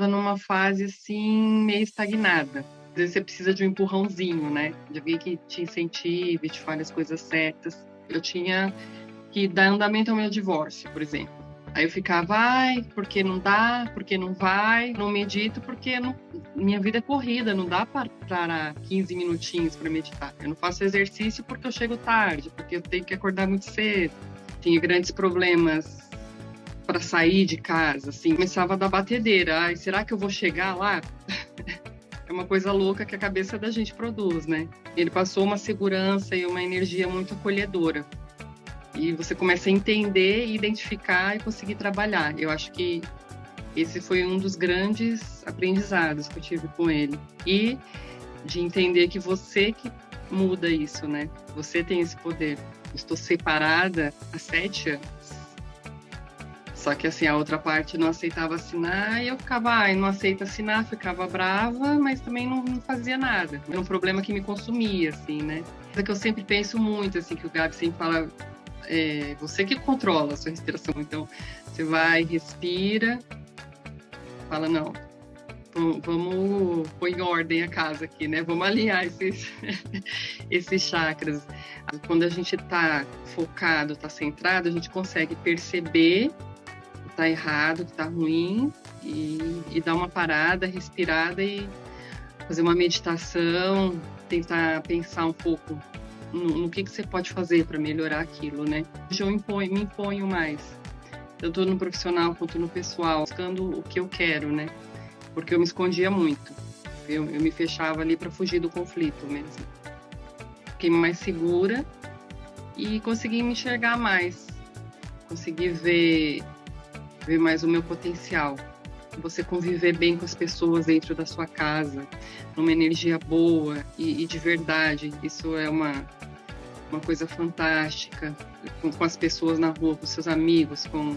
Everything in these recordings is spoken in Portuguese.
numa fase, assim, meio estagnada. Às vezes você precisa de um empurrãozinho, né? De alguém que te incentive, te fale as coisas certas. Eu tinha que dar andamento ao meu divórcio, por exemplo. Aí eu ficava, ai, porque não dá, porque não vai, não medito, porque minha vida é corrida, não dá para parar 15 minutinhos para meditar. Eu não faço exercício porque eu chego tarde, porque eu tenho que acordar muito cedo. Tinha grandes problemas para sair de casa, assim, começava a dar batedeira. Ai, será que eu vou chegar lá? É uma coisa louca que a cabeça da gente produz, né? Ele passou uma segurança e uma energia muito acolhedora. E você começa a entender, identificar e conseguir trabalhar. Eu acho que esse foi um dos grandes aprendizados que eu tive com ele. E de entender que você que muda isso, né? Você tem esse poder. Eu estou separada há 7 anos. Só que assim, a outra parte não aceitava assinar e eu ficava, não aceita assinar, ficava brava, mas também não fazia nada. Era um problema que me consumia, assim, né? Coisa que eu sempre penso muito, assim, que o Gabi sempre fala, você que controla a sua respiração. Então, você vai, respira, fala, não, vamos pôr em ordem a casa aqui, né? Vamos alinhar esses chakras. Quando a gente tá focado, tá centrado, a gente consegue perceber que tá errado, que tá ruim e dar uma parada, respirada e fazer uma meditação, tentar pensar um pouco no que você pode fazer para melhorar aquilo, né? Hoje eu me imponho mais, tanto no profissional quanto no pessoal, buscando o que eu quero, né? Porque eu me escondia muito. Eu me fechava ali para fugir do conflito mesmo. Fiquei mais segura e consegui me enxergar mais. Consegui ver mais o meu potencial. Você conviver bem com as pessoas dentro da sua casa, numa energia boa e de verdade. Isso é uma coisa fantástica. Com as pessoas na rua, com seus amigos, com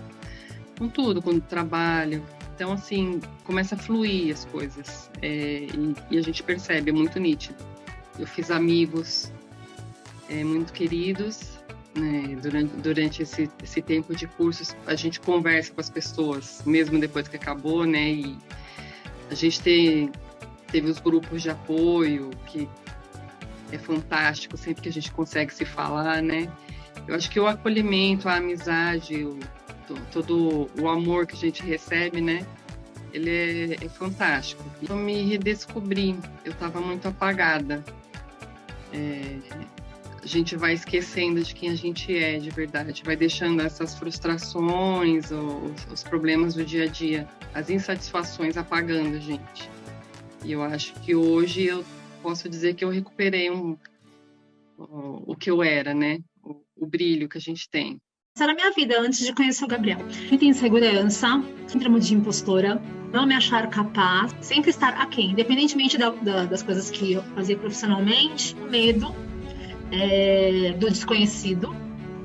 tudo, com o trabalho. Então, assim, começa a fluir as coisas. E a gente percebe, é muito nítido. Eu fiz amigos muito queridos, né? Durante esse tempo de cursos, a gente conversa com as pessoas, mesmo depois que acabou, né? E a gente teve os grupos de apoio, que é fantástico, sempre que a gente consegue se falar, né? Eu acho que o acolhimento, a amizade, todo o amor que a gente recebe, né? Ele é fantástico. Eu me redescobri, eu estava muito apagada. A gente vai esquecendo de quem a gente é de verdade, vai deixando essas frustrações, os problemas do dia a dia, as insatisfações apagando a gente. E eu acho que hoje eu posso dizer que eu recuperei o que eu era, né? O brilho que a gente tem. Essa era a minha vida antes de conhecer o Gabriel. Muita insegurança, síndrome de impostora, não me achar capaz, sempre estar aquém, independentemente das coisas que eu fazia profissionalmente, medo do desconhecido,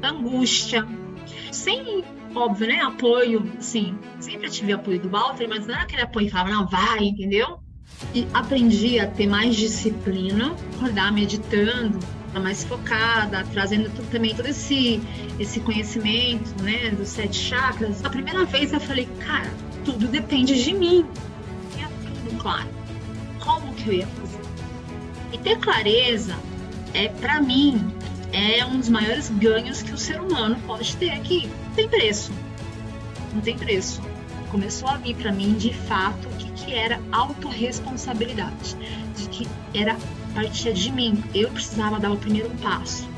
angústia, sem, óbvio, né, apoio, assim, sempre tive apoio do Walter, mas não era aquele apoio que falava, não, vai, entendeu? E aprendi a ter mais disciplina, acordar meditando, mais focada, trazendo também todo esse conhecimento, né, dos 7 chakras. A primeira vez eu falei, cara, tudo depende de mim. Tinha tudo claro. Como que eu ia fazer? E ter clareza, para mim, é um dos maiores ganhos que o ser humano pode ter aqui. Não tem preço. Não tem preço. Começou a vir para mim, de fato, o que era autorresponsabilidade. De que era partia de mim, eu precisava dar o primeiro passo.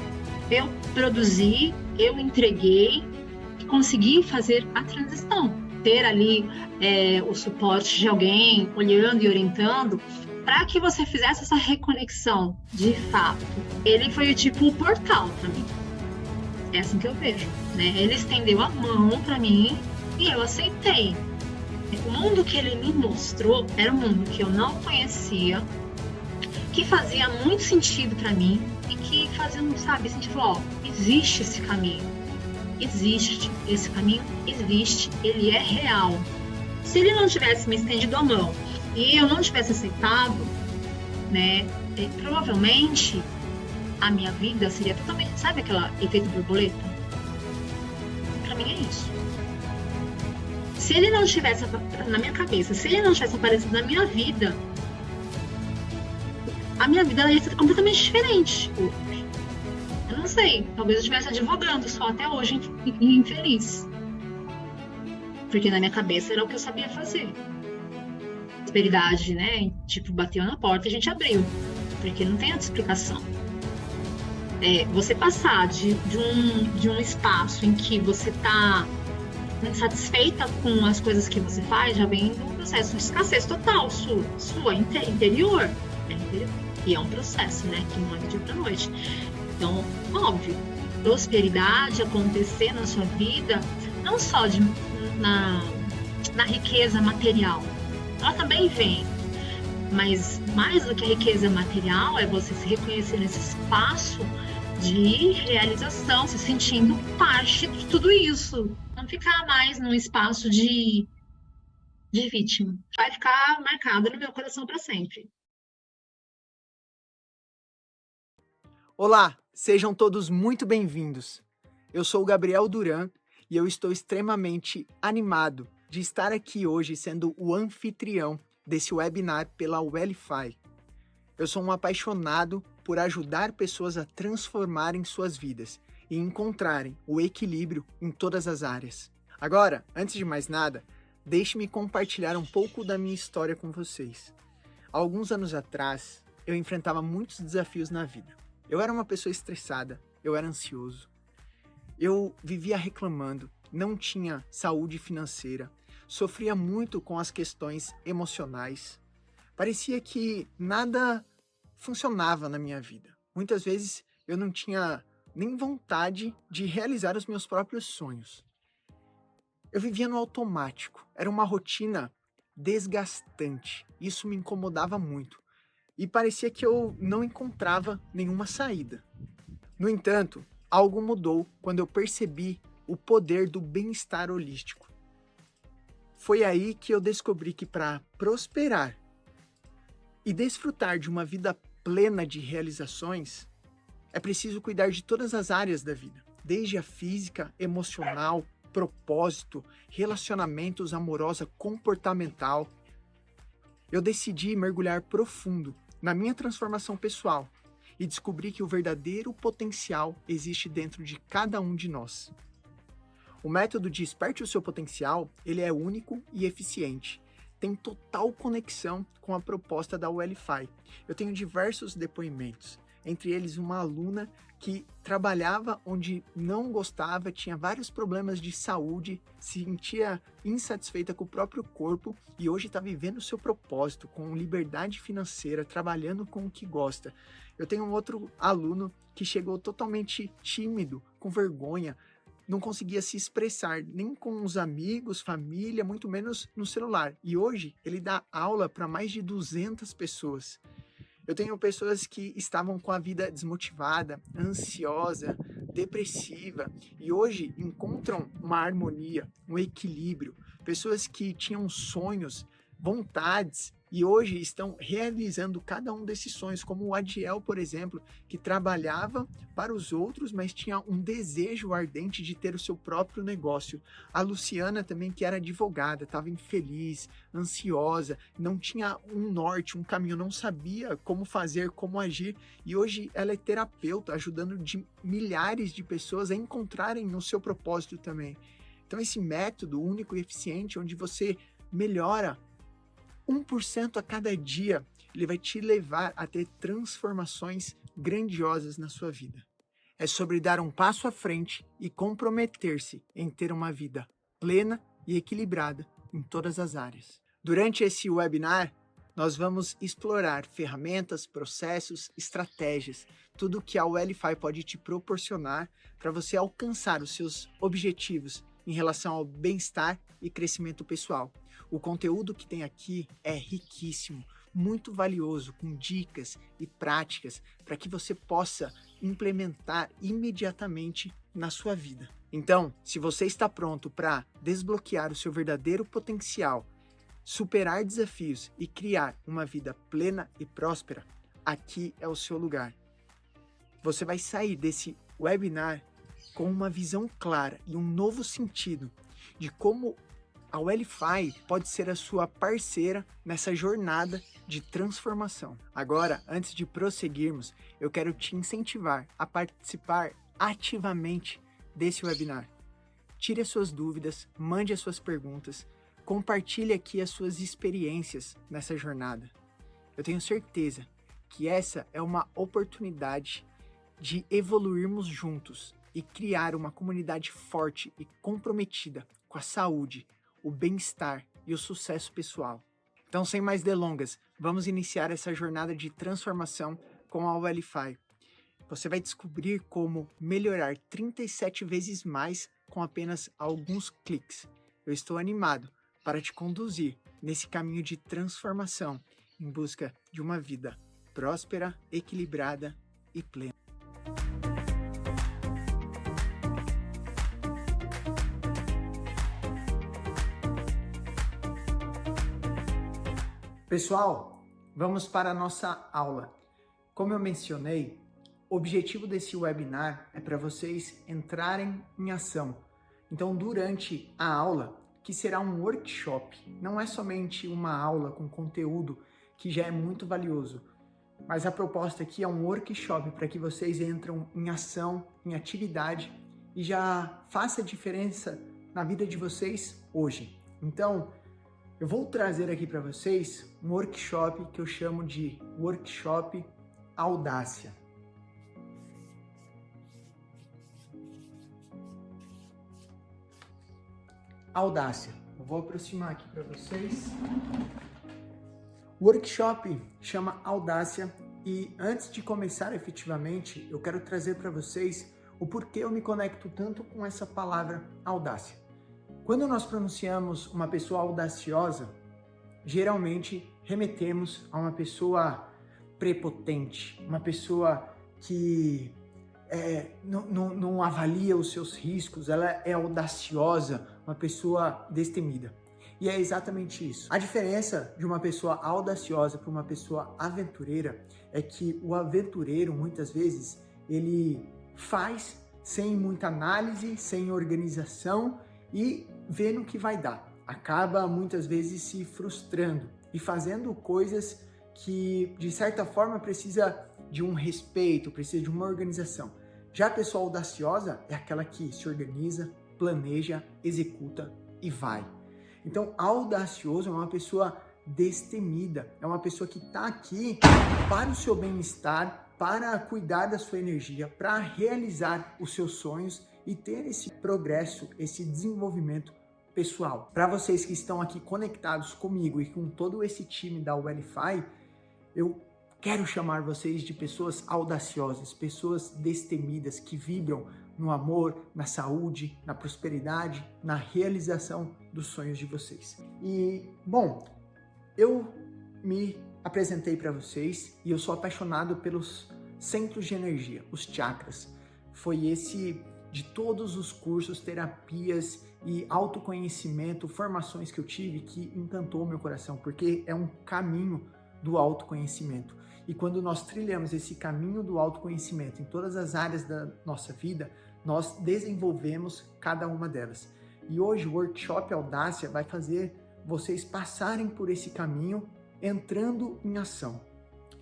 Eu produzi, eu entreguei e consegui fazer a transição. Ter ali o suporte de alguém olhando e orientando para que você fizesse essa reconexão de fato. Ele foi tipo um portal para mim. É assim que eu vejo, né? Ele estendeu a mão para mim e eu aceitei. O mundo que ele me mostrou era um mundo que eu não conhecia, que fazia muito sentido para mim e que fazia, sabe, sentido, existe esse caminho, existe esse caminho, existe, ele é real. Se ele não tivesse me estendido a mão e eu não tivesse aceitado, né, provavelmente a minha vida seria totalmente, sabe aquele efeito borboleta? Para mim é isso. Se ele não tivesse na minha cabeça, se ele não tivesse aparecido na minha vida, a minha vida ia ser completamente diferente. Eu não sei, talvez eu estivesse advogando só até hoje, infeliz. Porque na minha cabeça era o que eu sabia fazer. Prosperidade, né? Tipo, bateu na porta e a gente abriu. Porque não tem outra explicação. Você passar de um espaço em que você tá insatisfeita com as coisas que você faz, já vem um processo de escassez total sua interior. E é um processo, né? Que não é do dia pra noite. Então, óbvio, prosperidade acontecer na sua vida, não só na riqueza material. Ela também vem. Mas mais do que a riqueza material é você se reconhecer nesse espaço de realização, se sentindo parte de tudo isso. Não ficar mais num espaço de vítima. Vai ficar marcado no meu coração para sempre. Olá, sejam todos muito bem-vindos. Eu sou o Gabriel Duran e eu estou extremamente animado de estar aqui hoje sendo o anfitrião desse webinar pela Wellify. Eu sou um apaixonado por ajudar pessoas a transformarem suas vidas e encontrarem o equilíbrio em todas as áreas. Agora, antes de mais nada, deixe-me compartilhar um pouco da minha história com vocês. Há alguns anos atrás, eu enfrentava muitos desafios na vida. Eu era uma pessoa estressada, eu era ansioso, eu vivia reclamando, não tinha saúde financeira, sofria muito com as questões emocionais. Parecia que nada funcionava na minha vida. Muitas vezes eu não tinha nem vontade de realizar os meus próprios sonhos. Eu vivia no automático, era uma rotina desgastante, isso me incomodava muito. E parecia que eu não encontrava nenhuma saída. No entanto, algo mudou quando eu percebi o poder do bem-estar holístico. Foi aí que eu descobri que para prosperar e desfrutar de uma vida plena de realizações, é preciso cuidar de todas as áreas da vida, desde a física, emocional, propósito, relacionamentos amorosa, comportamental. Eu decidi mergulhar profundo na minha transformação pessoal e descobri que o verdadeiro potencial existe dentro de cada um de nós. O método Desperte o Seu Potencial, ele é único e eficiente. Tem total conexão com a proposta da Wellify. Eu tenho diversos depoimentos, entre eles uma aluna que trabalhava onde não gostava, tinha vários problemas de saúde, se sentia insatisfeita com o próprio corpo e hoje está vivendo o seu propósito, com liberdade financeira, trabalhando com o que gosta. Eu tenho um outro aluno que chegou totalmente tímido, com vergonha, não conseguia se expressar nem com os amigos, família, muito menos no celular. E hoje ele dá aula para mais de 200 pessoas. Eu tenho pessoas que estavam com a vida desmotivada, ansiosa, depressiva e hoje encontram uma harmonia, um equilíbrio. Pessoas que tinham sonhos, vontades e hoje estão realizando cada um desses sonhos, como o Adiel, por exemplo, que trabalhava para os outros, mas tinha um desejo ardente de ter o seu próprio negócio. A Luciana também, que era advogada, estava infeliz, ansiosa, não tinha um norte, um caminho, não sabia como fazer, como agir, e hoje ela é terapeuta, ajudando milhares de pessoas a encontrarem o seu propósito também. Então esse método único e eficiente, onde você melhora 1% a cada dia, ele vai te levar a ter transformações grandiosas na sua vida. É sobre dar um passo à frente e comprometer-se em ter uma vida plena e equilibrada em todas as áreas. Durante esse webinar, nós vamos explorar ferramentas, processos, estratégias, tudo que a Wellify pode te proporcionar para você alcançar os seus objetivos em relação ao bem-estar e crescimento pessoal. O conteúdo que tem aqui é riquíssimo, muito valioso, com dicas e práticas para que você possa implementar imediatamente na sua vida. Então, se você está pronto para desbloquear o seu verdadeiro potencial, superar desafios e criar uma vida plena e próspera, aqui é o seu lugar. Você vai sair desse webinar com uma visão clara e um novo sentido de como A Wellify pode ser a sua parceira nessa jornada de transformação. Agora, antes de prosseguirmos, eu quero te incentivar a participar ativamente desse webinar. Tire as suas dúvidas, mande as suas perguntas, compartilhe aqui as suas experiências nessa jornada. Eu tenho certeza que essa é uma oportunidade de evoluirmos juntos e criar uma comunidade forte e comprometida com a saúde, o bem-estar e o sucesso pessoal. Então, sem mais delongas, vamos iniciar essa jornada de transformação com a Wellify. Você vai descobrir como melhorar 37 vezes mais com apenas alguns cliques. Eu estou animado para te conduzir nesse caminho de transformação em busca de uma vida próspera, equilibrada e plena. Pessoal, vamos para a nossa aula. Como eu mencionei, o objetivo desse webinar é para vocês entrarem em ação. Então, durante a aula, que será um workshop, não é somente uma aula com conteúdo que já é muito valioso, mas a proposta aqui é um workshop para que vocês entram em ação, em atividade e já faça a diferença na vida de vocês hoje. Então, eu vou trazer aqui para vocês um workshop que eu chamo de Workshop Audácia. Audácia. Eu vou aproximar aqui para vocês. O workshop chama Audácia e antes de começar efetivamente, eu quero trazer para vocês o porquê eu me conecto tanto com essa palavra audácia. Quando nós pronunciamos uma pessoa audaciosa, geralmente remetemos a uma pessoa prepotente, uma pessoa que não avalia os seus riscos, ela é audaciosa, uma pessoa destemida. E é exatamente isso. A diferença de uma pessoa audaciosa para uma pessoa aventureira é que o aventureiro, muitas vezes, ele faz sem muita análise, sem organização e vê no que vai dar. Acaba, muitas vezes, se frustrando e fazendo coisas que, de certa forma, precisa de um respeito, precisa de uma organização. Já a pessoa audaciosa é aquela que se organiza, planeja, executa e vai. Então, audacioso é uma pessoa destemida, é uma pessoa que está aqui para o seu bem-estar, para cuidar da sua energia, para realizar os seus sonhos e ter esse progresso, esse desenvolvimento pessoal. Para vocês que estão aqui conectados comigo e com todo esse time da Wellify, eu quero chamar vocês de pessoas audaciosas, pessoas destemidas que vibram no amor, na saúde, na prosperidade, na realização dos sonhos de vocês. E, bom, eu me apresentei para vocês e eu sou apaixonado pelos centros de energia, os chakras. Foi esse de todos os cursos, terapias e autoconhecimento, formações que eu tive que encantou meu coração, porque é um caminho do autoconhecimento. E quando nós trilhamos esse caminho do autoconhecimento em todas as áreas da nossa vida, nós desenvolvemos cada uma delas. E hoje o Workshop Audácia vai fazer vocês passarem por esse caminho, entrando em ação.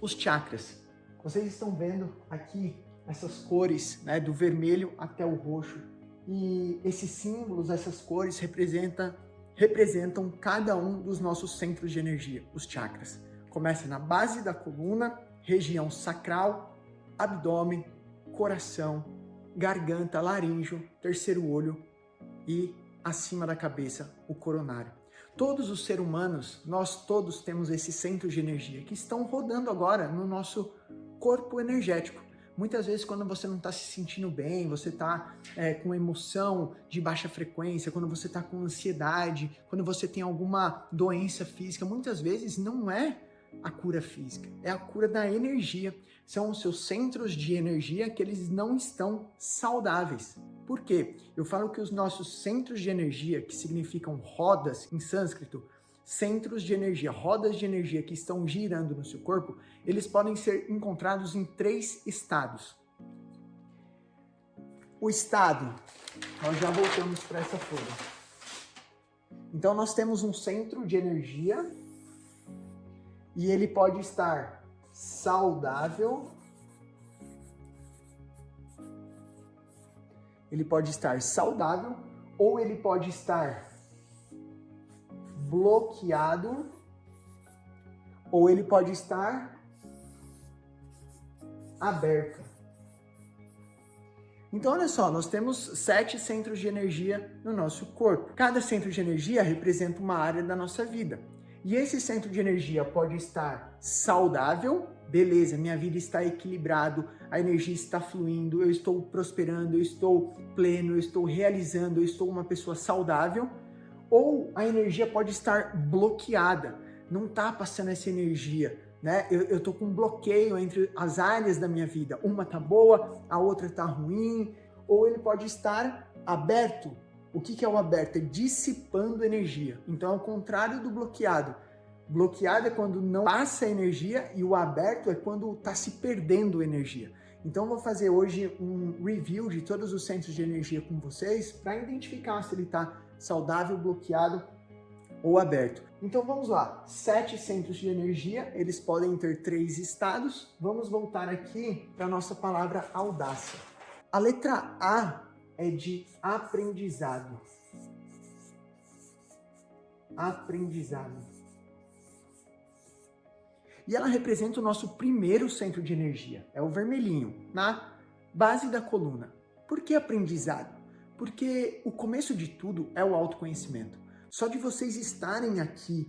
Os chakras. Vocês estão vendo aqui essas cores, né, do vermelho até o roxo. E esses símbolos, essas cores representam cada um dos nossos centros de energia, os chakras. Começa na base da coluna, região sacral, abdômen, coração, garganta, laríngeo, terceiro olho e acima da cabeça, o coronário. Todos os seres humanos, nós todos temos esses centros de energia que estão rodando agora no nosso corpo energético. Muitas vezes quando você não está se sentindo bem, você está com emoção de baixa frequência, quando você está com ansiedade, quando você tem alguma doença física, muitas vezes não é a cura física, é a cura da energia. São os seus centros de energia que eles não estão saudáveis. Por quê? Eu falo que os nossos centros de energia, que significam rodas em sânscrito, centros de energia, rodas de energia que estão girando no seu corpo, eles podem ser encontrados em 3 estados. O estado, nós já voltamos para essa folha. Então nós temos um centro de energia e ele pode estar saudável, ou ele pode estar bloqueado, ou ele pode estar aberto. Então, olha só, nós temos 7 centros de energia no nosso corpo. Cada centro de energia representa uma área da nossa vida. E esse centro de energia pode estar saudável, beleza, minha vida está equilibrado, a energia está fluindo, eu estou prosperando, eu estou pleno, eu estou realizando, eu estou uma pessoa saudável. Ou a energia pode estar bloqueada, não está passando essa energia, né? Eu estou com um bloqueio entre as áreas da minha vida, uma está boa, a outra está ruim. Ou ele pode estar aberto. O que é o aberto? É dissipando energia. Então, ao contrário do bloqueado. Bloqueado é quando não passa energia e o aberto é quando está se perdendo energia. Então, eu vou fazer hoje um review de todos os centros de energia com vocês para identificar se ele está saudável, bloqueado ou aberto. Então, vamos lá. 7 centros de energia, eles podem ter 3 estados. Vamos voltar aqui para a nossa palavra audácia. A letra A é de aprendizado. Aprendizado. E ela representa o nosso primeiro centro de energia. É o vermelhinho, na base da coluna. Por que aprendizado? Porque o começo de tudo é o autoconhecimento. Só de vocês estarem aqui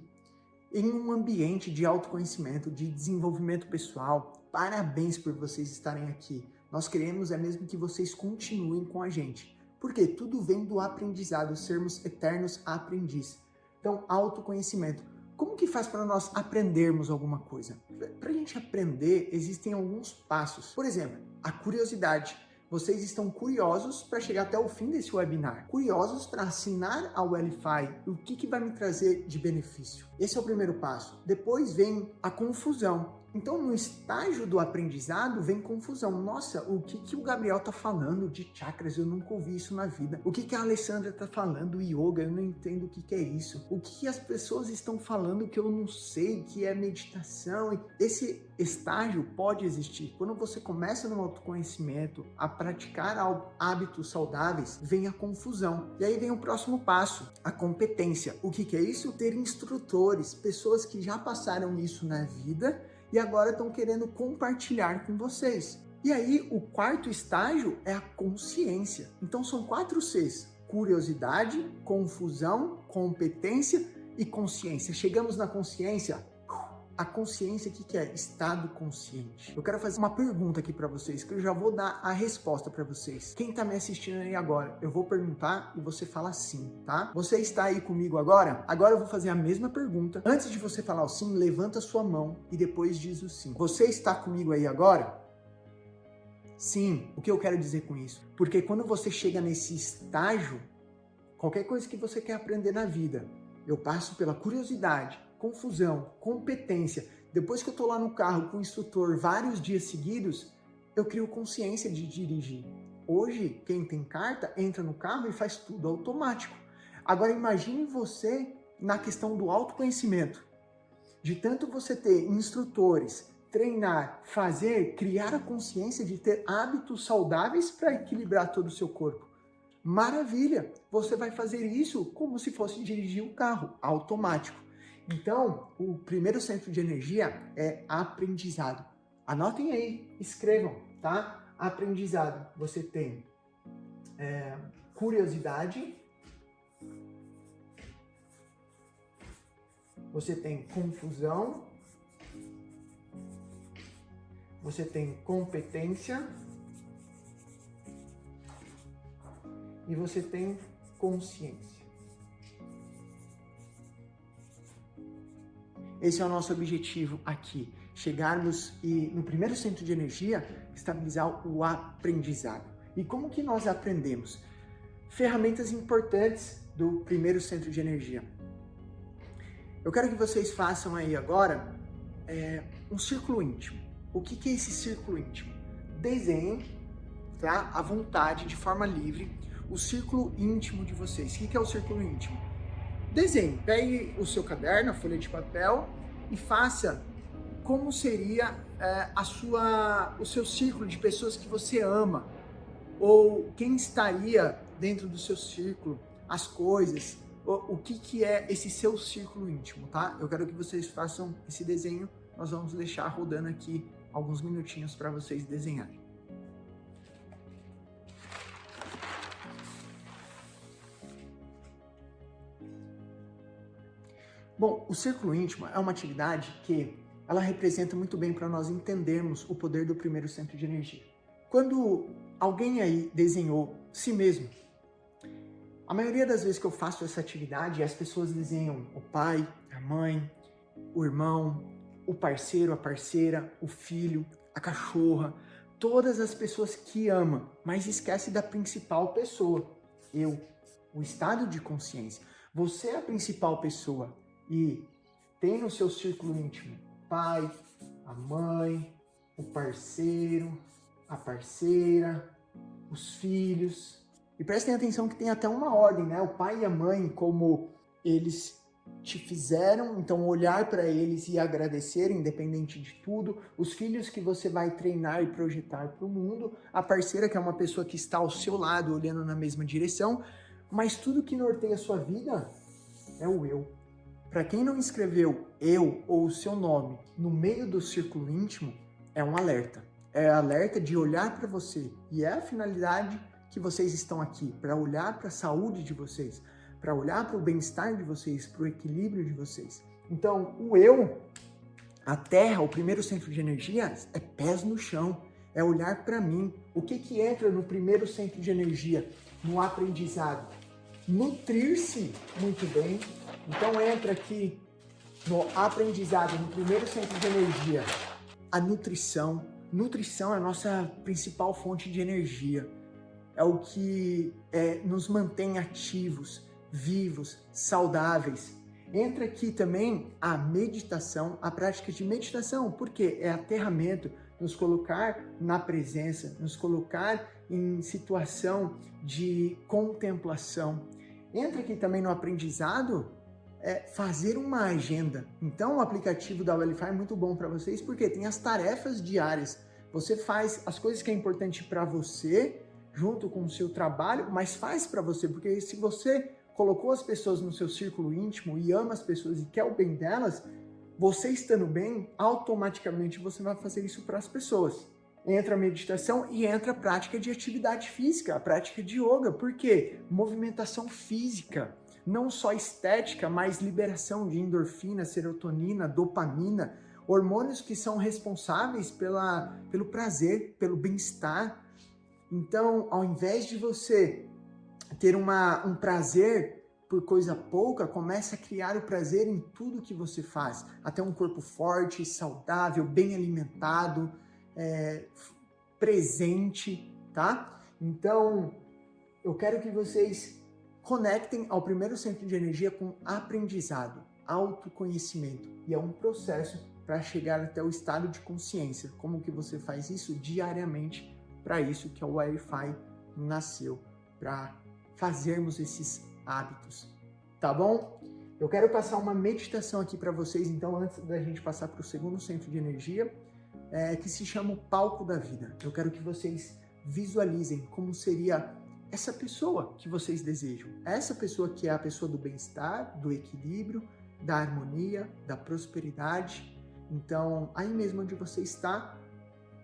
em um ambiente de autoconhecimento, de desenvolvimento pessoal, parabéns por vocês estarem aqui. Nós queremos mesmo que vocês continuem com a gente. Porque tudo vem do aprendizado, sermos eternos aprendizes. Então, autoconhecimento. Como que faz para nós aprendermos alguma coisa? Para a gente aprender, existem alguns passos. Por exemplo, a curiosidade. Vocês estão curiosos para chegar até o fim desse webinar. Curiosos para assinar ao Welify. O que vai me trazer de benefício? Esse é o primeiro passo. Depois vem a confusão. Então, no estágio do aprendizado, vem confusão. Nossa, o que o Gabriel tá falando de chakras? Eu nunca ouvi isso na vida. O que a Alessandra tá falando yoga? Eu não entendo o que é isso. O que as pessoas estão falando que eu não sei, que é meditação? Esse estágio pode existir. Quando você começa no autoconhecimento, a praticar hábitos saudáveis, vem a confusão. E aí vem o próximo passo, a competência. O que é isso? Ter instrutores, pessoas que já passaram isso na vida e agora estão querendo compartilhar com vocês. E aí, o quarto estágio é a consciência. Então, são 4 Cs. Curiosidade, confusão, competência e consciência. Chegamos na consciência. A consciência, o que é? Estado consciente. Eu quero fazer uma pergunta aqui para vocês, que eu já vou dar a resposta para vocês. Quem tá me assistindo aí agora, eu vou perguntar e você fala sim, tá? Você está aí comigo agora? Agora eu vou fazer a mesma pergunta. Antes de você falar o sim, levanta a sua mão e depois diz o sim. Você está comigo aí agora? Sim. O que eu quero dizer com isso? Porque quando você chega nesse estágio, qualquer coisa que você quer aprender na vida, eu passo pela curiosidade, confusão, competência. Depois que eu tô lá no carro com o instrutor vários dias seguidos, eu crio consciência de dirigir. Hoje, quem tem carta, entra no carro e faz tudo automático. Agora imagine você na questão do autoconhecimento. De tanto você ter instrutores, treinar, fazer, criar a consciência de ter hábitos saudáveis para equilibrar todo o seu corpo. Maravilha! Você vai fazer isso como se fosse dirigir o carro, automático. Então, o primeiro centro de energia é aprendizado. Anotem aí, escrevam, tá? Aprendizado. Você tem curiosidade, você tem confusão, você tem competência e você tem consciência. Esse é o nosso objetivo aqui, chegarmos e no primeiro centro de energia, estabilizar o aprendizado. E como que nós aprendemos? Ferramentas importantes do primeiro centro de energia. Eu quero que vocês façam aí agora um círculo íntimo. O que é esse círculo íntimo? Desenhem, tá, à vontade, de forma livre, o círculo íntimo de vocês. O que é o círculo íntimo? desenhe. Pegue o seu caderno, a folha de papel e faça como seria o seu círculo de pessoas que você ama, ou quem estaria dentro do seu círculo, as coisas, o que é esse seu círculo íntimo, tá? Eu quero que vocês façam esse desenho, nós vamos deixar rodando aqui alguns minutinhos para vocês desenharem. Bom, o círculo íntimo é uma atividade que ela representa muito bem para nós entendermos o poder do primeiro centro de energia. Quando alguém aí desenhou si mesmo, a maioria das vezes que eu faço essa atividade, as pessoas desenham o pai, a mãe, o irmão, o parceiro, a parceira, o filho, a cachorra, todas as pessoas que ama, mas esquece da principal pessoa, eu, o estado de consciência. Você é a principal pessoa e tem no seu círculo íntimo pai, a mãe, o parceiro, a parceira, os filhos. E prestem atenção que tem até uma ordem, né? O pai e a mãe, como eles te fizeram, então olhar para eles e agradecer, independente de tudo. Os filhos que você vai treinar e projetar para o mundo. A parceira, que é uma pessoa que está ao seu lado, olhando na mesma direção. Mas tudo que norteia a sua vida é o eu. Para quem não escreveu eu ou o seu nome no meio do círculo íntimo, é um alerta. É alerta de olhar para você. E é a finalidade que vocês estão aqui, para olhar para a saúde de vocês, para olhar para o bem-estar de vocês, para o equilíbrio de vocês. Então, o eu, a Terra, o primeiro centro de energia, é pés no chão, é olhar para mim. O que entra no primeiro centro de energia? No aprendizado. Nutrir-se muito bem. Então entra aqui no aprendizado, no primeiro centro de energia, a nutrição. Nutrição é a nossa principal fonte de energia. É o que nos mantém ativos, vivos, saudáveis. Entra aqui também a meditação, a prática de meditação, porque é aterramento, nos colocar na presença, nos colocar em situação de contemplação. Entra aqui também no aprendizado, fazer uma agenda. Então o aplicativo da Wellify é muito bom para vocês, porque tem as tarefas diárias. Você faz as coisas que é importante para você, junto com o seu trabalho, mas faz para você, porque se você colocou as pessoas no seu círculo íntimo e ama as pessoas e quer o bem delas, você estando bem, automaticamente você vai fazer isso para as pessoas. Entra a meditação e entra a prática de atividade física, a prática de yoga. Por quê? Movimentação física, não só estética, mas liberação de endorfina, serotonina, dopamina, hormônios que são responsáveis pelo prazer, pelo bem-estar. Então, ao invés de você ter um prazer por coisa pouca, comece a criar o prazer em tudo que você faz. Até um corpo forte, saudável, bem alimentado, presente, tá? Então, eu quero que vocês conectem ao primeiro centro de energia com aprendizado, autoconhecimento. E é um processo para chegar até o estado de consciência. Como que você faz isso diariamente? Para isso que a Wellify nasceu, para fazermos esses hábitos, tá bom? Eu quero passar uma meditação aqui para vocês, então, antes da gente passar para o segundo centro de energia, que se chama o palco da vida. Eu quero que vocês visualizem como seria essa pessoa que vocês desejam. Essa pessoa que é a pessoa do bem-estar, do equilíbrio, da harmonia, da prosperidade. Então, aí mesmo onde você está,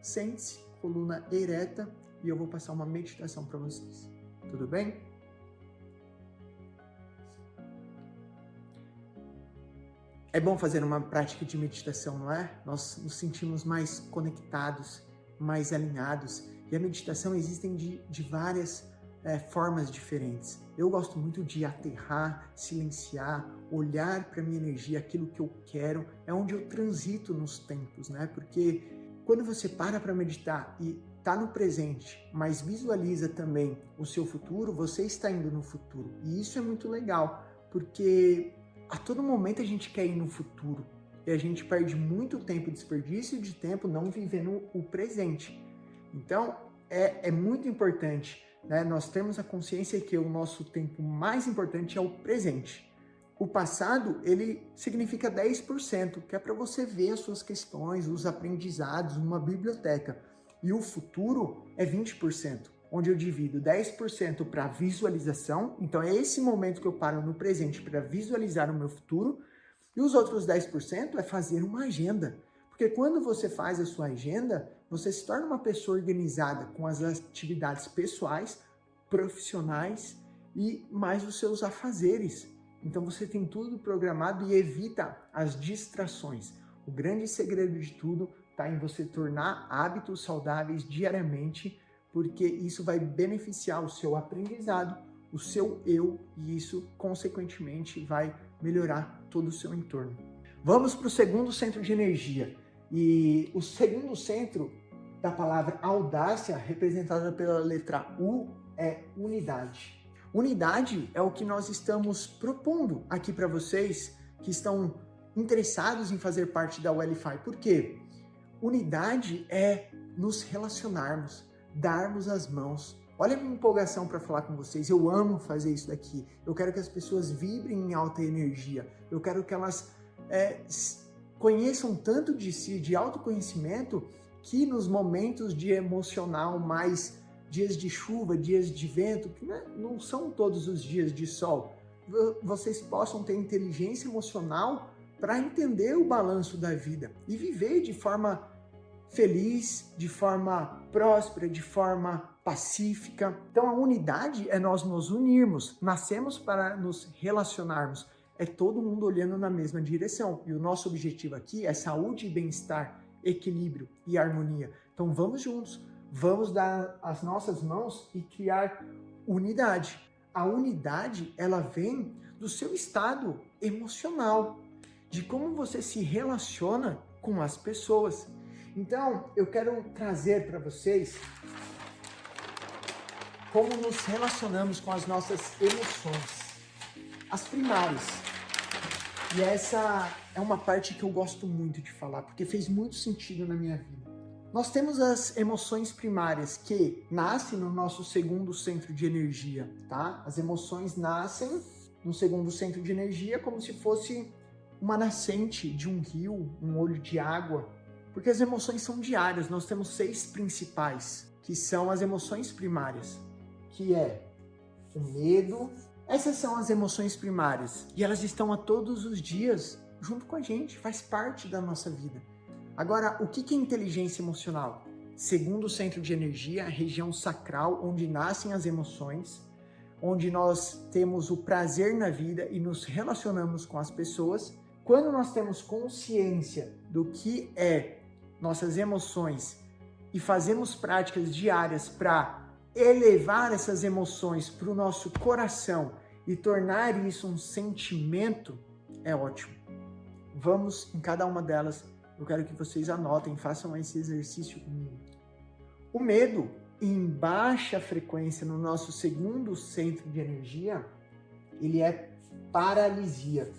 sente-se, coluna ereta, e eu vou passar uma meditação para vocês. Tudo bem? É bom fazer uma prática de meditação, não é? Nós nos sentimos mais conectados, mais alinhados. E a meditação existem de várias formas diferentes. Eu gosto muito de aterrar, silenciar, olhar para a minha energia, aquilo que eu quero. É onde eu transito nos tempos, né? Porque quando você para meditar e está no presente, mas visualiza também o seu futuro, você está indo no futuro. E isso é muito legal, porque a todo momento a gente quer ir no futuro e a gente perde muito tempo, desperdício de tempo não vivendo o presente. Então, é muito importante, né, nós termos a consciência que o nosso tempo mais importante é o presente. o passado, ele significa 10%, que é para você ver as suas questões, os aprendizados, uma biblioteca. E o futuro é 20%, onde eu divido 10% para visualização. Então é esse momento que eu paro no presente para visualizar o meu futuro. E os outros 10% é fazer uma agenda. Porque quando você faz a sua agenda, você se torna uma pessoa organizada com as atividades pessoais, profissionais e mais os seus afazeres. Então você tem tudo programado e evita as distrações. O grande segredo de tudo está em você tornar hábitos saudáveis diariamente, porque isso vai beneficiar o seu aprendizado, o seu eu, e isso, consequentemente, vai melhorar todo o seu entorno. Vamos para o segundo centro de energia. E o segundo centro da palavra audácia, representada pela letra U, é unidade. Unidade é o que nós estamos propondo aqui para vocês que estão interessados em fazer parte da Wellify. Por quê? Unidade é nos relacionarmos, darmos as mãos. Olha a minha empolgação para falar com vocês. Eu amo fazer isso daqui. Eu quero que as pessoas vibrem em alta energia. Eu quero que elas conheçam tanto de si, de autoconhecimento, que nos momentos de emocional mais dias de chuva, dias de vento, que não são todos os dias de sol, vocês possam ter inteligência emocional para entender o balanço da vida e viver de forma feliz, de forma próspera, de forma pacífica. Então a unidade é nós nos unirmos, nascemos para nos relacionarmos, é todo mundo olhando na mesma direção. E o nosso objetivo aqui é saúde e bem-estar, equilíbrio e harmonia. Então vamos juntos, vamos dar as nossas mãos e criar unidade. A unidade, ela vem do seu estado emocional, de como você se relaciona com as pessoas. Então, eu quero trazer para vocês como nos relacionamos com as nossas emoções, as primárias. E essa é uma parte que eu gosto muito de falar, porque fez muito sentido na minha vida. Nós temos as emoções primárias que nascem no nosso segundo centro de energia, tá? As emoções nascem no segundo centro de energia como se fosse uma nascente de um rio, um olho de água, porque as emoções são diárias. Nós temos 6 principais, que são as emoções primárias, que é o medo. Essas são as emoções primárias e elas estão a todos os dias junto com a gente, faz parte da nossa vida. Agora, o que é inteligência emocional? Segundo o centro de energia, a região sacral, onde nascem as emoções, onde nós temos o prazer na vida e nos relacionamos com as pessoas. Quando nós temos consciência do que é nossas emoções e fazemos práticas diárias para elevar essas emoções para o nosso coração e tornar isso um sentimento, é ótimo. Vamos em cada uma delas. Eu quero que vocês anotem, façam esse exercício comigo. O medo, em baixa frequência no nosso segundo centro de energia, ele é paralisia.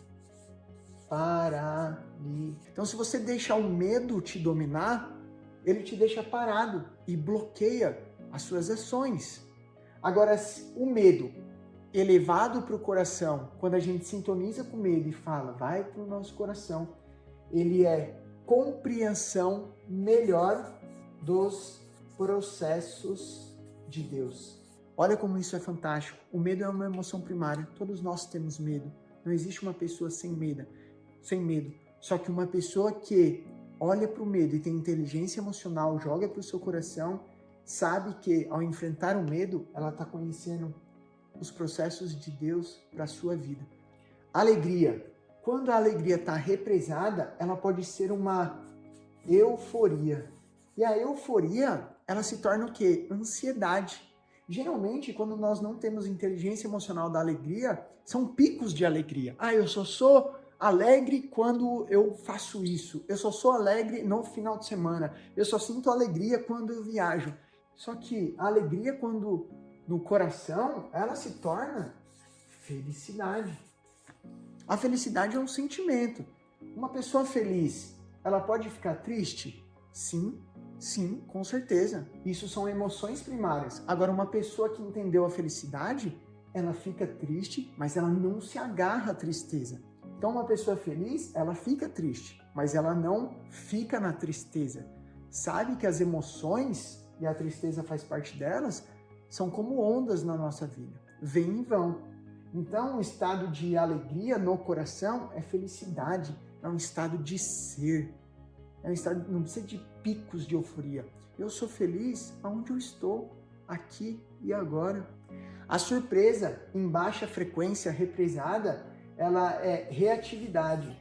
Então, se você deixa o medo te dominar, ele te deixa parado e bloqueia as suas ações. Agora, o medo elevado para o coração, quando a gente sintoniza com o medo e fala, vai para o nosso coração, ele é compreensão melhor dos processos de Deus. Olha como isso é fantástico. O medo é uma emoção primária. Todos nós temos medo. Não existe uma pessoa sem medo. Só que uma pessoa que olha para o medo e tem inteligência emocional, joga para o seu coração, sabe que ao enfrentar o medo, ela está conhecendo os processos de Deus para a sua vida. Alegria. Quando a alegria está represada, ela pode ser uma euforia. E a euforia, ela se torna o quê? Ansiedade. Geralmente, quando nós não temos inteligência emocional da alegria, são picos de alegria. Eu só sou alegre quando eu faço isso. Eu só sou alegre no final de semana. Eu só sinto alegria quando eu viajo. Só que a alegria, quando no coração, ela se torna felicidade. A felicidade é um sentimento. Uma pessoa feliz, ela pode ficar triste? Sim, com certeza. Isso são emoções primárias. Agora, uma pessoa que entendeu a felicidade, ela fica triste, mas ela não se agarra à tristeza. Então, uma pessoa feliz, ela fica triste, mas ela não fica na tristeza. Sabe que as emoções, e a tristeza faz parte delas, são como ondas na nossa vida. Vêm e vão. Então, o estado de alegria no coração é felicidade, é um estado de ser. É um estado, não precisa de picos de euforia. Eu sou feliz aonde eu estou, aqui e agora. A surpresa em baixa frequência represada, ela é reatividade.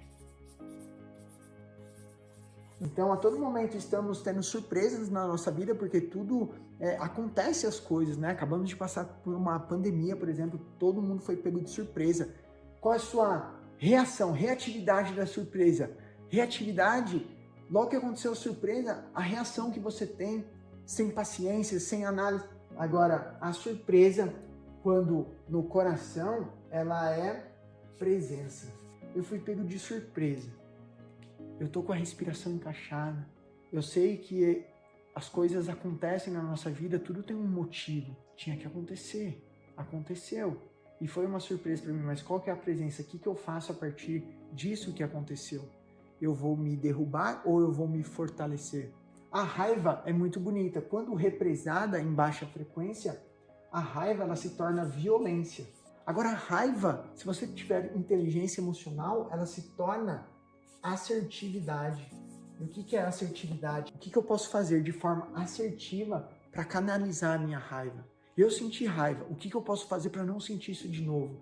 Então, a todo momento estamos tendo surpresas na nossa vida, porque tudo acontece as coisas, né? Acabamos de passar por uma pandemia, por exemplo, todo mundo foi pego de surpresa. Qual é a sua reação, reatividade da surpresa? Reatividade, logo que aconteceu a surpresa, a reação que você tem, sem paciência, sem análise. Agora, a surpresa, quando no coração, ela é presença. Eu fui pego de surpresa. Eu tô com a respiração encaixada. Eu sei que as coisas acontecem na nossa vida, tudo tem um motivo. Tinha que acontecer. Aconteceu. E foi uma surpresa para mim, mas qual que é a presença? O que eu faço a partir disso que aconteceu? Eu vou me derrubar ou eu vou me fortalecer? A raiva é muito bonita. Quando represada em baixa frequência, a raiva ela se torna violência. Agora a raiva, se você tiver inteligência emocional, ela se torna assertividade. E o que é assertividade? O que eu posso fazer de forma assertiva para canalizar a minha raiva? Eu senti raiva, o que eu posso fazer para não sentir isso de novo?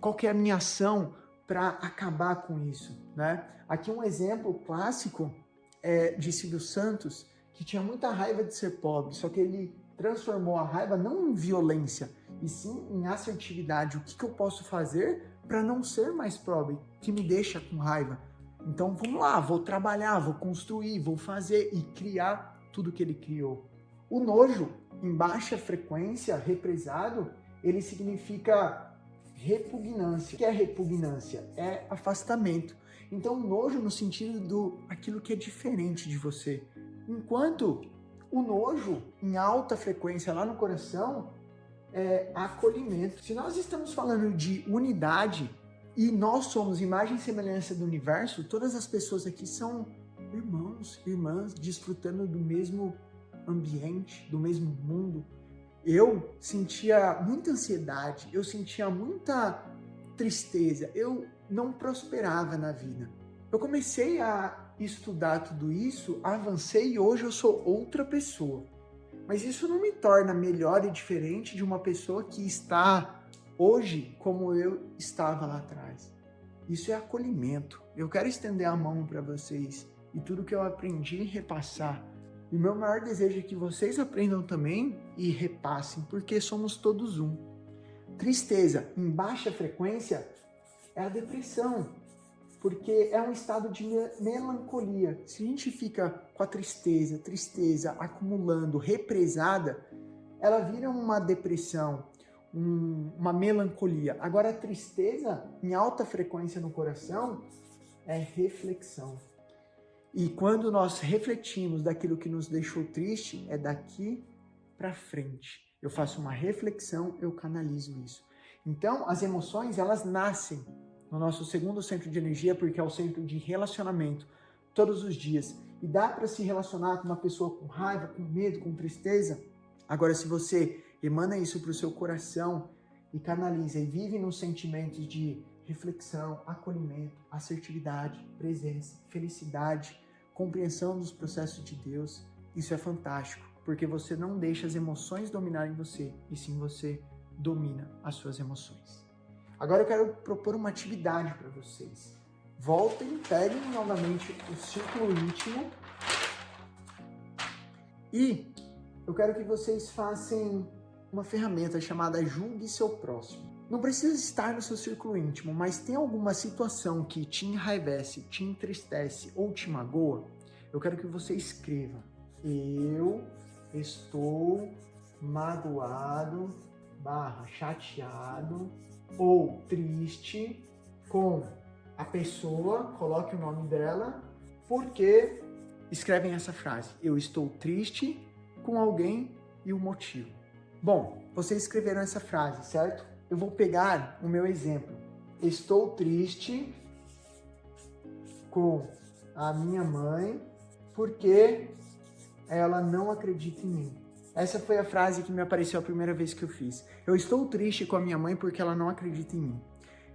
Qual que é a minha ação para acabar com isso? Né? Aqui um exemplo clássico de Silvio Santos, que tinha muita raiva de ser pobre, só que ele transformou a raiva não em violência, e sim em assertividade. O que eu posso fazer para não ser mais pobre, que me deixa com raiva? Então vamos lá, vou trabalhar, vou construir, vou fazer e criar tudo que ele criou. O nojo, em baixa frequência, represado, ele significa repugnância. O que é repugnância? É afastamento. Então nojo no sentido do aquilo que é diferente de você. Enquanto o nojo, em alta frequência lá no coração, é acolhimento. Se nós estamos falando de unidade, e nós somos imagem e semelhança do universo, todas as pessoas aqui são irmãos, irmãs, desfrutando do mesmo ambiente, do mesmo mundo. Eu sentia muita ansiedade, eu sentia muita tristeza, eu não prosperava na vida. Eu comecei a estudar tudo isso, avancei e hoje eu sou outra pessoa. Mas isso não me torna melhor e diferente de uma pessoa que está hoje como eu estava lá atrás. Isso é acolhimento. Eu quero estender a mão para vocês e tudo que eu aprendi repassar. E o meu maior desejo é que vocês aprendam também e repassem, porque somos todos um. Tristeza em baixa frequência é a depressão, porque é um estado de melancolia. Se a gente fica com a tristeza acumulando, represada, ela vira uma depressão, uma melancolia. Agora a tristeza em alta frequência no coração é reflexão. E quando nós refletimos daquilo que nos deixou triste, é daqui para frente. Eu faço uma reflexão, eu canalizo isso. Então as emoções, elas nascem no nosso segundo centro de energia, porque é o centro de relacionamento todos os dias. E dá para se relacionar com uma pessoa com raiva, com medo, com tristeza. Agora, se você emana isso para o seu coração e canaliza e vive nos sentimentos de reflexão, acolhimento, assertividade, presença, felicidade, compreensão dos processos de Deus, isso é fantástico, porque você não deixa as emoções dominarem você, e sim você domina as suas emoções. Agora eu quero propor uma atividade para vocês. Voltem, peguem novamente o círculo íntimo e eu quero que vocês façam uma ferramenta chamada Julgue Seu Próximo. Não precisa estar no seu círculo íntimo, mas tem alguma situação que te enraivece, te entristece ou te magoa? Eu quero que você escreva: eu estou magoado, chateado ou triste com a pessoa, coloque o nome dela, porque escrevem essa frase: eu estou triste com alguém e o motivo. Bom, vocês escreveram essa frase, certo? eu vou pegar o meu exemplo. Estou triste com a minha mãe porque ela não acredita em mim. Essa foi a frase que me apareceu a primeira vez que eu fiz. Eu estou triste com a minha mãe porque ela não acredita em mim.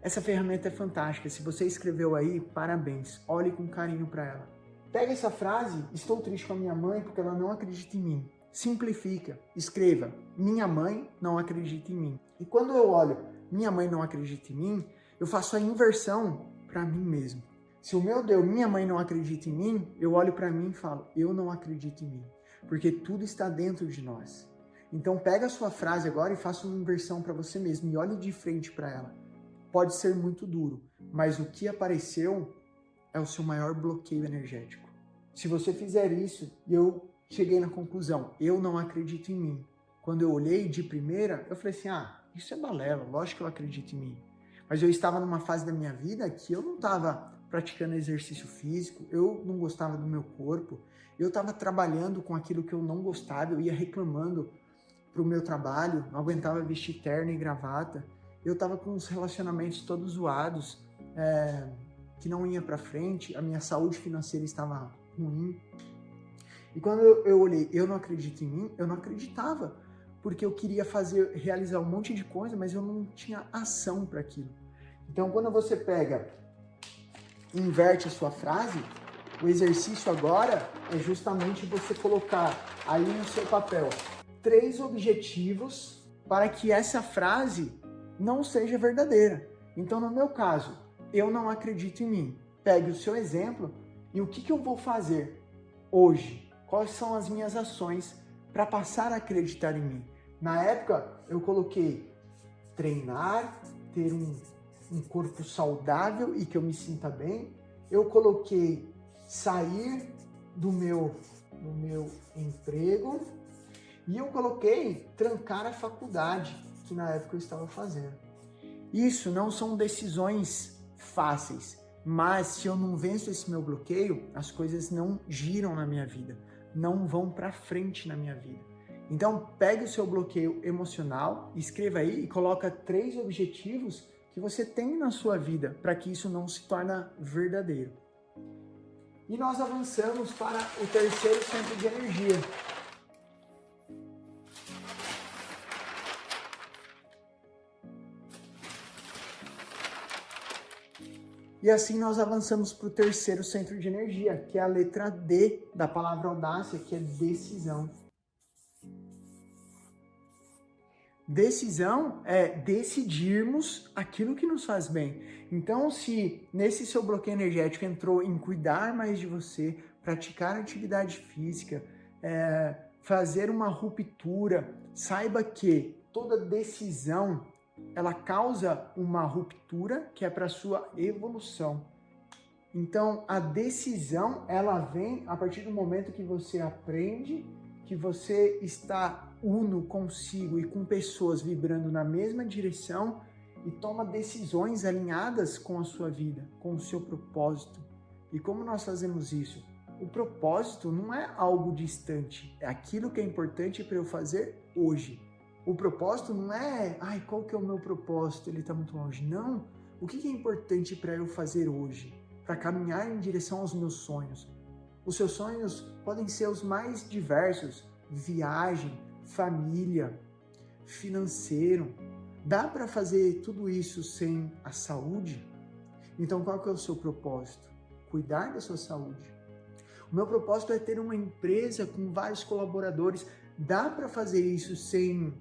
Essa ferramenta é fantástica. Se você escreveu aí, parabéns. Olhe com carinho para ela. Pega essa frase, estou triste com a minha mãe porque ela não acredita em mim. Simplifica. Escreva, minha mãe não acredita em mim. E quando eu olho, minha mãe não acredita em mim, eu faço a inversão para mim mesmo. Se o meu Deus, minha mãe não acredita em mim, eu olho para mim e falo, eu não acredito em mim. Porque tudo está dentro de nós. Então pega a sua frase agora e faça uma inversão para você mesmo e olhe de frente para ela. Pode ser muito duro, mas o que apareceu é o seu maior bloqueio energético. Se você fizer isso, eu cheguei na conclusão, eu não acredito em mim. Quando eu olhei de primeira, eu falei assim, isso é balela, lógico que eu acredito em mim. Mas eu estava numa fase da minha vida que eu não estava praticando exercício físico, eu não gostava do meu corpo, eu estava trabalhando com aquilo que eu não gostava, eu ia reclamando pro meu trabalho, não aguentava vestir terno e gravata, eu estava com os relacionamentos todos zoados, que não ia para frente, a minha saúde financeira estava ruim. E quando eu olhei, eu não acredito em mim, eu não acreditava, porque eu queria realizar um monte de coisa, mas eu não tinha ação para aquilo. Então, quando você pega e inverte a sua frase, o exercício agora é justamente você colocar aí no seu papel 3 objetivos para que essa frase não seja verdadeira. Então, no meu caso, eu não acredito em mim. Pegue o seu exemplo e o que eu vou fazer hoje? Quais são as minhas ações para passar a acreditar em mim? Na época, eu coloquei treinar, ter um corpo saudável e que eu me sinta bem. Eu coloquei sair do meu emprego e eu coloquei trancar a faculdade, que na época eu estava fazendo. Isso não são decisões fáceis, mas se eu não venço esse meu bloqueio, as coisas não giram na minha vida, não vão para frente na minha vida. Então, pegue o seu bloqueio emocional, escreva aí e coloca 3 objetivos que você tem na sua vida para que isso não se torne verdadeiro. E nós avançamos para o terceiro centro de energia. E assim nós avançamos para o terceiro centro de energia, que é a letra D da palavra audácia, que é decisão. Decisão é decidirmos aquilo que nos faz bem. Então, se nesse seu bloqueio energético entrou em cuidar mais de você, praticar atividade física, fazer uma ruptura, saiba que toda decisão ela causa uma ruptura que é para sua evolução. Então, a decisão ela vem a partir do momento que você aprende que você está uno consigo e com pessoas vibrando na mesma direção e toma decisões alinhadas com a sua vida, com o seu propósito. E como nós fazemos isso? O propósito não é algo distante, é aquilo que é importante para eu fazer hoje. O propósito não é, qual que é o meu propósito? Ele está muito longe. Não, o que é importante para eu fazer hoje? Para caminhar em direção aos meus sonhos. Os seus sonhos podem ser os mais diversos, viagem, família, financeiro. Dá para fazer tudo isso sem a saúde? Então qual que é o seu propósito? Cuidar da sua saúde. O meu propósito é ter uma empresa com vários colaboradores. Dá para fazer isso sem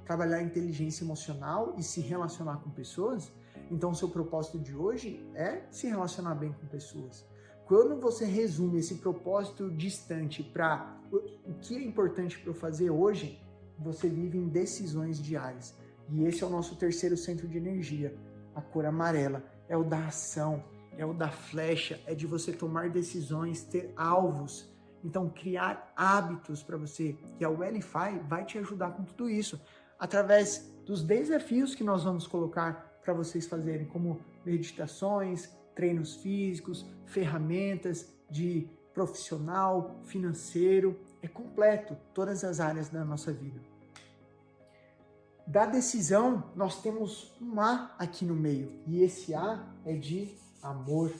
trabalhar inteligência emocional e se relacionar com pessoas? Então o seu propósito de hoje é se relacionar bem com pessoas. Quando você resume esse propósito distante para o que é importante para eu fazer hoje, você vive em decisões diárias. E esse é o nosso terceiro centro de energia, a cor amarela. É o da ação, é o da flecha, é de você tomar decisões, ter alvos. Então, criar hábitos para você. E a Wellify vai te ajudar com tudo isso, através dos desafios que nós vamos colocar para vocês fazerem, como meditações, treinos físicos, ferramentas de profissional, financeiro, é completo, todas as áreas da nossa vida. Da decisão, nós temos um A aqui no meio, e esse A é de amor.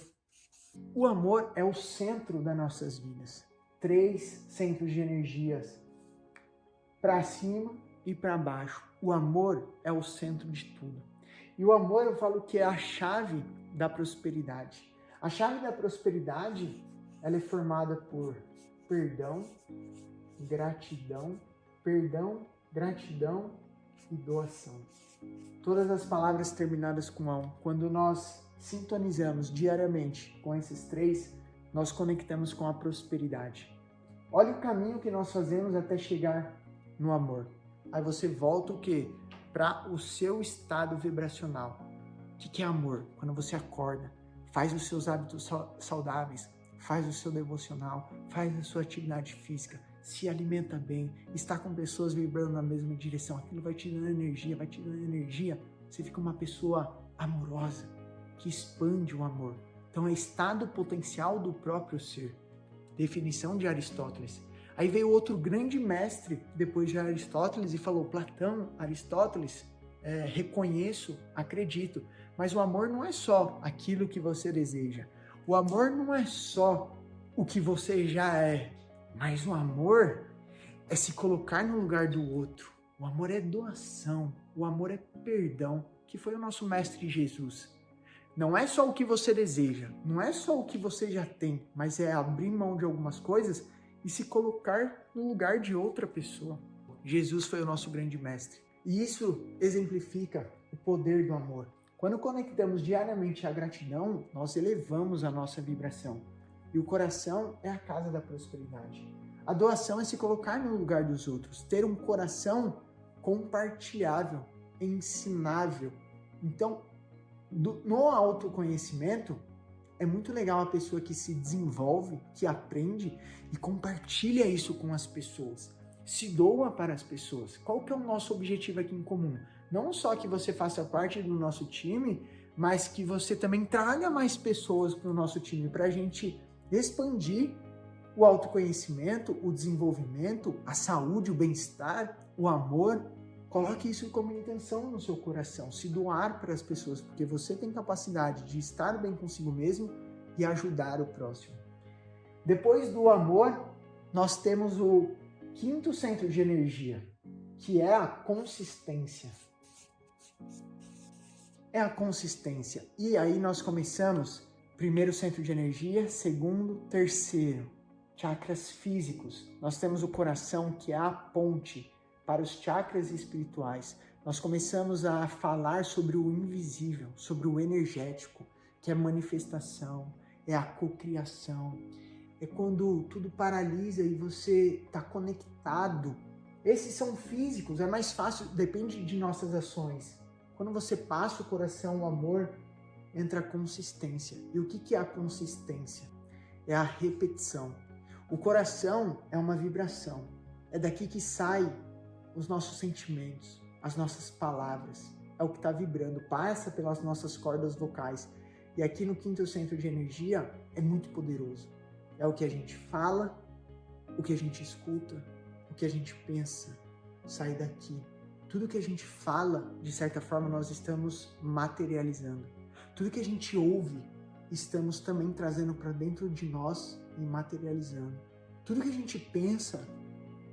O amor é o centro das nossas vidas. 3 centros de energias, para cima e para baixo. O amor é o centro de tudo. E o amor, eu falo que é a chave da prosperidade. A chave da prosperidade, ela é formada por perdão, gratidão e doação. Todas as palavras terminadas com ão. Quando nós sintonizamos diariamente com esses 3, nós conectamos com a prosperidade. Olha o caminho que nós fazemos até chegar no amor. Aí você volta o quê? Para o seu estado vibracional. O que é amor? Quando você acorda, faz os seus hábitos saudáveis, faz o seu devocional, faz a sua atividade física, se alimenta bem, está com pessoas vibrando na mesma direção, aquilo vai te dando energia, você fica uma pessoa amorosa, que expande o amor. Então é estado potencial do próprio ser. Definição de Aristóteles. Aí veio outro grande mestre depois de Aristóteles e falou: Platão, Aristóteles, reconheço, acredito, mas o amor não é só aquilo que você deseja. O amor não é só o que você já é, mas o amor é se colocar no lugar do outro. O amor é doação, o amor é perdão, que foi o nosso mestre Jesus. Não é só o que você deseja, não é só o que você já tem, mas é abrir mão de algumas coisas e se colocar no lugar de outra pessoa. Jesus foi o nosso grande mestre. E isso exemplifica o poder do amor. Quando conectamos diariamente a gratidão, nós elevamos a nossa vibração. E o coração é a casa da prosperidade. A doação é se colocar no lugar dos outros, ter um coração compartilhável, ensinável. Então, no autoconhecimento, é muito legal a pessoa que se desenvolve, que aprende e compartilha isso com as pessoas. Se doa para as pessoas. Qual que é o nosso objetivo aqui em comum? Não só que você faça parte do nosso time, mas que você também traga mais pessoas para o nosso time, para a gente expandir o autoconhecimento, o desenvolvimento, a saúde, o bem-estar, o amor. Coloque isso como intenção no seu coração, se doar para as pessoas, porque você tem capacidade de estar bem consigo mesmo e ajudar o próximo. Depois do amor, nós temos o 5º centro de energia, que é a consistência. É a consistência. E aí nós começamos, 1º centro de energia, 2º, 3º, chakras físicos. Nós temos o coração, que é a ponte para os chakras espirituais. Nós começamos a falar sobre o invisível, sobre o energético, que é manifestação, é a cocriação. É quando tudo paralisa e você está conectado. Esses são físicos, é mais fácil, depende de nossas ações. Quando você passa o coração, o amor, entra a consistência. E o que é a consistência? É a repetição. O coração é uma vibração. É daqui que sai os nossos sentimentos, as nossas palavras. É o que está vibrando, passa pelas nossas cordas vocais. E aqui no 5º centro de energia é muito poderoso. É o que a gente fala, o que a gente escuta, o que a gente pensa, sai daqui. Tudo que a gente fala, de certa forma, nós estamos materializando. Tudo que a gente ouve, estamos também trazendo para dentro de nós e materializando. Tudo que a gente pensa,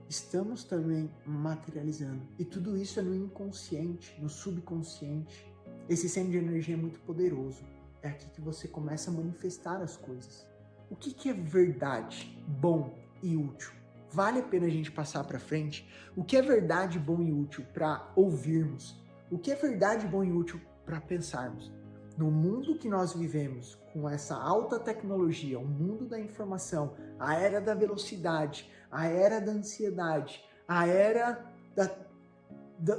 estamos também materializando. E tudo isso é no inconsciente, no subconsciente. Esse centro de energia é muito poderoso. É aqui que você começa a manifestar as coisas. O que é verdade, bom e útil? Vale a pena a gente passar para frente? O que é verdade, bom e útil para ouvirmos? O que é verdade, bom e útil para pensarmos? No mundo que nós vivemos, com essa alta tecnologia, o mundo da informação, a era da velocidade, a era da ansiedade, a era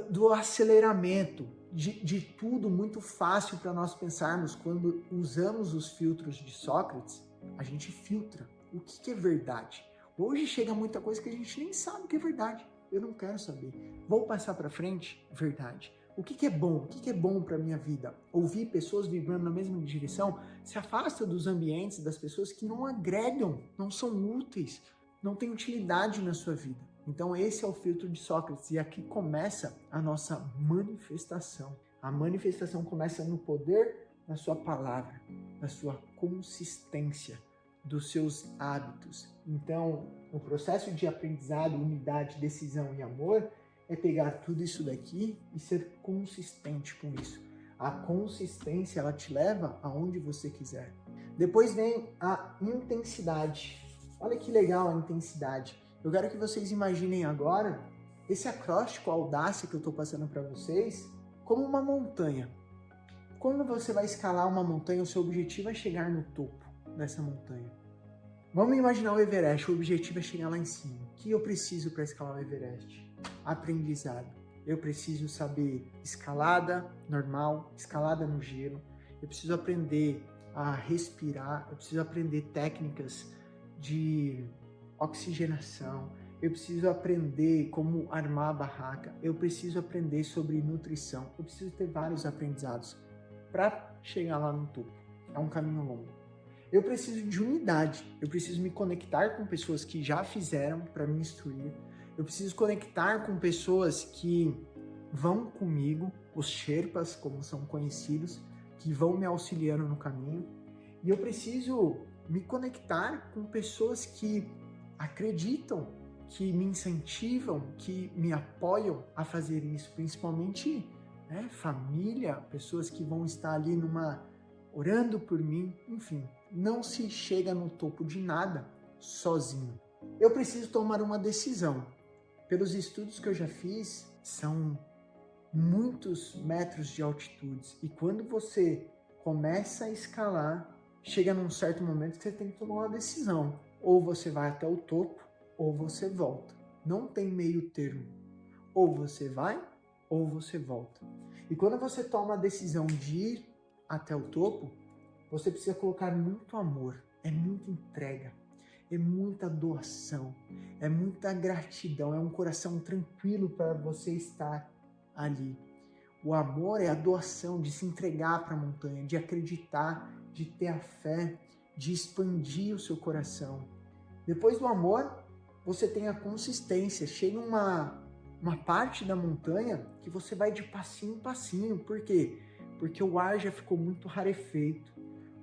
do aceleramento, de tudo muito fácil para nós pensarmos. Quando usamos os filtros de Sócrates, a gente filtra o que é verdade. Hoje chega muita coisa que a gente nem sabe o que é verdade. Eu não quero saber. Vou passar para frente, verdade. O que é bom? O que é bom para a minha vida? Ouvir pessoas vibrando na mesma direção, se afasta dos ambientes, das pessoas que não agregam, não são úteis, não têm utilidade na sua vida. Então esse é o filtro de Sócrates e aqui começa a nossa manifestação. A manifestação começa no poder da sua palavra, da sua consistência, dos seus hábitos. Então, o processo de aprendizado, unidade, decisão e amor é pegar tudo isso daqui e ser consistente com isso. A consistência, ela te leva aonde você quiser. Depois vem a intensidade. Olha que legal a intensidade. Eu quero que vocês imaginem agora esse acróstico, a audácia que eu estou passando para vocês, como uma montanha. Quando você vai escalar uma montanha, o seu objetivo é chegar no topo dessa montanha. Vamos imaginar o Everest, o objetivo é chegar lá em cima. O que eu preciso para escalar o Everest? Aprendizado. Eu preciso saber escalada normal, escalada no gelo. Eu preciso aprender a respirar, eu preciso aprender técnicas de oxigenação, eu preciso aprender como armar a barraca, eu preciso aprender sobre nutrição, eu preciso ter vários aprendizados para chegar lá no topo. É um caminho longo. Eu preciso de unidade, eu preciso me conectar com pessoas que já fizeram para me instruir, eu preciso conectar com pessoas que vão comigo, os Sherpas, como são conhecidos, que vão me auxiliando no caminho, e eu preciso me conectar com pessoas que acreditam, que me incentivam, que me apoiam a fazer isso, principalmente família, pessoas que vão estar ali orando por mim, enfim, não se chega no topo de nada sozinho. Eu preciso tomar uma decisão. Pelos estudos que eu já fiz, são muitos metros de altitudes, e quando você começa a escalar, chega num certo momento que você tem que tomar uma decisão. Ou você vai até o topo, ou você volta. Não tem meio termo. Ou você vai, ou você volta. E quando você toma a decisão de ir até o topo, você precisa colocar muito amor, é muita entrega, é muita doação, é muita gratidão, é um coração tranquilo para você estar ali. O amor é a doação de se entregar para a montanha, de acreditar, de ter a fé, de expandir o seu coração. Depois do amor, você tem a consistência. Chega uma parte da montanha que você vai de passinho em passinho. Por quê? Porque o ar já ficou muito rarefeito,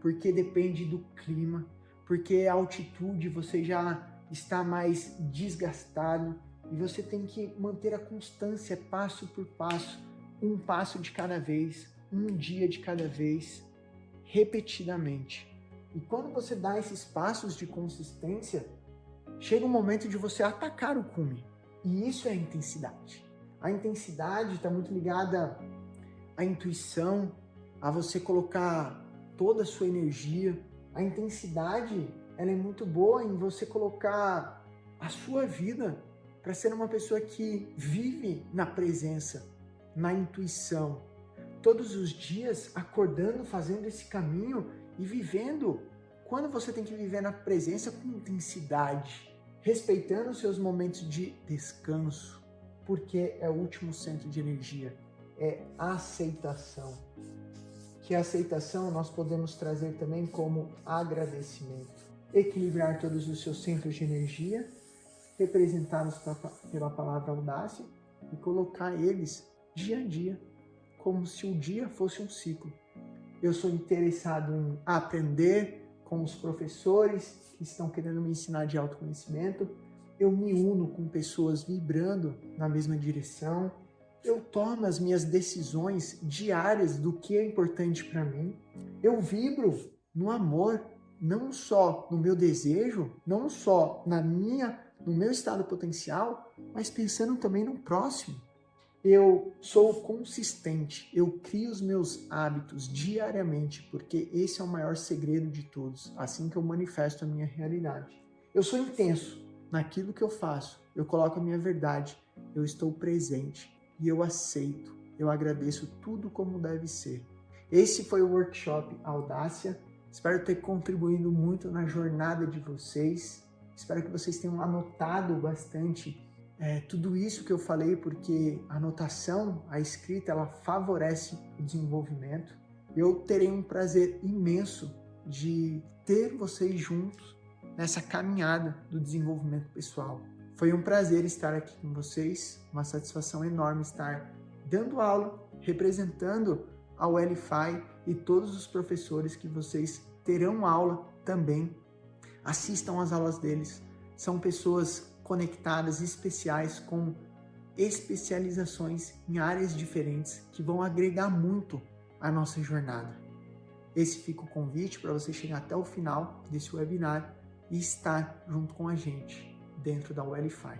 porque depende do clima, porque a altitude você já está mais desgastado e você tem que manter a constância passo por passo, um passo de cada vez, um dia de cada vez, repetidamente. E quando você dá esses passos de consistência, chega um momento de você atacar o cume. E isso é a intensidade. A intensidade está muito ligada à intuição, a você colocar toda a sua energia. A intensidade, ela é muito boa em você colocar a sua vida para ser uma pessoa que vive na presença, na intuição. Todos os dias acordando, fazendo esse caminho e vivendo. Quando você tem que viver na presença com intensidade, respeitando os seus momentos de descanso, porque é o último centro de energia, é aceitação. Que a aceitação nós podemos trazer também como agradecimento. Equilibrar todos os seus centros de energia, representados pela palavra audácia, e colocar eles dia a dia, como se o dia fosse um ciclo. Eu sou interessado em aprender com os professores que estão querendo me ensinar de autoconhecimento. Eu me uno com pessoas vibrando na mesma direção. Eu tomo as minhas decisões diárias do que é importante para mim. Eu vibro no amor, não só no meu desejo, não só no meu estado potencial, mas pensando também no próximo. Eu sou consistente, eu crio os meus hábitos diariamente, porque esse é o maior segredo de todos, assim que eu manifesto a minha realidade. Eu sou intenso naquilo que eu faço, eu coloco a minha verdade, eu estou presente e eu aceito, eu agradeço tudo como deve ser. Esse foi o workshop Audácia, espero ter contribuído muito na jornada de vocês, espero que vocês tenham anotado bastante tudo isso que eu falei, porque a anotação, a escrita, ela favorece o desenvolvimento. Eu terei um prazer imenso de ter vocês juntos nessa caminhada do desenvolvimento pessoal. Foi um prazer estar aqui com vocês, uma satisfação enorme estar dando aula, representando a UEL-FI e todos os professores que vocês terão aula também. Assistam às aulas deles. São pessoas conectadas, especiais, com especializações em áreas diferentes que vão agregar muito à nossa jornada. Esse fica o convite para você chegar até o final desse webinar e estar junto com a gente dentro da UEL-FI.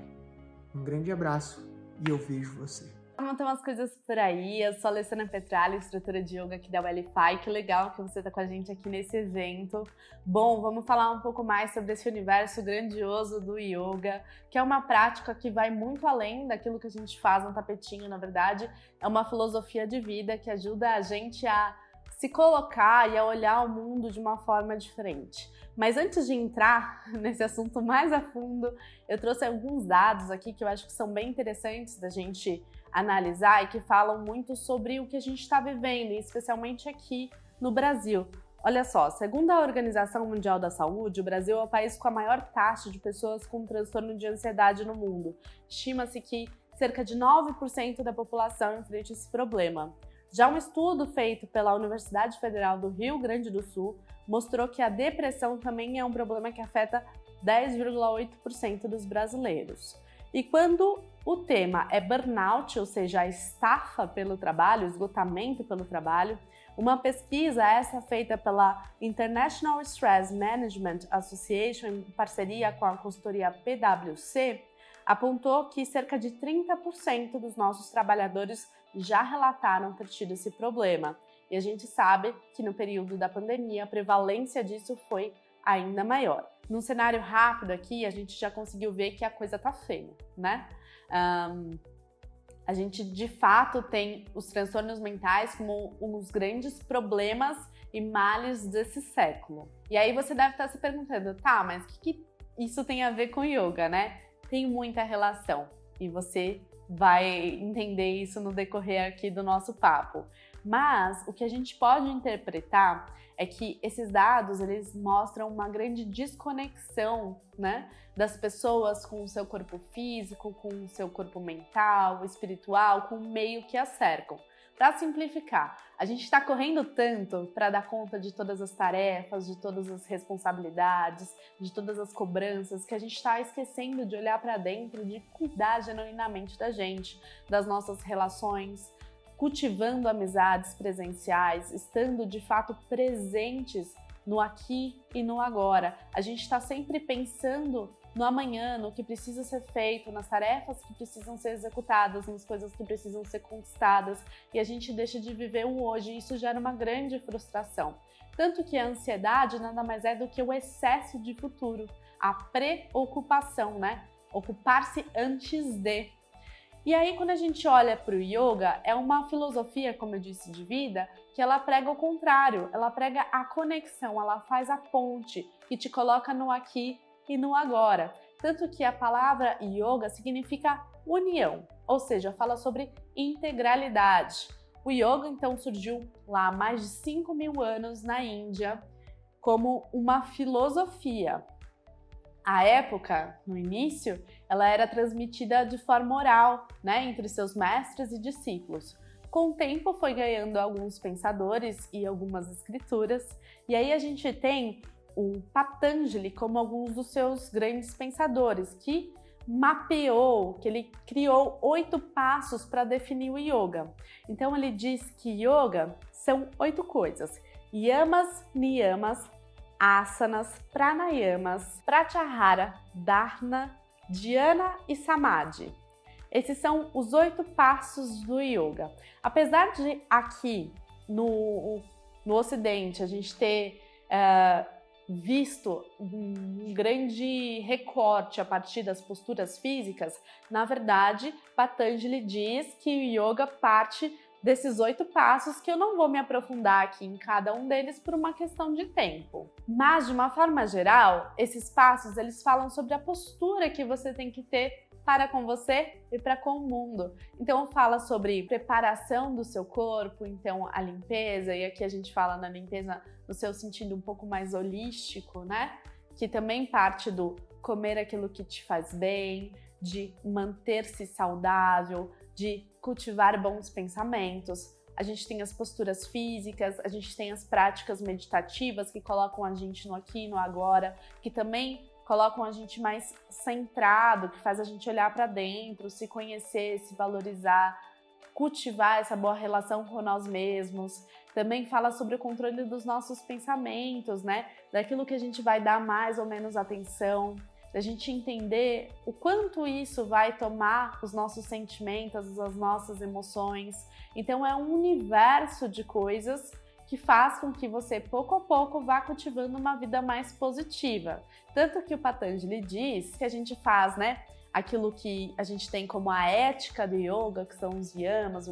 Um grande abraço e eu vejo você. Tem umas coisas por aí. Eu sou a Alessandra Petralha, instrutora de yoga aqui da UEL-FI. Que legal que você está com a gente aqui nesse evento. Bom, vamos falar um pouco mais sobre esse universo grandioso do yoga, que é uma prática que vai muito além daquilo que a gente faz no tapetinho, na verdade. É uma filosofia de vida que ajuda a gente a se colocar e a olhar o mundo de uma forma diferente. Mas antes de entrar nesse assunto mais a fundo, eu trouxe alguns dados aqui que eu acho que são bem interessantes da gente analisar e que falam muito sobre o que a gente está vivendo, especialmente aqui no Brasil. Olha só, segundo a Organização Mundial da Saúde, o Brasil é o país com a maior taxa de pessoas com transtorno de ansiedade no mundo. Estima-se que cerca de 9% da população enfrenta esse problema. Já um estudo feito pela Universidade Federal do Rio Grande do Sul mostrou que a depressão também é um problema que afeta 10,8% dos brasileiros. E quando o tema é burnout, ou seja, a estafa pelo trabalho, esgotamento pelo trabalho, uma pesquisa essa feita pela International Stress Management Association em parceria com a consultoria PwC, apontou que cerca de 30% dos nossos trabalhadores já relataram ter tido esse problema. E a gente sabe que no período da pandemia a prevalência disso foi ainda maior. Num cenário rápido aqui, a gente já conseguiu ver que a coisa tá feia, né? A gente de fato tem os transtornos mentais como um dos grandes problemas e males desse século. E aí você deve estar se perguntando, tá, mas o que isso tem a ver com yoga, né? Tem muita relação e você vai entender isso no decorrer aqui do nosso papo. Mas o que a gente pode interpretar é que esses dados, eles mostram uma grande desconexão, né, das pessoas com o seu corpo físico, com o seu corpo mental, espiritual, com o meio que as cercam. Para simplificar, a gente está correndo tanto para dar conta de todas as tarefas, de todas as responsabilidades, de todas as cobranças, que a gente está esquecendo de olhar para dentro, de cuidar genuinamente da gente, das nossas relações, cultivando amizades presenciais, estando de fato presentes no aqui e no agora. A gente está sempre pensando no amanhã, no que precisa ser feito, nas tarefas que precisam ser executadas, nas coisas que precisam ser conquistadas, e a gente deixa de viver o hoje, e isso gera uma grande frustração. Tanto que a ansiedade nada mais é do que o excesso de futuro, a preocupação, né? Ocupar-se antes de. E aí, quando a gente olha para o yoga, é uma filosofia, como eu disse, de vida, que ela prega o contrário, ela prega a conexão, ela faz a ponte e te coloca no aqui e no agora. Tanto que a palavra yoga significa união, ou seja, fala sobre integralidade. O yoga, então, surgiu lá há mais de 5.000 anos na Índia como uma filosofia. À época, no início, ela era transmitida de forma oral, né, entre seus mestres e discípulos. Com o tempo foi ganhando alguns pensadores e algumas escrituras, e aí a gente tem o Patanjali como alguns dos seus grandes pensadores, que mapeou, que ele criou 8 passos para definir o yoga. Então ele diz que yoga são 8 coisas: yamas, niyamas, asanas, pranayamas, pratyahara, dharana, dhyana e samadhi. Esses são os 8 passos do yoga. Apesar de aqui no Ocidente a gente ter visto um grande recorte a partir das posturas físicas, na verdade, Patanjali diz que o yoga parte desses 8 passos, que eu não vou me aprofundar aqui em cada um deles por uma questão de tempo. Mas, de uma forma geral, esses passos, eles falam sobre a postura que você tem que ter para com você e para com o mundo. Então, fala sobre preparação do seu corpo, então a limpeza, e aqui a gente fala na limpeza no seu sentido um pouco mais holístico, né? Que também parte do comer aquilo que te faz bem, de manter-se saudável, de cultivar bons pensamentos. A gente tem as posturas físicas, a gente tem as práticas meditativas que colocam a gente no aqui e no agora, que também colocam a gente mais centrado, que faz a gente olhar para dentro, se conhecer, se valorizar, cultivar essa boa relação com nós mesmos. Também fala sobre o controle dos nossos pensamentos, né? Daquilo que a gente vai dar mais ou menos atenção, da gente entender o quanto isso vai tomar os nossos sentimentos, as nossas emoções. Então é um universo de coisas que faz com que você, pouco a pouco, vá cultivando uma vida mais positiva. Tanto que o Patanjali diz que a gente faz, né, aquilo que a gente tem como a ética do yoga, que são os yamas,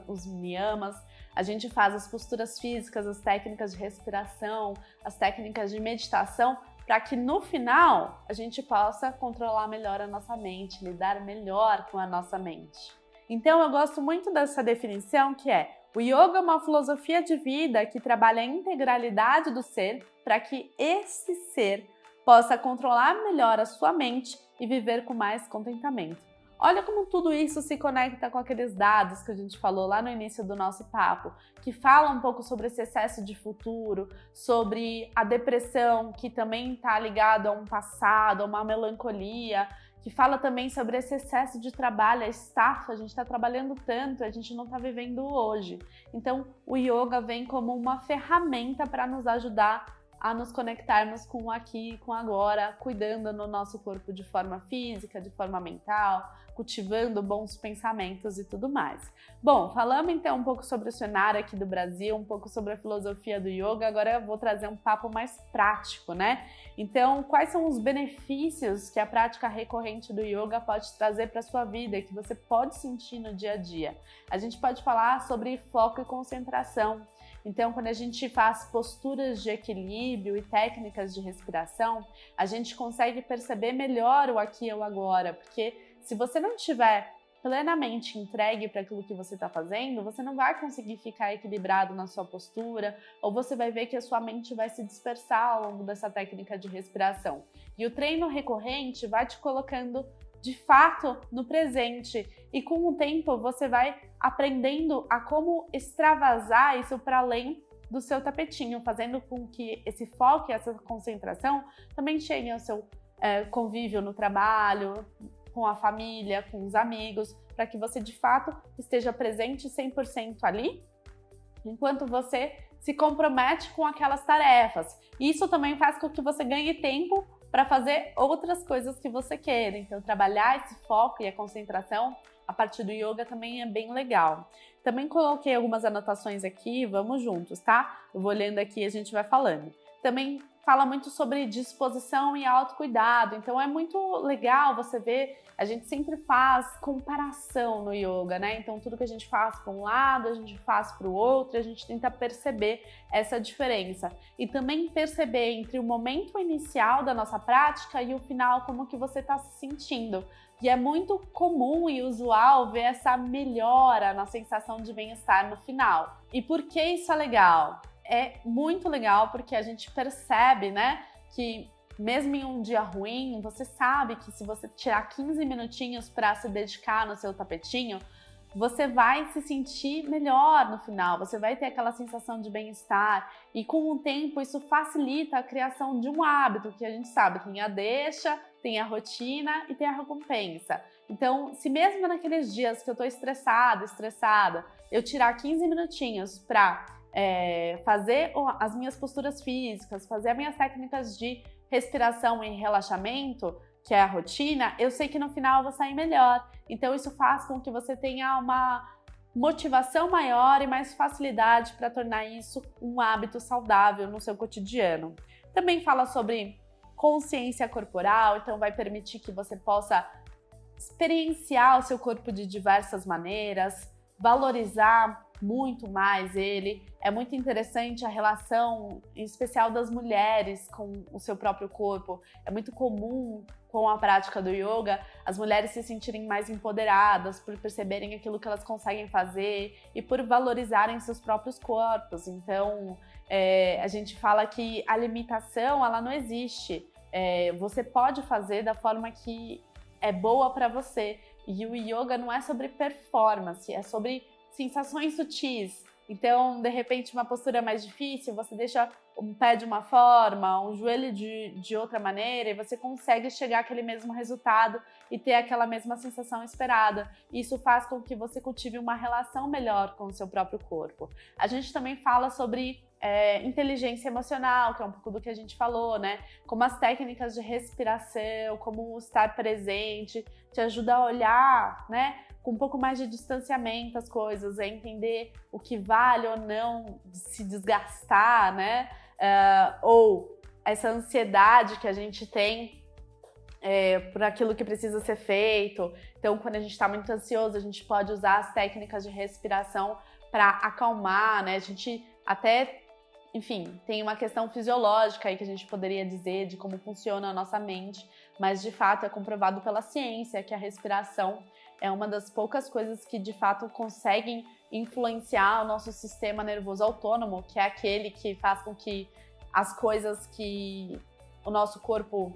os niyamas. A gente faz as posturas físicas, as técnicas de respiração, as técnicas de meditação, para que no final a gente possa controlar melhor a nossa mente, lidar melhor com a nossa mente. Então eu gosto muito dessa definição, que é: o yoga é uma filosofia de vida que trabalha a integralidade do ser para que esse ser possa controlar melhor a sua mente e viver com mais contentamento. Olha como tudo isso se conecta com aqueles dados que a gente falou lá no início do nosso papo, que fala um pouco sobre esse excesso de futuro, sobre a depressão, que também está ligado a um passado, a uma melancolia, que fala também sobre esse excesso de trabalho, a estafa, a gente está trabalhando tanto, a gente não está vivendo hoje. Então, o yoga vem como uma ferramenta para nos ajudar a nos conectarmos com o aqui e com o agora, cuidando no nosso corpo de forma física, de forma mental, cultivando bons pensamentos e tudo mais. Bom, falamos então um pouco sobre o cenário aqui do Brasil, um pouco sobre a filosofia do yoga, agora eu vou trazer um papo mais prático, né? Então, quais são os benefícios que a prática recorrente do yoga pode trazer para a sua vida, que você pode sentir no dia a dia? A gente pode falar sobre foco e concentração. Então, quando a gente faz posturas de equilíbrio e técnicas de respiração, a gente consegue perceber melhor o aqui e o agora, porque se você não estiver plenamente entregue para aquilo que você está fazendo, você não vai conseguir ficar equilibrado na sua postura, ou você vai ver que a sua mente vai se dispersar ao longo dessa técnica de respiração. E o treino recorrente vai te colocando de fato no presente, e com o tempo você vai aprendendo a como extravasar isso para além do seu tapetinho, fazendo com que esse foco e essa concentração também cheguem ao seu convívio no trabalho, com a família, com os amigos, para que você de fato esteja presente 100% ali, enquanto você se compromete com aquelas tarefas. Isso também faz com que você ganhe tempo para fazer outras coisas que você queira. Então, trabalhar esse foco e a concentração a partir do yoga também é bem legal. Também coloquei algumas anotações aqui, vamos juntos, tá? Eu vou lendo aqui e a gente vai falando. Também fala muito sobre disposição e autocuidado, então é muito legal você ver, a gente sempre faz comparação no yoga, né? Então tudo que a gente faz para um lado, a gente faz para o outro, a gente tenta perceber essa diferença. E também perceber entre o momento inicial da nossa prática e o final, como que você está se sentindo. E é muito comum e usual ver essa melhora na sensação de bem-estar no final. E por que isso é legal? É muito legal porque a gente percebe, né, que mesmo em um dia ruim, você sabe que se você tirar 15 minutinhos para se dedicar no seu tapetinho, você vai se sentir melhor no final, você vai ter aquela sensação de bem-estar, e com o tempo isso facilita a criação de um hábito, que a gente sabe, tem a deixa, tem a rotina e tem a recompensa. Então, se mesmo naqueles dias que eu tô estressada, eu tirar 15 minutinhos para fazer as minhas posturas físicas, fazer as minhas técnicas de respiração e relaxamento, que é a rotina, eu sei que no final eu vou sair melhor. Então isso faz com que você tenha uma motivação maior e mais facilidade para tornar isso um hábito saudável no seu cotidiano. Também fala sobre consciência corporal, então vai permitir que você possa experienciar o seu corpo de diversas maneiras, valorizar muito mais ele. É muito interessante a relação, em especial das mulheres, com o seu próprio corpo. É muito comum, com a prática do yoga, as mulheres se sentirem mais empoderadas por perceberem aquilo que elas conseguem fazer e por valorizarem seus próprios corpos. Então, a gente fala que a limitação, ela não existe. Você pode fazer da forma que é boa para você. E o yoga não é sobre performance, é sobre sensações sutis. Então, de repente, uma postura mais difícil, você deixa um pé de uma forma, um joelho de outra maneira, e você consegue chegar àquele mesmo resultado e ter aquela mesma sensação esperada. Isso faz com que você cultive uma relação melhor com o seu próprio corpo. A gente também fala sobre inteligência emocional, que é um pouco do que a gente falou, né? Como as técnicas de respiração, como estar presente, te ajuda a olhar, né? Com um pouco mais de distanciamento as coisas, a entender o que vale ou não se desgastar, né? Ou essa ansiedade que a gente tem por aquilo que precisa ser feito. Então, quando a gente está muito ansioso, a gente pode usar as técnicas de respiração para acalmar, né? A gente até, enfim, tem uma questão fisiológica aí que a gente poderia dizer de como funciona a nossa mente, mas de fato é comprovado pela ciência que a respiração é uma das poucas coisas que de fato conseguem influenciar o nosso sistema nervoso autônomo, que é aquele que faz com que as coisas que o nosso corpo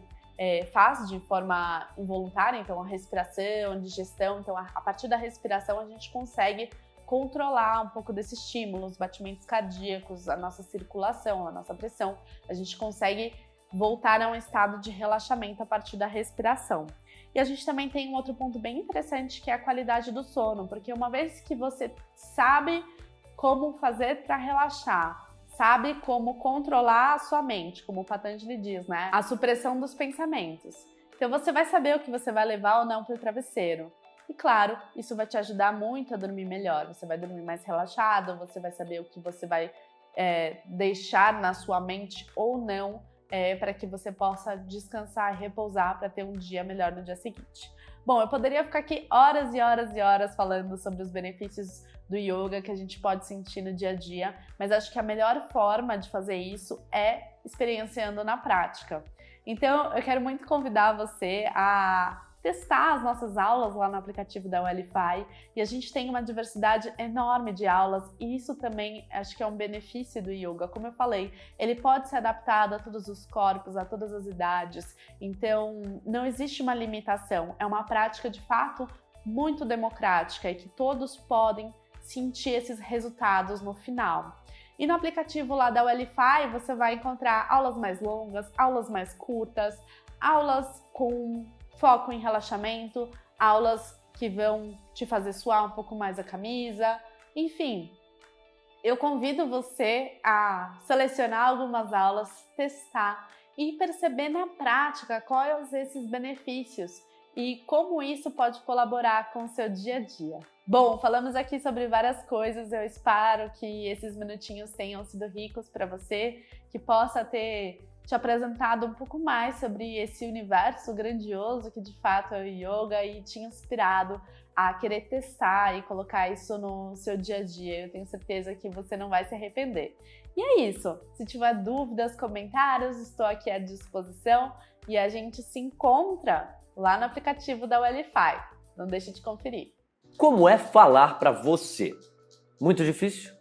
faz de forma involuntária, então a respiração, a digestão, então a partir da respiração a gente consegue controlar um pouco desse estímulo, os batimentos cardíacos, a nossa circulação, a nossa pressão, a gente consegue voltar a um estado de relaxamento a partir da respiração. E a gente também tem um outro ponto bem interessante, que é a qualidade do sono, porque uma vez que você sabe como fazer para relaxar, sabe como controlar a sua mente, como o Patanjali diz, né? A supressão dos pensamentos. Então você vai saber o que você vai levar ou não para o travesseiro. E claro, isso vai te ajudar muito a dormir melhor. Você vai dormir mais relaxado, você vai saber o que você vai deixar na sua mente ou não, para que você possa descansar e repousar para ter um dia melhor no dia seguinte. Bom, eu poderia ficar aqui horas e horas e horas falando sobre os benefícios do yoga que a gente pode sentir no dia a dia, mas acho que a melhor forma de fazer isso é experienciando na prática. Então, eu quero muito convidar você a testar as nossas aulas lá no aplicativo da Wellify, e a gente tem uma diversidade enorme de aulas, e isso também acho que é um benefício do yoga. Como eu falei, ele pode ser adaptado a todos os corpos, a todas as idades, então não existe uma limitação, é uma prática de fato muito democrática e que todos podem sentir esses resultados no final. E no aplicativo lá da Wellify você vai encontrar aulas mais longas, aulas mais curtas, aulas com foco em relaxamento, aulas que vão te fazer suar um pouco mais a camisa, enfim. Eu convido você a selecionar algumas aulas, testar e perceber na prática quais esses benefícios e como isso pode colaborar com o seu dia a dia. Bom, falamos aqui sobre várias coisas, eu espero que esses minutinhos tenham sido ricos para você, que possa ter te apresentado um pouco mais sobre esse universo grandioso que de fato é o yoga e te inspirado a querer testar e colocar isso no seu dia a dia. Eu tenho certeza que você não vai se arrepender. E é isso. Se tiver dúvidas, comentários, estou aqui à disposição e a gente se encontra lá no aplicativo da Wellify. Não deixe de conferir. Como é falar para você? Muito difícil?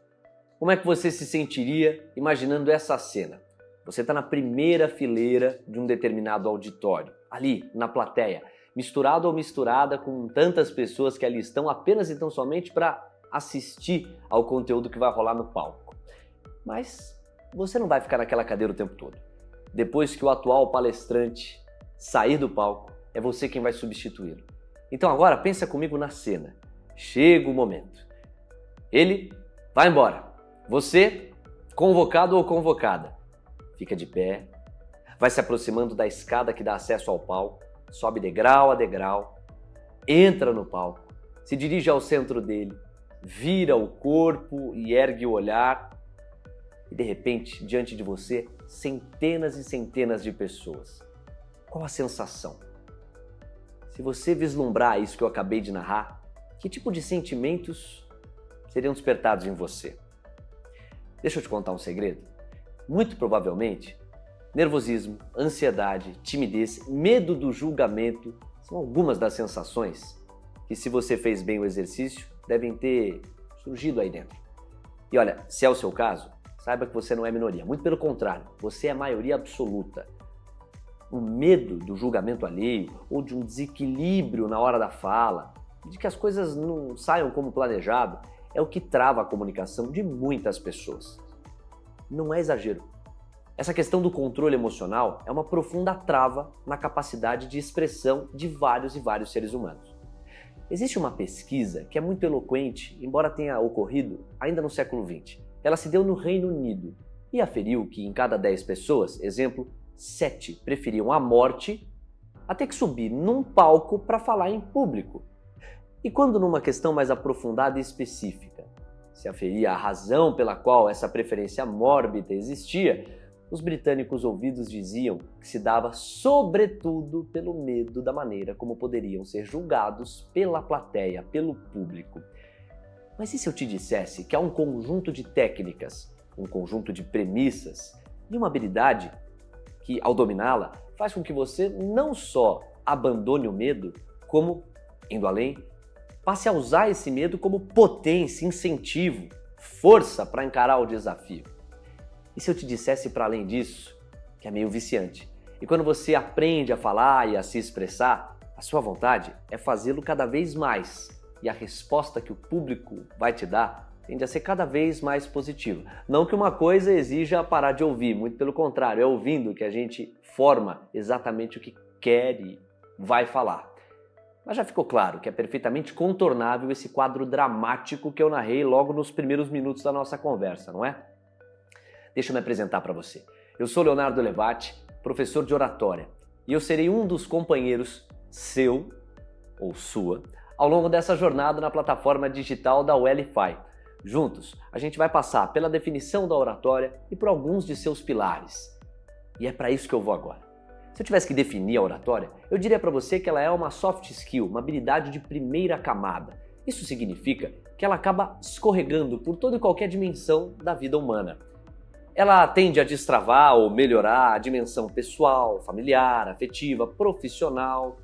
Como é que você se sentiria imaginando essa cena? Você está na primeira fileira de um determinado auditório, ali na plateia, misturado ou misturada com tantas pessoas que ali estão apenas e tão somente para assistir ao conteúdo que vai rolar no palco. Mas você não vai ficar naquela cadeira o tempo todo. Depois que o atual palestrante sair do palco, é você quem vai substituí-lo. Então agora pensa comigo na cena. Chega o momento. Ele vai embora. Você, convocado ou convocada, fica de pé, vai se aproximando da escada que dá acesso ao palco, sobe degrau a degrau, entra no palco, se dirige ao centro dele, vira o corpo e ergue o olhar e de repente, diante de você, centenas e centenas de pessoas. Qual a sensação? Se você vislumbrar isso que eu acabei de narrar, que tipo de sentimentos seriam despertados em você? Deixa eu te contar um segredo. Muito provavelmente, nervosismo, ansiedade, timidez, medo do julgamento são algumas das sensações que, se você fez bem o exercício, devem ter surgido aí dentro. E olha, se é o seu caso, saiba que você não é minoria. Muito pelo contrário, você é a maioria absoluta. O medo do julgamento alheio ou de um desequilíbrio na hora da fala, de que as coisas não saiam como planejado, é o que trava a comunicação de muitas pessoas. Não é exagero. Essa questão do controle emocional é uma profunda trava na capacidade de expressão de vários e vários seres humanos. Existe uma pesquisa que é muito eloquente, embora tenha ocorrido ainda no século XX. Ela se deu no Reino Unido e aferiu que em cada 10 pessoas, exemplo, 7 preferiam a morte a ter que subir num palco para falar em público. E quando numa questão mais aprofundada e específica se aferia a razão pela qual essa preferência mórbida existia, os britânicos ouvidos diziam que se dava sobretudo pelo medo da maneira como poderiam ser julgados pela plateia, pelo público. Mas e se eu te dissesse que há um conjunto de técnicas, um conjunto de premissas e uma habilidade que, ao dominá-la, faz com que você não só abandone o medo, como, indo além, passe a usar esse medo como potência, incentivo, força para encarar o desafio? E se eu te dissesse para além disso, que é meio viciante? E quando você aprende a falar e a se expressar, a sua vontade é fazê-lo cada vez mais. E a resposta que o público vai te dar tende a ser cada vez mais positiva. Não que uma coisa exija parar de ouvir, muito pelo contrário, é ouvindo que a gente forma exatamente o que quer e vai falar. Mas já ficou claro que é perfeitamente contornável esse quadro dramático que eu narrei logo nos primeiros minutos da nossa conversa, não é? Deixa eu me apresentar para você. Eu sou Leonardo Levati, professor de oratória, e eu serei um dos companheiros seu ou sua ao longo dessa jornada na plataforma digital da UEL-FI. Juntos, a gente vai passar pela definição da oratória e por alguns de seus pilares. E é para isso que eu vou agora. Se eu tivesse que definir a oratória, eu diria para você que ela é uma soft skill, uma habilidade de primeira camada. Isso significa que ela acaba escorregando por toda e qualquer dimensão da vida humana. Ela tende a destravar ou melhorar a dimensão pessoal, familiar, afetiva, profissional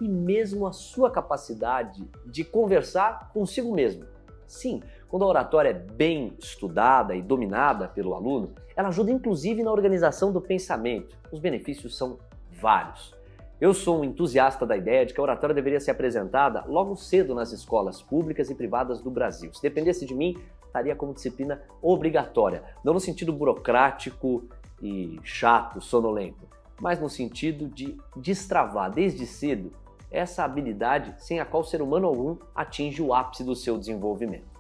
e mesmo a sua capacidade de conversar consigo mesmo. Sim, quando a oratória é bem estudada e dominada pelo aluno, ela ajuda inclusive na organização do pensamento. Os benefícios são vários. Eu sou um entusiasta da ideia de que a oratória deveria ser apresentada logo cedo nas escolas públicas e privadas do Brasil. Se dependesse de mim, estaria como disciplina obrigatória, não no sentido burocrático e chato, sonolento, mas no sentido de destravar desde cedo essa habilidade sem a qual o ser humano algum atinge o ápice do seu desenvolvimento.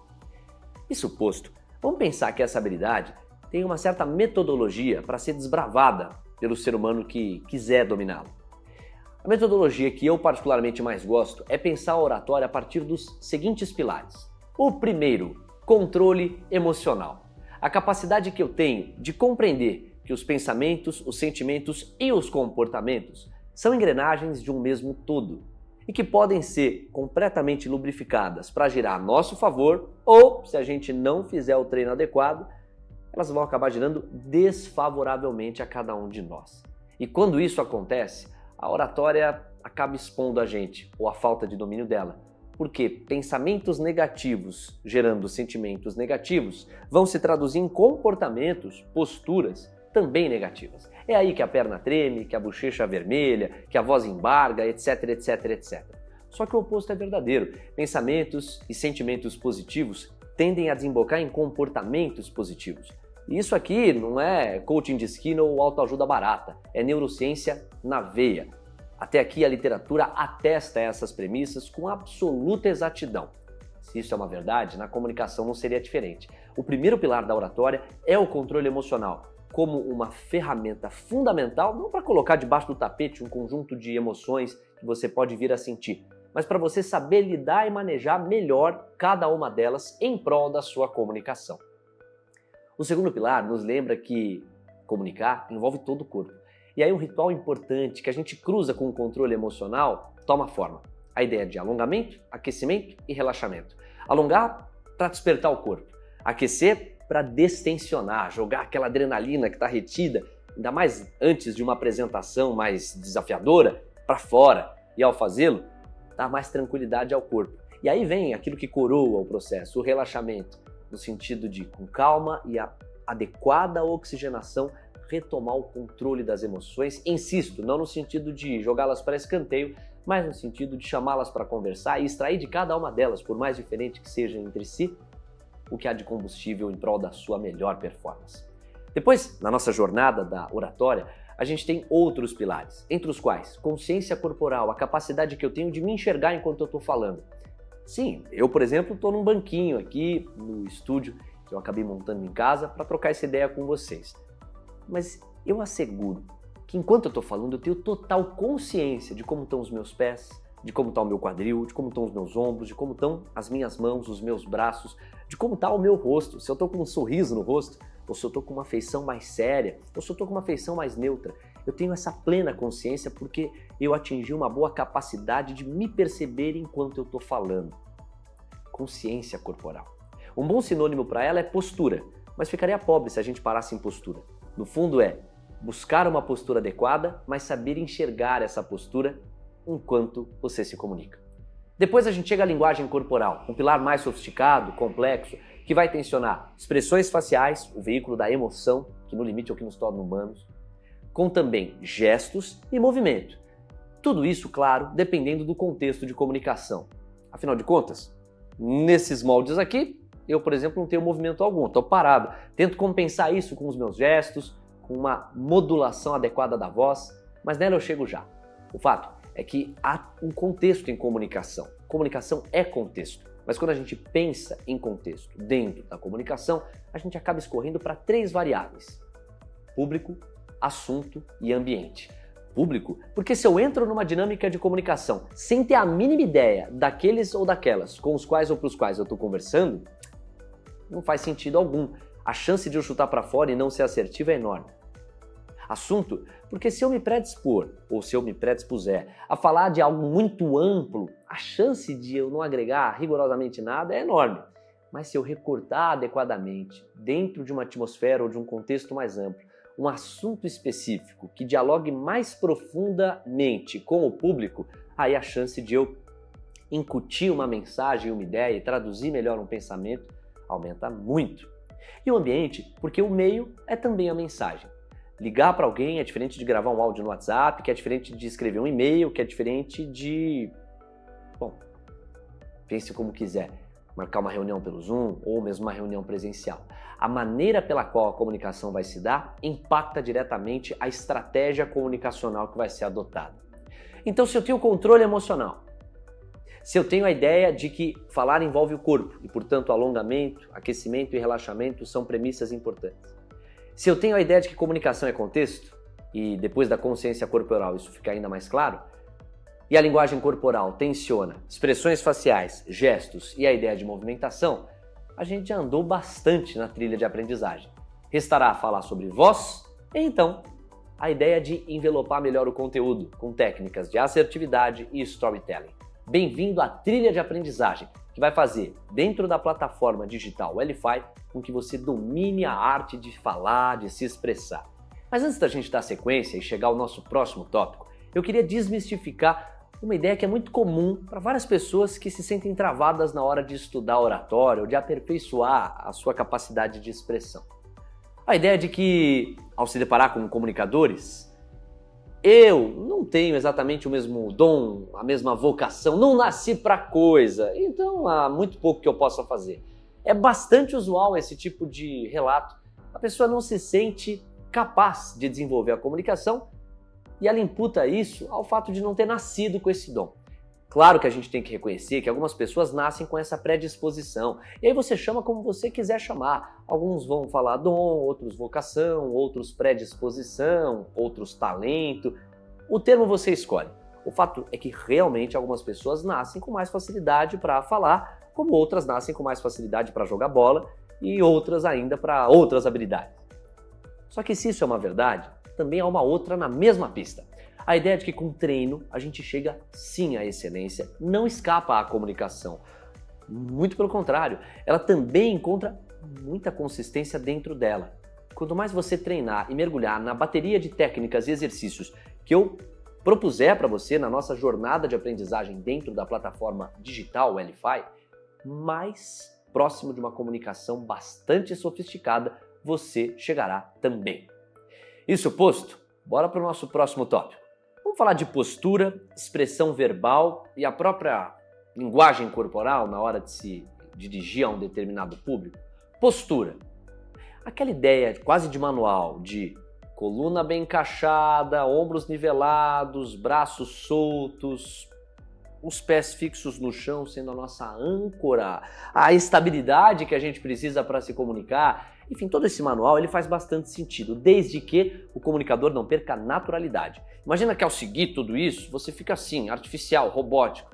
Isso posto, vamos pensar que essa habilidade tem uma certa metodologia para ser desbravada pelo ser humano que quiser dominá-la. A metodologia que eu particularmente mais gosto é pensar a oratória a partir dos seguintes pilares. O primeiro, controle emocional. A capacidade que eu tenho de compreender que os pensamentos, os sentimentos e os comportamentos são engrenagens de um mesmo todo e que podem ser completamente lubrificadas para girar a nosso favor ou, se a gente não fizer o treino adequado, elas vão acabar girando desfavoravelmente a cada um de nós. E quando isso acontece, a oratória acaba expondo a gente, ou a falta de domínio dela, porque pensamentos negativos gerando sentimentos negativos vão se traduzir em comportamentos, posturas também negativas. É aí que a perna treme, que a bochecha vermelha, que a voz embarga, etc, etc, etc. Só que o oposto é verdadeiro. Pensamentos e sentimentos positivos tendem a desembocar em comportamentos positivos. E isso aqui não é coaching de esquina ou autoajuda barata, é neurociência na veia. Até aqui a literatura atesta essas premissas com absoluta exatidão. Se isso é uma verdade, na comunicação não seria diferente. O primeiro pilar da oratória é o controle emocional, como uma ferramenta fundamental, não para colocar debaixo do tapete um conjunto de emoções que você pode vir a sentir, mas para você saber lidar e manejar melhor cada uma delas em prol da sua comunicação. O segundo pilar nos lembra que comunicar envolve todo o corpo. E aí um ritual importante que a gente cruza com o controle emocional toma forma. A ideia de alongamento, aquecimento e relaxamento. Alongar para despertar o corpo. Aquecer para destensionar, jogar aquela adrenalina que está retida, ainda mais antes de uma apresentação mais desafiadora, para fora. E ao fazê-lo, dá mais tranquilidade ao corpo. E aí vem aquilo que coroa o processo, o relaxamento, no sentido de, com calma e a adequada oxigenação, retomar o controle das emoções. Insisto, não no sentido de jogá-las para escanteio, mas no sentido de chamá-las para conversar e extrair de cada uma delas, por mais diferente que sejam entre si, o que há de combustível em prol da sua melhor performance. Depois, na nossa jornada da oratória, a gente tem outros pilares, entre os quais consciência corporal, a capacidade que eu tenho de me enxergar enquanto eu estou falando. Sim, eu, por exemplo, estou num banquinho aqui no estúdio que eu acabei montando em casa para trocar essa ideia com vocês. Mas eu asseguro que enquanto eu estou falando, eu tenho total consciência de como estão os meus pés, de como está o meu quadril, de como estão os meus ombros, de como estão as minhas mãos, os meus braços, de como está o meu rosto, se eu estou com um sorriso no rosto, ou se eu estou com uma feição mais séria, ou se eu estou com uma feição mais neutra. Eu tenho essa plena consciência porque eu atingi uma boa capacidade de me perceber enquanto eu estou falando. Consciência corporal. Um bom sinônimo para ela é postura, mas ficaria pobre se a gente parasse em postura. No fundo é buscar uma postura adequada, mas saber enxergar essa postura enquanto você se comunica. Depois a gente chega à linguagem corporal, um pilar mais sofisticado, complexo, que vai tensionar expressões faciais, o veículo da emoção, que no limite é o que nos torna humanos, com também gestos e movimento. Tudo isso, claro, dependendo do contexto de comunicação. Afinal de contas, nesses moldes aqui, eu, por exemplo, não tenho movimento algum, estou parado. Tento compensar isso com os meus gestos, com uma modulação adequada da voz, mas nela eu chego já. O fato é que há um contexto em comunicação. Comunicação é contexto, mas quando a gente pensa em contexto dentro da comunicação, a gente acaba escorrendo para 3 variáveis: público, assunto e ambiente. Público, porque se eu entro numa dinâmica de comunicação sem ter a mínima ideia daqueles ou daquelas com os quais ou para os quais eu estou conversando, não faz sentido algum. A chance de eu chutar para fora e não ser assertivo é enorme. Assunto, porque se eu me predispor, ou se eu me predispuser a falar de algo muito amplo, a chance de eu não agregar rigorosamente nada é enorme. Mas se eu recortar adequadamente, dentro de uma atmosfera ou de um contexto mais amplo, um assunto específico que dialogue mais profundamente com o público, aí a chance de eu incutir uma mensagem, uma ideia e traduzir melhor um pensamento aumenta muito. E o ambiente, porque o meio é também a mensagem. Ligar para alguém é diferente de gravar um áudio no WhatsApp, que é diferente de escrever um e-mail, que é diferente de... Bom, pense como quiser. Marcar uma reunião pelo Zoom ou mesmo uma reunião presencial. A maneira pela qual a comunicação vai se dar impacta diretamente a estratégia comunicacional que vai ser adotada. Então, se eu tenho controle emocional, se eu tenho a ideia de que falar envolve o corpo e, portanto, alongamento, aquecimento e relaxamento são premissas importantes. Se eu tenho a ideia de que comunicação é contexto, e depois da consciência corporal isso fica ainda mais claro, e a linguagem corporal tensiona expressões faciais, gestos e a ideia de movimentação, a gente já andou bastante na trilha de aprendizagem. Restará falar sobre voz e, então, a ideia de envelopar melhor o conteúdo com técnicas de assertividade e storytelling. Bem-vindo à trilha de aprendizagem, que vai fazer, dentro da plataforma digital Welify, com que você domine a arte de falar, de se expressar. Mas antes da gente dar sequência e chegar ao nosso próximo tópico, eu queria desmistificar uma ideia que é muito comum para várias pessoas que se sentem travadas na hora de estudar oratório ou de aperfeiçoar a sua capacidade de expressão. A ideia de que, ao se deparar com comunicadores, eu não tenho exatamente o mesmo dom, a mesma vocação, não nasci para coisa, então há muito pouco que eu possa fazer. É bastante usual esse tipo de relato. A pessoa não se sente capaz de desenvolver a comunicação e ela imputa isso ao fato de não ter nascido com esse dom. Claro que a gente tem que reconhecer que algumas pessoas nascem com essa predisposição. E aí você chama como você quiser chamar. Alguns vão falar dom, outros vocação, outros predisposição, outros talento. O termo você escolhe. O fato é que realmente algumas pessoas nascem com mais facilidade para falar, como outras nascem com mais facilidade para jogar bola e outras ainda para outras habilidades. Só que se isso é uma verdade, também há uma outra na mesma pista. A ideia de que com treino a gente chega sim à excelência, não escapa à comunicação. Muito pelo contrário, ela também encontra muita consistência dentro dela. Quanto mais você treinar e mergulhar na bateria de técnicas e exercícios que eu propuser para você na nossa jornada de aprendizagem dentro da plataforma digital Welify, mais próximo de uma comunicação bastante sofisticada você chegará também. Isso posto, bora para o nosso próximo tópico. Vamos falar de postura, expressão verbal e a própria linguagem corporal na hora de se dirigir a um determinado público. Postura. Aquela ideia quase de manual de coluna bem encaixada, ombros nivelados, braços soltos, os pés fixos no chão sendo a nossa âncora, a estabilidade que a gente precisa para se comunicar. Enfim, todo esse manual ele faz bastante sentido, desde que o comunicador não perca a naturalidade. Imagina que ao seguir tudo isso, você fica assim, artificial, robótico.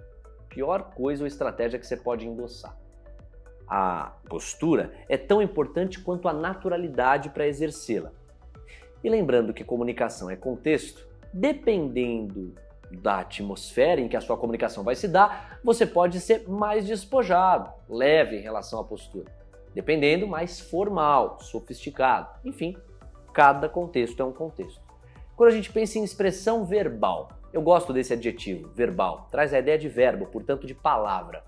Pior coisa ou estratégia que você pode endossar. A postura é tão importante quanto a naturalidade para exercê-la. E lembrando que comunicação é contexto, dependendo da atmosfera em que a sua comunicação vai se dar, você pode ser mais despojado, leve em relação à postura. Dependendo, mais formal, sofisticado. Enfim, cada contexto é um contexto. Quando a gente pensa em expressão verbal, eu gosto desse adjetivo, verbal, traz a ideia de verbo, portanto de palavra.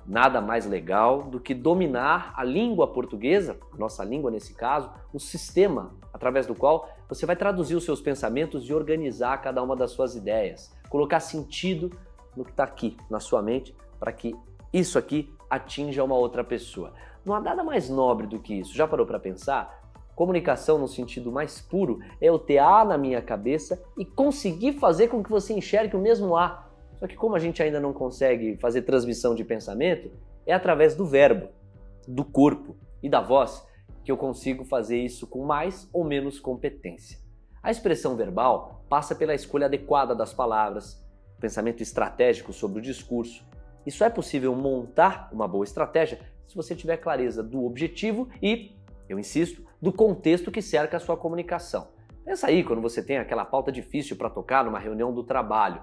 Nada mais legal do que dominar a língua portuguesa, a nossa língua nesse caso, um sistema através do qual você vai traduzir os seus pensamentos e organizar cada uma das suas ideias, colocar sentido no que está aqui na sua mente para que isso aqui atinja uma outra pessoa. Não há nada mais nobre do que isso. Já parou para pensar? Comunicação no sentido mais puro é eu ter A na minha cabeça e conseguir fazer com que você enxergue o mesmo A. Só que como a gente ainda não consegue fazer transmissão de pensamento, é através do verbo, do corpo e da voz que eu consigo fazer isso com mais ou menos competência. A expressão verbal passa pela escolha adequada das palavras, pensamento estratégico sobre o discurso. E só é possível montar uma boa estratégia se você tiver clareza do objetivo e, eu insisto, do contexto que cerca a sua comunicação. Pensa aí quando você tem aquela pauta difícil para tocar numa reunião do trabalho.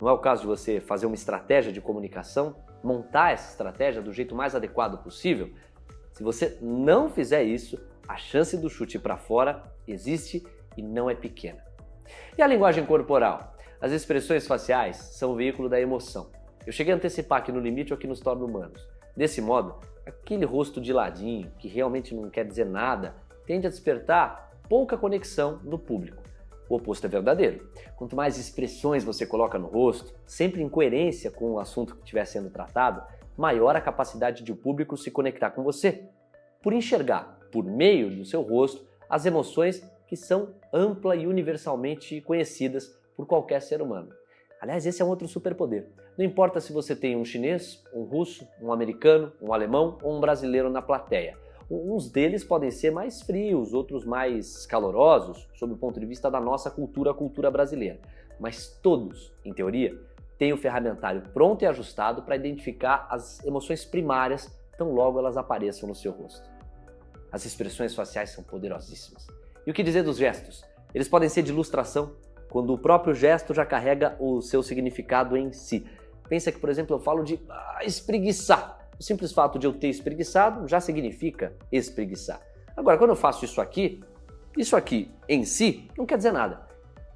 Não é o caso de você fazer uma estratégia de comunicação, montar essa estratégia do jeito mais adequado possível? Se você não fizer isso, a chance do chute para fora existe e não é pequena. E a linguagem corporal? As expressões faciais são o veículo da emoção. Eu cheguei a antecipar que no limite é o que nos torna humanos. Desse modo, aquele rosto de ladinho, que realmente não quer dizer nada, tende a despertar pouca conexão no público. O oposto é verdadeiro. Quanto mais expressões você coloca no rosto, sempre em coerência com o assunto que estiver sendo tratado, maior a capacidade de o público se conectar com você, por enxergar, por meio do seu rosto, as emoções que são ampla e universalmente conhecidas por qualquer ser humano. Aliás, esse é um outro superpoder. Não importa se você tem um chinês, um russo, um americano, um alemão ou um brasileiro na plateia. Uns deles podem ser mais frios, outros mais calorosos, sob o ponto de vista da nossa cultura, a cultura brasileira. Mas todos, em teoria, têm o ferramentário pronto e ajustado para identificar as emoções primárias, tão logo elas apareçam no seu rosto. As expressões faciais são poderosíssimas. E o que dizer dos gestos? Eles podem ser de ilustração, quando o próprio gesto já carrega o seu significado em si. Pensa que, por exemplo, eu falo de espreguiçar. O simples fato de eu ter espreguiçado já significa espreguiçar. Agora, quando eu faço isso aqui em si não quer dizer nada.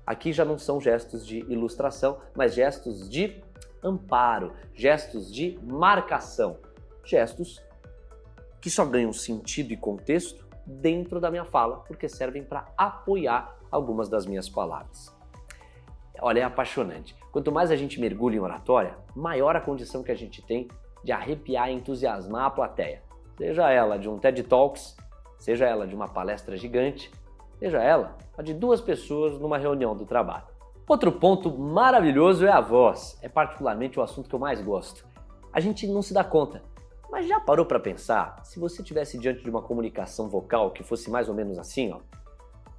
Aqui já não são gestos de ilustração, mas gestos de amparo, gestos de marcação, gestos que só ganham sentido e contexto dentro da minha fala, porque servem para apoiar algumas das minhas palavras. Olha, é apaixonante. Quanto mais a gente mergulha em oratória, maior a condição que a gente tem de arrepiar e entusiasmar a plateia. Seja ela de um TED Talks, seja ela de uma palestra gigante, seja ela a de 2 pessoas numa reunião do trabalho. Outro ponto maravilhoso é a voz. É particularmente o assunto que eu mais gosto. A gente não se dá conta, mas já parou para pensar se você estivesse diante de uma comunicação vocal que fosse mais ou menos assim, ó?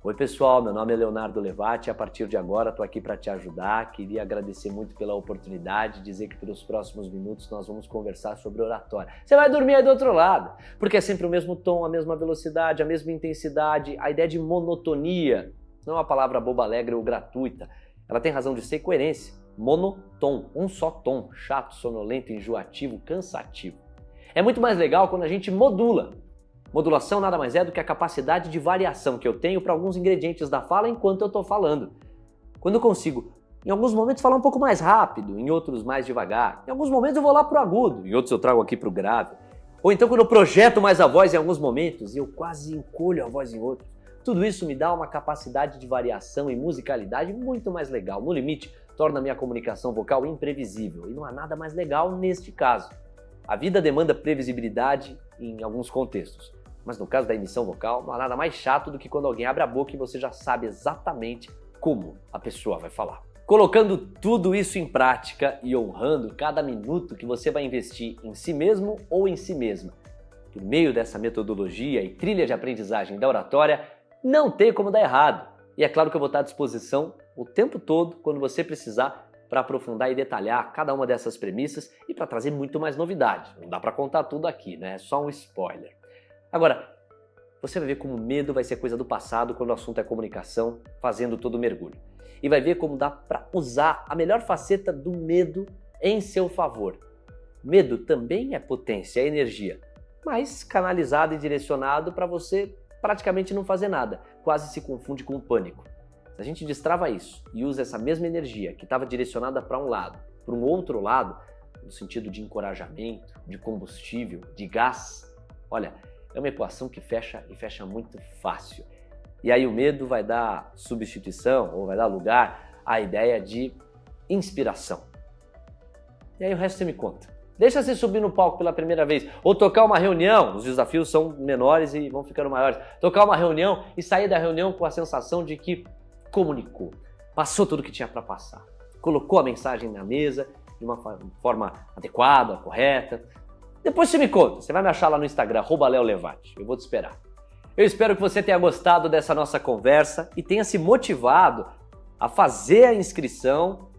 Oi pessoal, meu nome é Leonardo Levati e a partir de agora estou aqui para te ajudar. Queria agradecer muito pela oportunidade, dizer que pelos próximos minutos nós vamos conversar sobre oratória. Você vai dormir aí do outro lado, porque é sempre o mesmo tom, a mesma velocidade, a mesma intensidade, a ideia de monotonia. Não é uma palavra boba alegre ou gratuita, ela tem razão de ser coerência. Monotom, um só tom, chato, sonolento, enjoativo, cansativo. É muito mais legal quando a gente modula. Modulação nada mais é do que a capacidade de variação que eu tenho para alguns ingredientes da fala enquanto eu estou falando. Quando eu consigo, em alguns momentos, falar um pouco mais rápido, em outros mais devagar. Em alguns momentos eu vou lá para o agudo, em outros eu trago aqui para o grave. Ou então quando eu projeto mais a voz em alguns momentos e eu quase encolho a voz em outros. Tudo isso me dá uma capacidade de variação e musicalidade muito mais legal. No limite, torna a minha comunicação vocal imprevisível. E não há nada mais legal neste caso. A vida demanda previsibilidade em alguns contextos. Mas no caso da emissão vocal, não há nada mais chato do que quando alguém abre a boca e você já sabe exatamente como a pessoa vai falar. Colocando tudo isso em prática e honrando cada minuto que você vai investir em si mesmo ou em si mesma, por meio dessa metodologia e trilha de aprendizagem da oratória, não tem como dar errado. E é claro que eu vou estar à disposição o tempo todo, quando você precisar, para aprofundar e detalhar cada uma dessas premissas e para trazer muito mais novidade. Não dá para contar tudo aqui, né? É só um spoiler. Agora, você vai ver como o medo vai ser coisa do passado quando o assunto é comunicação, fazendo todo o mergulho. E vai ver como dá para usar a melhor faceta do medo em seu favor. Medo também é potência, é energia, mas canalizado e direcionado para você praticamente não fazer nada, quase se confunde com o pânico. Se a gente destrava isso e usa essa mesma energia que estava direcionada para um lado, para um outro lado, no sentido de encorajamento, de combustível, de gás, olha, é uma equação que fecha e fecha muito fácil. E aí o medo vai dar substituição ou vai dar lugar à ideia de inspiração. E aí o resto você me conta. Deixa você subir no palco pela primeira vez, ou tocar uma reunião, os desafios são menores e vão ficando maiores. Tocar uma reunião e sair da reunião com a sensação de que comunicou, passou tudo o que tinha para passar, colocou a mensagem na mesa de uma forma adequada, correta. Depois você me conta, você vai me achar lá no Instagram, @leolevati, eu vou te esperar. Eu espero que você tenha gostado dessa nossa conversa e tenha se motivado a fazer a inscrição,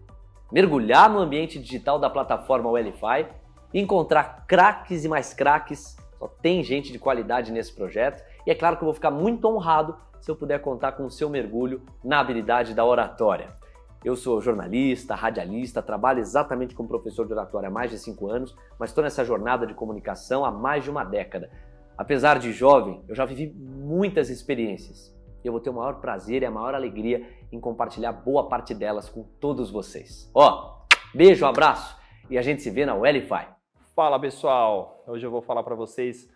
mergulhar no ambiente digital da plataforma Welify, encontrar craques e mais craques. Só tem gente de qualidade nesse projeto e é claro que eu vou ficar muito honrado se eu puder contar com o seu mergulho na habilidade da oratória. Eu sou jornalista, radialista, trabalho exatamente como professor de oratória há mais de 5 anos, mas estou nessa jornada de comunicação há mais de uma década. Apesar de jovem, eu já vivi muitas experiências e eu vou ter o maior prazer e a maior alegria em compartilhar boa parte delas com todos vocês. Beijo, abraço e a gente se vê na Welify. Fala pessoal, hoje eu vou falar para vocês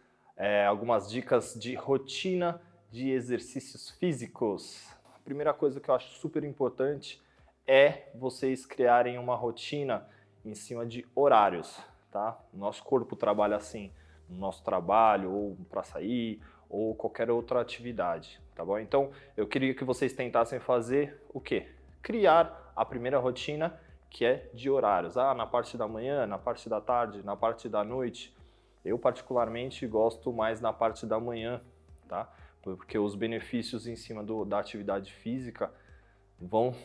algumas dicas de rotina de exercícios físicos. A primeira coisa que eu acho super importante é vocês criarem uma rotina em cima de horários, tá? O nosso corpo trabalha assim, no nosso trabalho, ou para sair, ou qualquer outra atividade, tá bom? Então, eu queria que vocês tentassem fazer o quê? Criar a primeira rotina, que é de horários. Na parte da manhã, na parte da tarde, na parte da noite. Eu, particularmente, gosto mais na parte da manhã, tá? Porque os benefícios em cima da atividade física vão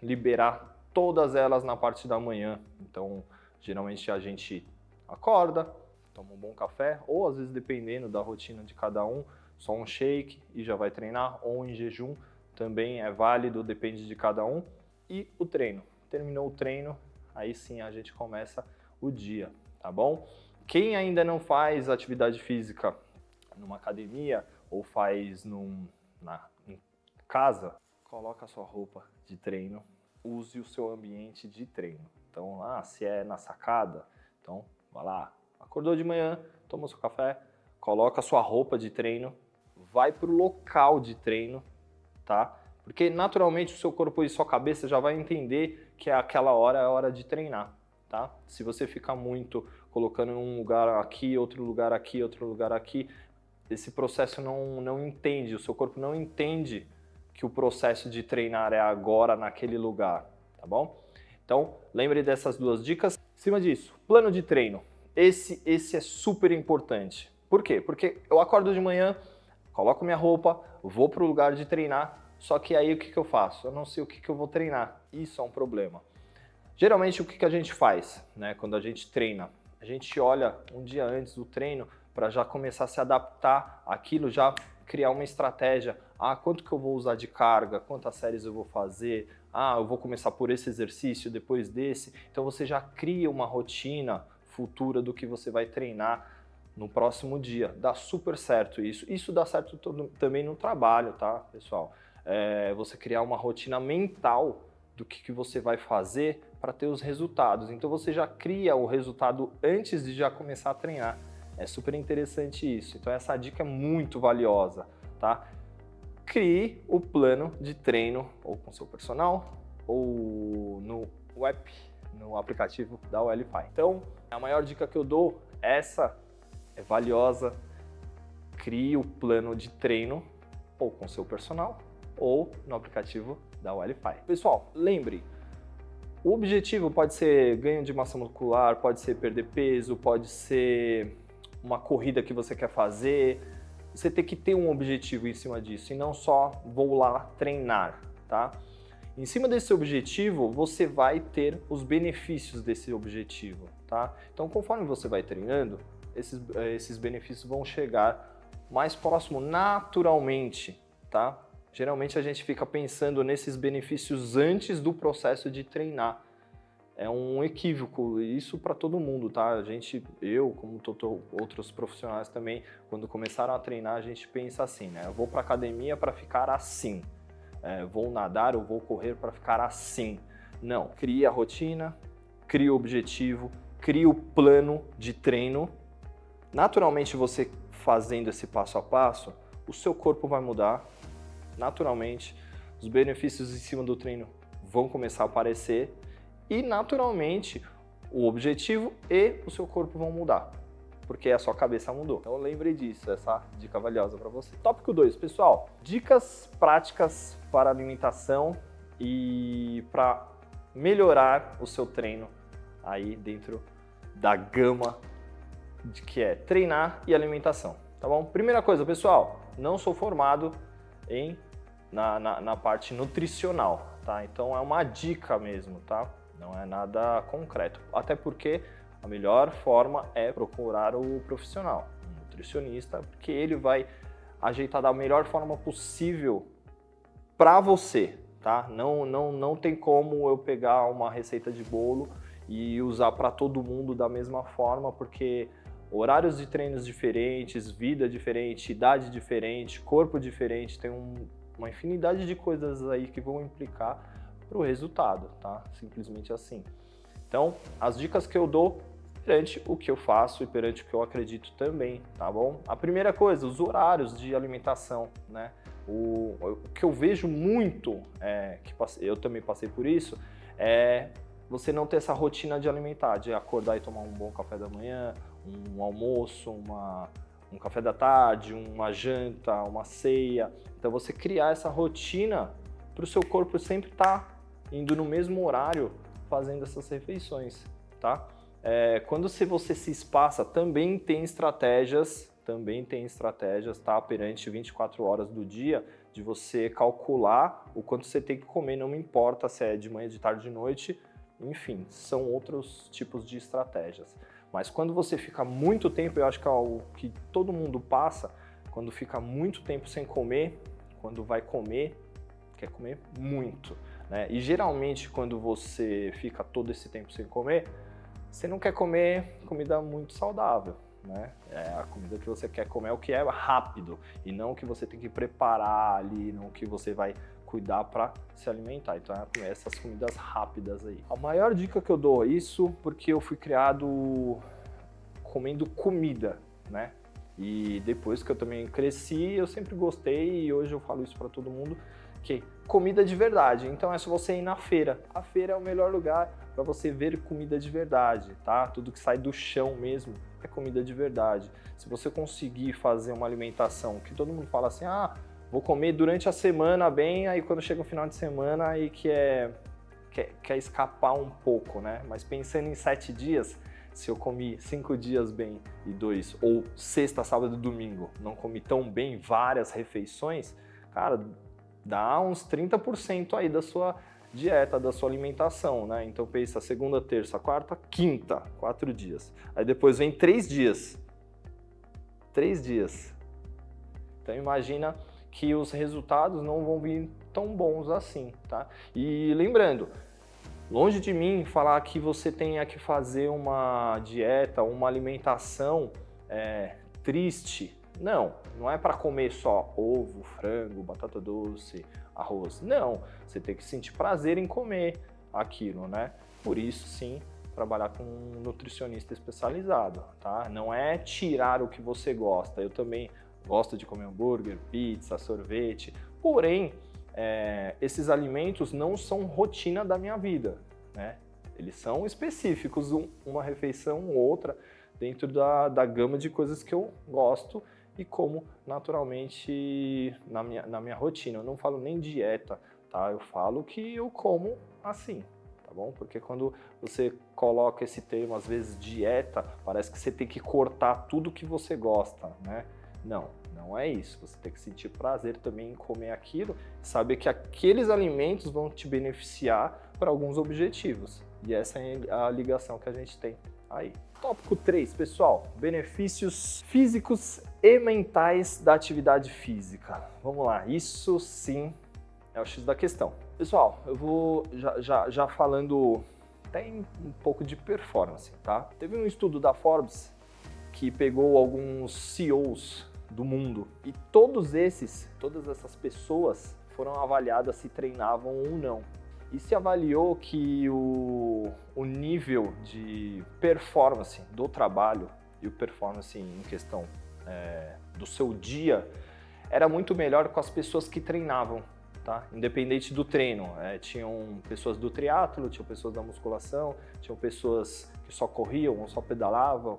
liberar todas elas na parte da manhã. Então, geralmente a gente acorda, toma um bom café, ou às vezes, dependendo da rotina de cada um, só um shake e já vai treinar, ou em jejum, também é válido, depende de cada um. E o treino. Terminou o treino, aí sim a gente começa o dia, tá bom? Quem ainda não faz atividade física numa academia, ou faz em casa, coloca a sua roupa de treino, use o seu ambiente de treino. Então, se é na sacada, então vai lá, acordou de manhã, toma seu café, coloca a sua roupa de treino, vai para o local de treino, tá? Porque naturalmente o seu corpo e sua cabeça já vai entender que aquela hora é a hora de treinar, tá? Se você ficar muito colocando um lugar aqui, outro lugar aqui, outro lugar aqui, esse processo não entende, o seu corpo não entende que o processo de treinar é agora naquele lugar, tá bom? Então, lembre dessas duas dicas. Em cima disso, plano de treino. Esse é super importante. Por quê? Porque eu acordo de manhã, coloco minha roupa, vou para o lugar de treinar, só que aí o que eu faço? Eu não sei o que eu vou treinar. Isso é um problema. Geralmente o que a gente faz, né, quando a gente treina? A gente olha um dia antes do treino para já começar a se adaptar àquilo, já criar uma estratégia. Quanto que eu vou usar de carga? Quantas séries eu vou fazer? Eu vou começar por esse exercício, depois desse. Então você já cria uma rotina futura do que você vai treinar no próximo dia. Dá super certo isso. Isso dá certo também no trabalho, tá, pessoal? Você criar uma rotina mental do que você vai fazer para ter os resultados. Então você já cria o resultado antes de já começar a treinar. É super interessante isso. Então essa dica é muito valiosa, tá? crie o plano de treino ou com seu personal ou no app, no aplicativo da Wellify. Então, a maior dica que eu dou, essa é valiosa, crie o plano de treino ou com seu personal ou no aplicativo da Wellify. Pessoal, lembre, o objetivo pode ser ganho de massa muscular, pode ser perder peso, pode ser uma corrida que você quer fazer. Você tem que ter um objetivo em cima disso e não só vou lá treinar, tá? Em cima desse objetivo, você vai ter os benefícios desse objetivo, tá? Então, conforme você vai treinando, esses benefícios vão chegar mais próximo naturalmente, tá? Geralmente a gente fica pensando nesses benefícios antes do processo de treinar. É um equívoco, isso para todo mundo, tá? Eu, como outros profissionais também, quando começaram a treinar, a gente pensa assim, né? Eu vou para academia para ficar assim, vou nadar ou vou correr para ficar assim. Não, crie a rotina, crie o objetivo, crie o plano de treino. Naturalmente, você fazendo esse passo a passo, o seu corpo vai mudar. Naturalmente, os benefícios em cima do treino vão começar a aparecer e, naturalmente, o objetivo e o seu corpo vão mudar, porque a sua cabeça mudou. Então, lembre disso, essa dica valiosa para você. Tópico 2, pessoal, dicas práticas para alimentação e para melhorar o seu treino aí dentro da gama de que é treinar e alimentação, tá bom? Primeira coisa, pessoal, não sou formado na parte nutricional, tá? Então é uma dica mesmo, tá? Não é nada concreto. Até porque a melhor forma é procurar o profissional, um nutricionista, porque ele vai ajeitar da melhor forma possível para você, tá? Não tem como eu pegar uma receita de bolo e usar para todo mundo da mesma forma, porque horários de treinos diferentes, vida diferente, idade diferente, corpo diferente, tem uma infinidade de coisas aí que vão implicar para o resultado, tá? Simplesmente assim. Então, as dicas que eu dou perante o que eu faço e perante o que eu acredito também, tá bom? A primeira coisa, os horários de alimentação, né? O que eu vejo muito, eu também passei por isso, é você não ter essa rotina de alimentar, de acordar e tomar um bom café da manhã, um almoço, um café da tarde, uma janta, uma ceia. Então você criar essa rotina para o seu corpo sempre estar indo no mesmo horário fazendo essas refeições, tá? Quando você se espaça, também tem estratégias, tá? Perante 24 horas do dia, de você calcular o quanto você tem que comer, não me importa se é de manhã, de tarde, de noite, enfim, são outros tipos de estratégias. Mas quando você fica muito tempo, eu acho que é o que todo mundo passa, quando fica muito tempo sem comer, quando vai comer, quer comer muito, né? E geralmente quando você fica todo esse tempo sem comer, você não quer comer comida muito saudável, né? A comida que você quer comer é o que é rápido e não o que você tem que preparar ali, não o que você vai cuidar para se alimentar. Então é essas comidas rápidas aí. A maior dica que eu dou é isso porque eu fui criado comendo comida, né? E depois que eu também cresci, eu sempre gostei e hoje eu falo isso para todo mundo, que comida de verdade. Então é só você ir na feira. A feira é o melhor lugar para você ver comida de verdade, tá? Tudo que sai do chão mesmo é comida de verdade. Se você conseguir fazer uma alimentação que todo mundo fala assim, vou comer durante a semana bem, aí quando chega o final de semana aí quer escapar um pouco, né? Mas pensando em 7 dias, se eu comi 5 dias bem e 2, ou sexta, sábado e domingo, não comi tão bem várias refeições, cara, dá uns 30% aí da sua dieta, da sua alimentação, né? Então pensa segunda, terça, quarta, quinta, 4 dias. Aí depois vem 3 dias. 3 dias. Então imagina que os resultados não vão vir tão bons assim, tá? E lembrando, longe de mim falar que você tenha que fazer uma dieta, uma alimentação triste. Não é para comer só ovo, frango, batata doce, arroz. Não, você tem que sentir prazer em comer aquilo, né? Por isso, sim, trabalhar com um nutricionista especializado, tá? Não é tirar o que você gosta. Eu também gosto de comer hambúrguer, pizza, sorvete, Porém, esses alimentos não são rotina da minha vida, né? Eles são específicos, uma refeição ou outra, dentro da gama de coisas que eu gosto e como naturalmente na minha rotina. Eu não falo nem dieta, tá? Eu falo que eu como assim, tá bom? Porque quando você coloca esse termo, às vezes, dieta, parece que você tem que cortar tudo que você gosta, né? Não é isso. Você tem que sentir prazer também em comer aquilo, saber que aqueles alimentos vão te beneficiar para alguns objetivos. E essa é a ligação que a gente tem aí. Tópico 3, pessoal, benefícios físicos e mentais da atividade física. Vamos lá, isso sim é o X da questão. Pessoal, eu vou já falando até um pouco de performance, tá? Teve um estudo da Forbes que pegou alguns CEOs do mundo e todas essas pessoas foram avaliadas se treinavam ou não. E se avaliou que o nível de performance do trabalho e o performance em questão do seu dia era muito melhor com as pessoas que treinavam, tá? Independente do treino. Tinham pessoas do triatlo, tinham pessoas da musculação, tinham pessoas que só corriam ou só pedalavam,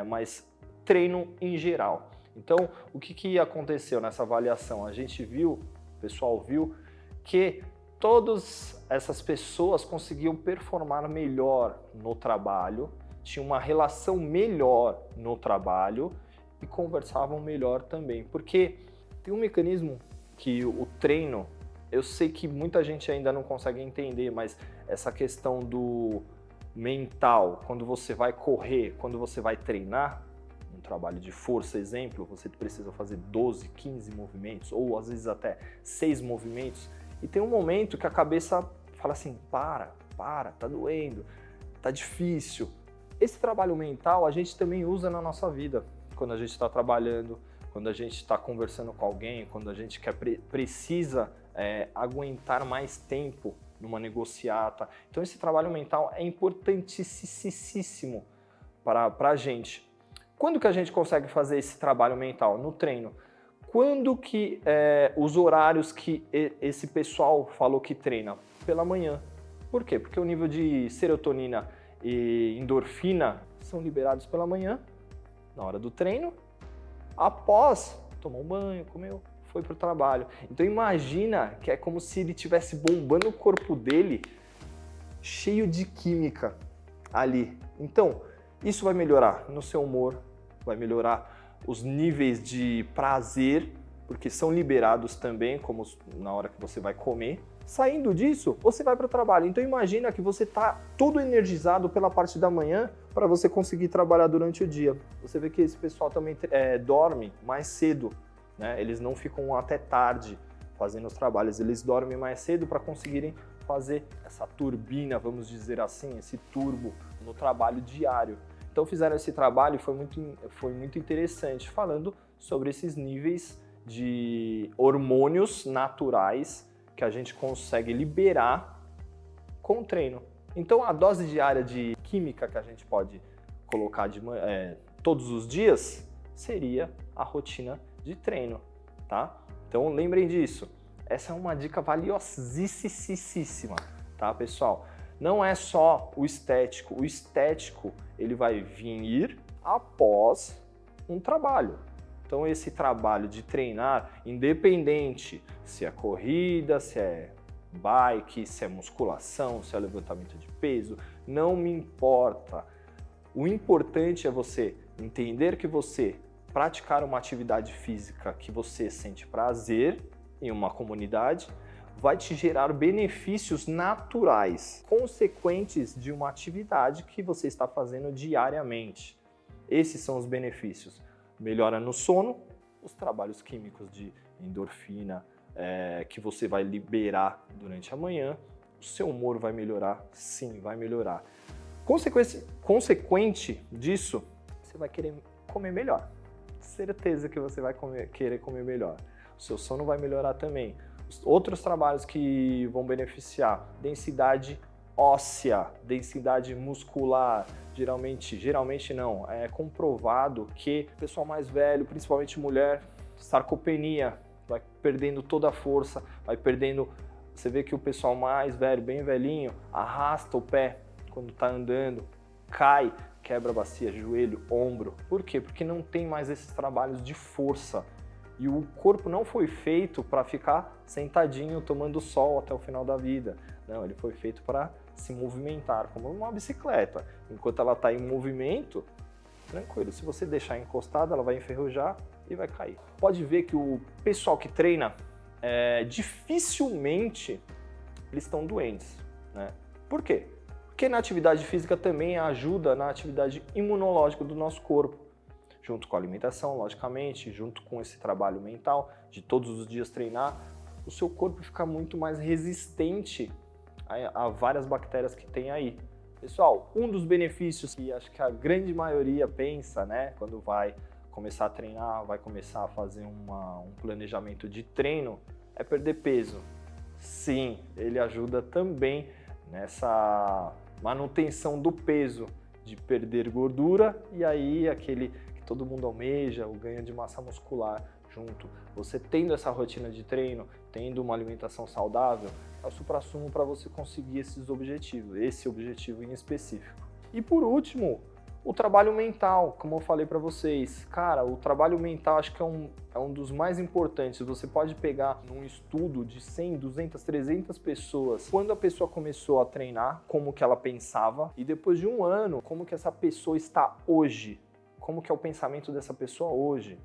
mas treino em geral. Então, o que aconteceu nessa avaliação? A gente viu, o pessoal viu, que todas essas pessoas conseguiam performar melhor no trabalho, tinham uma relação melhor no trabalho e conversavam melhor também. Porque tem um mecanismo que o treino, eu sei que muita gente ainda não consegue entender, mas essa questão do mental, quando você vai correr, quando você vai treinar, um trabalho de força, exemplo, você precisa fazer 12, 15 movimentos, ou às vezes até 6 movimentos, e tem um momento que a cabeça fala assim, para, tá doendo, tá difícil. Esse trabalho mental a gente também usa na nossa vida, quando a gente está trabalhando, quando a gente está conversando com alguém, quando a gente precisa aguentar mais tempo numa negociata. Então esse trabalho mental é importantíssimo para a gente. Quando que a gente consegue fazer esse trabalho mental? No treino. Quando que os horários que esse pessoal falou que treina? Pela manhã. Por quê? Porque o nível de serotonina e endorfina são liberados pela manhã, na hora do treino, após tomar um banho, comeu, foi para o trabalho. Então imagina que é como se ele estivesse bombando o corpo dele, cheio de química ali. Então, isso vai melhorar no seu humor, vai melhorar os níveis de prazer, porque são liberados também, como na hora que você vai comer. Saindo disso, você vai para o trabalho. Então imagina que você está todo energizado pela parte da manhã para você conseguir trabalhar durante o dia. Você vê que esse pessoal também dorme mais cedo, né? Eles não ficam até tarde fazendo os trabalhos, eles dormem mais cedo para conseguirem fazer essa turbina, vamos dizer assim, esse turbo no trabalho diário. Então fizeram esse trabalho e foi muito interessante, falando sobre esses níveis de hormônios naturais que a gente consegue liberar com o treino. Então a dose diária de química que a gente pode colocar todos os dias seria a rotina de treino, tá? Então lembrem disso. Essa é uma dica valiosíssima, tá, pessoal? Não é só o estético ele vai vir após um trabalho. Então esse trabalho de treinar, independente se é corrida, se é bike, se é musculação, se é levantamento de peso, não me importa. O importante é você entender que você praticar uma atividade física que você sente prazer em uma comunidade vai te gerar benefícios naturais, consequentes de uma atividade que você está fazendo diariamente. Esses são os benefícios. Melhora no sono, os trabalhos químicos de endorfina que você vai liberar durante a manhã, o seu humor vai melhorar, sim, vai melhorar. Consequente disso, você vai querer comer melhor. Certeza que você vai querer comer melhor. O seu sono vai melhorar também. Outros trabalhos que vão beneficiar, densidade óssea, densidade muscular, geralmente não, é comprovado que o pessoal mais velho, principalmente mulher, sarcopenia, vai perdendo toda a força, vai perdendo... Você vê que o pessoal mais velho, bem velhinho, arrasta o pé quando está andando, cai, quebra a bacia, joelho, ombro. Por quê? Porque não tem mais esses trabalhos de força. E o corpo não foi feito para ficar sentadinho tomando sol até o final da vida. Não, ele foi feito para se movimentar, como uma bicicleta. Enquanto ela está em movimento, tranquilo. Se você deixar encostada, ela vai enferrujar e vai cair. Pode ver que o pessoal que treina, dificilmente eles estão doentes, né? Por quê? Porque na atividade física também ajuda na atividade imunológica do nosso corpo, junto com a alimentação, logicamente, junto com esse trabalho mental de todos os dias treinar, o seu corpo fica muito mais resistente a várias bactérias que tem aí. Pessoal, um dos benefícios que acho que a grande maioria pensa, né, quando vai começar a treinar, vai começar a fazer um planejamento de treino, é perder peso. Sim, ele ajuda também nessa manutenção do peso, de perder gordura e aí aquele que todo mundo almeja, o ganho de massa muscular junto. Você tendo essa rotina de treino, tendo uma alimentação saudável, é o suprassumo para você conseguir esses objetivos, esse objetivo em específico. E por último, o trabalho mental, como eu falei para vocês. Cara, o trabalho mental acho que é um dos mais importantes. Você pode pegar num estudo de 100, 200, 300 pessoas, quando a pessoa começou a treinar, como que ela pensava, e depois de um ano, como que essa pessoa está hoje, como que é o pensamento dessa pessoa hoje,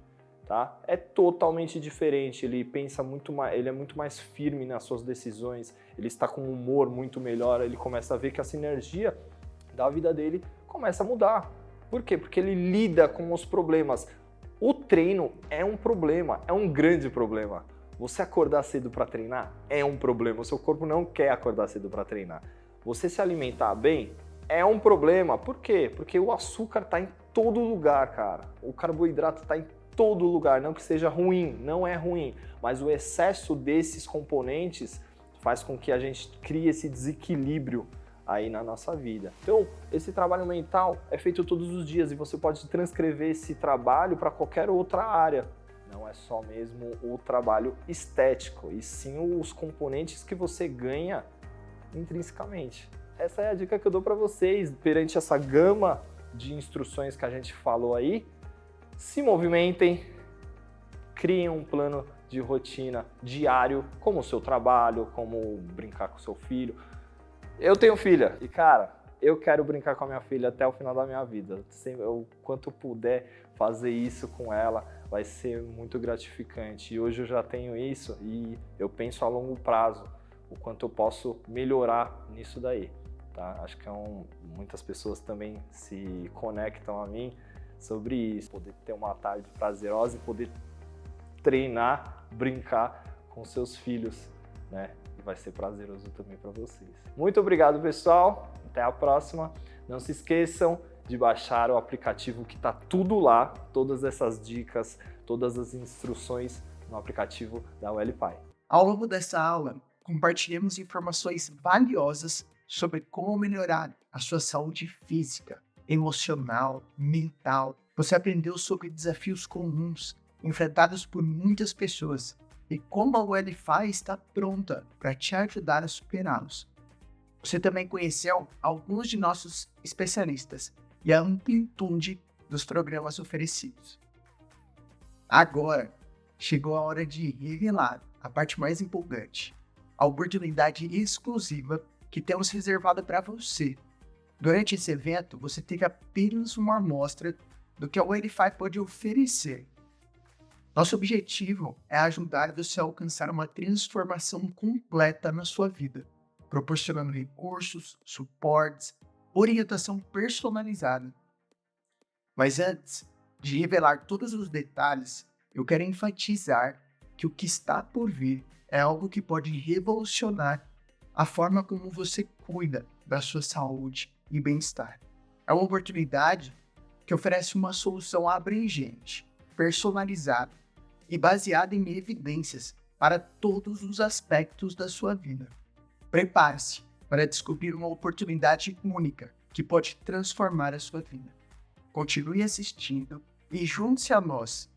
tá? É totalmente diferente, ele pensa muito mais, ele é muito mais firme nas suas decisões, ele está com um humor muito melhor, ele começa a ver que a sinergia da vida dele começa a mudar. Por quê? Porque ele lida com os problemas. O treino é um problema, é um grande problema. Você acordar cedo para treinar é um problema. O seu corpo não quer acordar cedo para treinar. Você se alimentar bem é um problema. Por quê? Porque o açúcar está em todo lugar, cara. O carboidrato está em todo lugar. Não que seja ruim, não é ruim. Mas o excesso desses componentes faz com que a gente crie esse desequilíbrio aí na nossa vida. Então, esse trabalho mental é feito todos os dias e você pode transcrever esse trabalho para qualquer outra área. Não é só mesmo o trabalho estético, e sim os componentes que você ganha intrinsecamente. Essa é a dica que eu dou para vocês perante essa gama de instruções que a gente falou aí. Se movimentem, criem um plano de rotina diário, como o seu trabalho, como brincar com o seu filho. Eu tenho filha e, cara, eu quero brincar com a minha filha até o final da minha vida. Quanto eu puder fazer isso com ela, vai ser muito gratificante. E hoje eu já tenho isso e eu penso a longo prazo o quanto eu posso melhorar nisso daí, tá? Acho que muitas pessoas também se conectam a mim sobre isso. Poder ter uma tarde prazerosa e poder treinar, brincar com seus filhos, né? Vai ser prazeroso também para vocês. Muito obrigado, pessoal. Até a próxima. Não se esqueçam de baixar o aplicativo que está tudo lá, todas essas dicas, todas as instruções no aplicativo da UELPAI. Ao longo dessa aula, compartilhamos informações valiosas sobre como melhorar a sua saúde física, emocional, mental. Você aprendeu sobre desafios comuns enfrentados por muitas pessoas e como a UELPAI está pronta para te ajudar a superá-los. Você também conheceu alguns de nossos especialistas e a amplitude dos programas oferecidos. Agora, chegou a hora de revelar a parte mais empolgante, a oportunidade exclusiva que temos reservada para você. Durante esse evento, você teve apenas uma amostra do que a UELPAI pode oferecer. Nosso objetivo é ajudar você a alcançar uma transformação completa na sua vida, proporcionando recursos, suportes, orientação personalizada. Mas antes de revelar todos os detalhes, eu quero enfatizar que o que está por vir é algo que pode revolucionar a forma como você cuida da sua saúde e bem-estar. É uma oportunidade que oferece uma solução abrangente, personalizada e baseada em evidências para todos os aspectos da sua vida. Prepare-se para descobrir uma oportunidade única que pode transformar a sua vida. Continue assistindo e junte-se a nós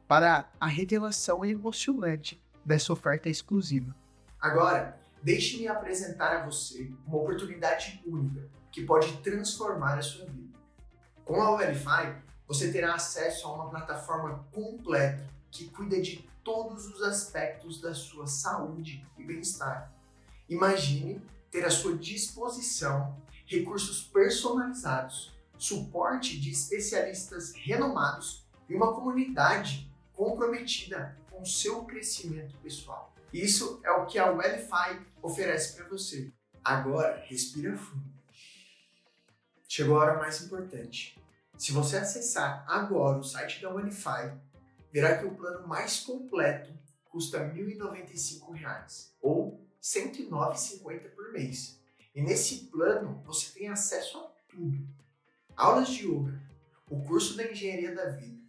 para a revelação emocionante dessa oferta exclusiva. Agora, deixe-me apresentar a você uma oportunidade única que pode transformar a sua vida. Com a Wellify, você terá acesso a uma plataforma completa que cuida de todos os aspectos da sua saúde e bem-estar. Imagine ter à sua disposição recursos personalizados, suporte de especialistas renomados e uma comunidade comprometida com o seu crescimento pessoal. Isso é o que a Wellify oferece para você. Agora, respira fundo. Chegou a hora mais importante. Se você acessar agora o site da Wellify, verá que o plano mais completo custa R$ 1.095 ou R$ 109,50 por mês. E nesse plano você tem acesso a tudo. Aulas de yoga, o curso da engenharia da vida,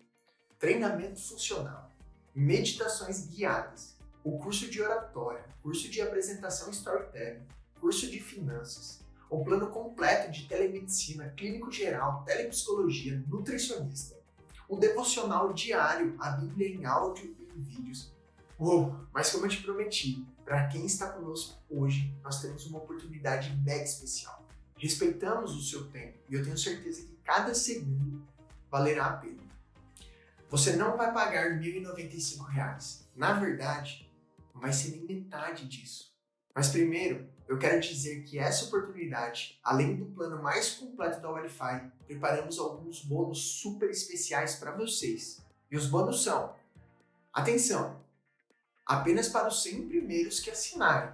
treinamento funcional, meditações guiadas, o curso de oratória, curso de apresentação e storytelling, curso de finanças, o plano completo de telemedicina, clínico geral, telepsicologia, nutricionista, o devocional diário, a Bíblia em áudio e em vídeos. Mas como eu te prometi, para quem está conosco hoje, nós temos uma oportunidade mega especial. Respeitamos o seu tempo e eu tenho certeza que cada segundo valerá a pena. Você não vai pagar R$ 1.095. Na verdade, não vai ser nem metade disso. Mas primeiro, eu quero dizer que essa oportunidade, além do plano mais completo da Wellify, preparamos alguns bônus super especiais para vocês. E os bônus são: atenção! Apenas para os 100 primeiros que assinarem,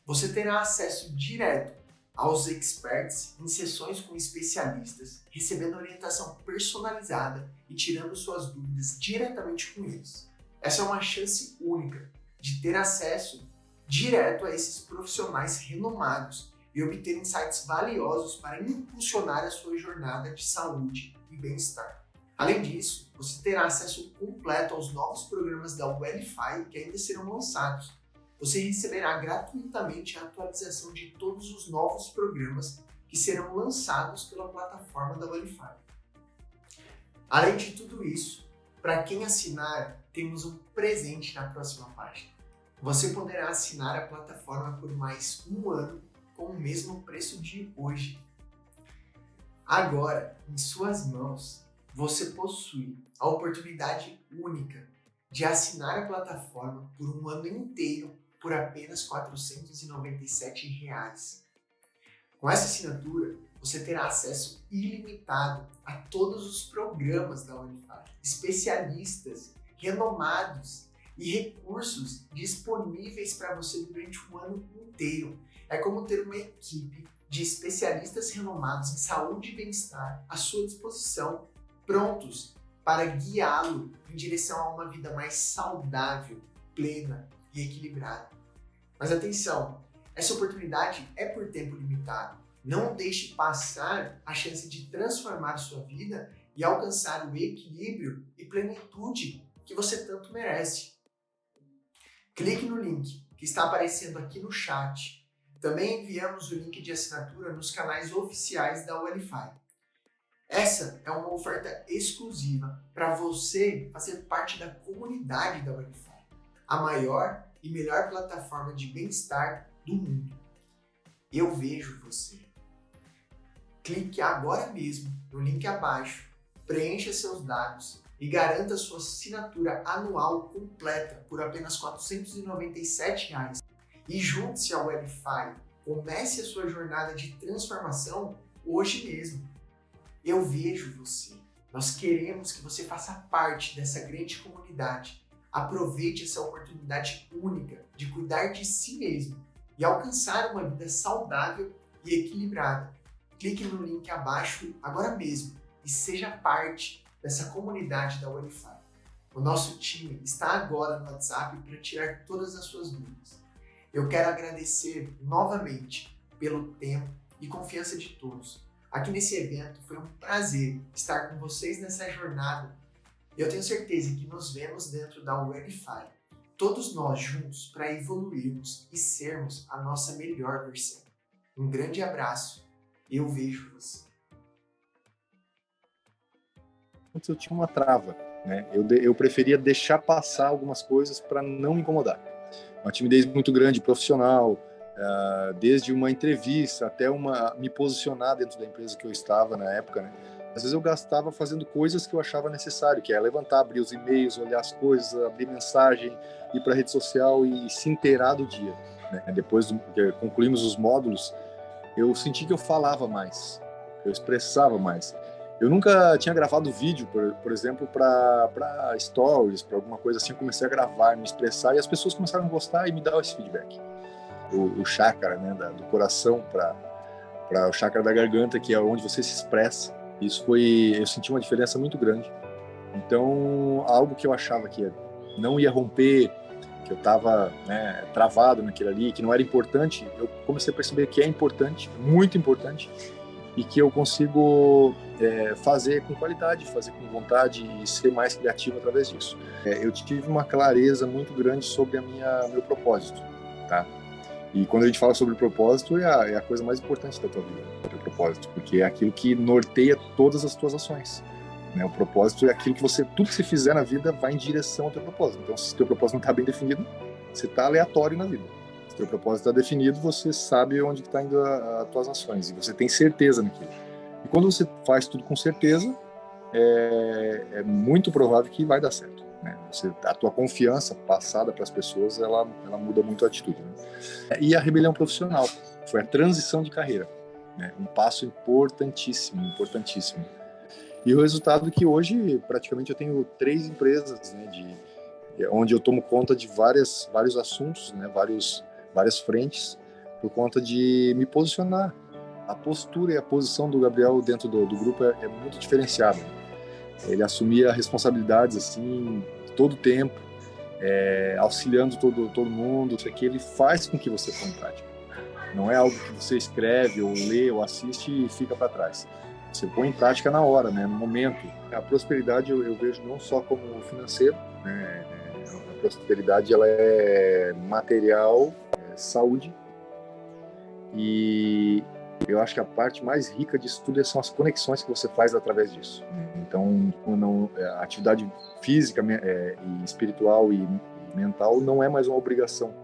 você terá acesso direto aos experts em sessões com especialistas, recebendo orientação personalizada e tirando suas dúvidas diretamente com eles. Essa é uma chance única de ter acesso direto a esses profissionais renomados e obter insights valiosos para impulsionar a sua jornada de saúde e bem-estar. Além disso, você terá acesso completo aos novos programas da Wellify que ainda serão lançados. Você receberá gratuitamente a atualização de todos os novos programas que serão lançados pela plataforma da Wellify. Além de tudo isso, para quem assinar, temos um presente na próxima página. Você poderá assinar a plataforma por mais um ano com o mesmo preço de hoje. Agora, em suas mãos, você possui a oportunidade única de assinar a plataforma por um ano inteiro por apenas R$ 497. Com essa assinatura, você terá acesso ilimitado a todos os programas da Wellify, especialistas renomados e recursos disponíveis para você durante um ano inteiro. É como ter uma equipe de especialistas renomados em saúde e bem-estar à sua disposição, prontos para guiá-lo em direção a uma vida mais saudável, plena e equilibrada. Mas atenção, essa oportunidade é por tempo limitado. Não deixe passar a chance de transformar sua vida e alcançar o equilíbrio e plenitude que você tanto merece. Clique no link que está aparecendo aqui no chat. Também enviamos o link de assinatura nos canais oficiais da Wellify. Essa é uma oferta exclusiva para você fazer parte da comunidade da Wellify, a maior e melhor plataforma de bem-estar do mundo. Eu vejo você. Clique agora mesmo no link abaixo, preencha seus dados e garanta sua assinatura anual completa por apenas R$ 497. E junte-se ao Wellify. Comece a sua jornada de transformação hoje mesmo. Eu vejo você. Nós queremos que você faça parte dessa grande comunidade. Aproveite essa oportunidade única de cuidar de si mesmo e alcançar uma vida saudável e equilibrada. Clique no link abaixo agora mesmo e seja parte dessa comunidade da Wellify. O nosso time está agora no WhatsApp para tirar todas as suas dúvidas. Eu quero agradecer novamente pelo tempo e confiança de todos. Aqui nesse evento foi um prazer estar com vocês nessa jornada. Eu tenho certeza que nos vemos dentro da Wellify, todos nós juntos para evoluirmos e sermos a nossa melhor versão. Um grande abraço, eu vejo você. eu tinha uma trava, né? Eu preferia deixar passar algumas coisas para não me incomodar. Uma timidez muito grande, profissional, desde uma entrevista até me posicionar dentro da empresa que eu estava na época, né? Às vezes eu gastava fazendo coisas que eu achava necessário, que é levantar, abrir os e-mails, olhar as coisas, abrir mensagem, ir para a rede social e se inteirar do dia, né? Depois que concluímos os módulos, eu senti que eu falava mais, eu expressava mais. Eu nunca tinha gravado vídeo, por exemplo, para stories, para alguma coisa assim. Eu comecei a gravar, me expressar, e as pessoas começaram a gostar e me dar esse feedback. O chakra, né, do coração para o chakra da garganta, que é onde você se expressa. Eu senti uma diferença muito grande. Então, algo que eu achava que não ia romper, que eu estava, né, travado naquilo ali, que não era importante, eu comecei a perceber que é importante, muito importante, e que eu consigo fazer com qualidade, fazer com vontade e ser mais criativo através disso. Eu tive uma clareza muito grande sobre meu propósito, tá? E quando a gente fala sobre propósito, é a coisa mais importante da tua vida, o teu propósito, porque é aquilo que norteia todas as tuas ações, né? O propósito é aquilo que tudo que você fizer na vida vai em direção ao teu propósito. Então, se o teu propósito não está bem definido, você está aleatório na vida. Se o teu propósito está definido, você sabe onde está indo as tuas ações e você tem certeza naquilo. E quando você faz tudo com certeza, é muito provável que vai dar certo, né? A tua confiança passada para as pessoas, ela muda muito a atitude, né? E a rebelião profissional foi a transição de carreira, né? Um passo importantíssimo, importantíssimo. E o resultado é que hoje, praticamente, eu tenho 3 empresas, né, onde eu tomo conta de vários assuntos, né, várias frentes, por conta de me posicionar. A postura e a posição do Gabriel dentro do grupo é muito diferenciada. Ele assumia responsabilidades assim todo o tempo, auxiliando todo mundo. Isso aqui ele faz com que você ponha em prática. Não é algo que você escreve ou lê ou assiste e fica para trás. Você põe em prática na hora, né, no momento. A prosperidade eu vejo não só como financeiro, né? A prosperidade ela é material, saúde, e eu acho que a parte mais rica disso tudo são as conexões que você faz através disso. Então, a atividade física e espiritual e mental não é mais uma obrigação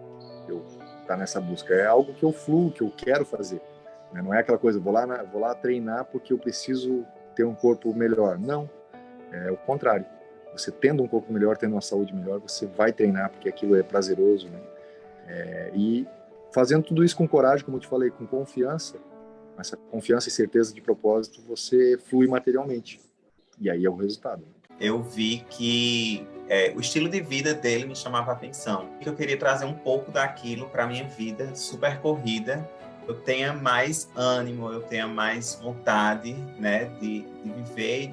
eu estar nessa busca. É algo que eu fluo, que eu quero fazer. Não é aquela coisa, vou lá treinar porque eu preciso ter um corpo melhor. Não, é o contrário. Você tendo um corpo melhor, tendo uma saúde melhor, você vai treinar porque aquilo é prazeroso, né? E fazendo tudo isso com coragem, como eu te falei, com confiança, essa confiança e certeza de propósito, você flui materialmente. E aí é o resultado. Eu vi que o estilo de vida dele me chamava a atenção. Eu queria trazer um pouco daquilo para a minha vida super corrida. Eu tenha mais ânimo, eu tenha mais vontade, né, de viver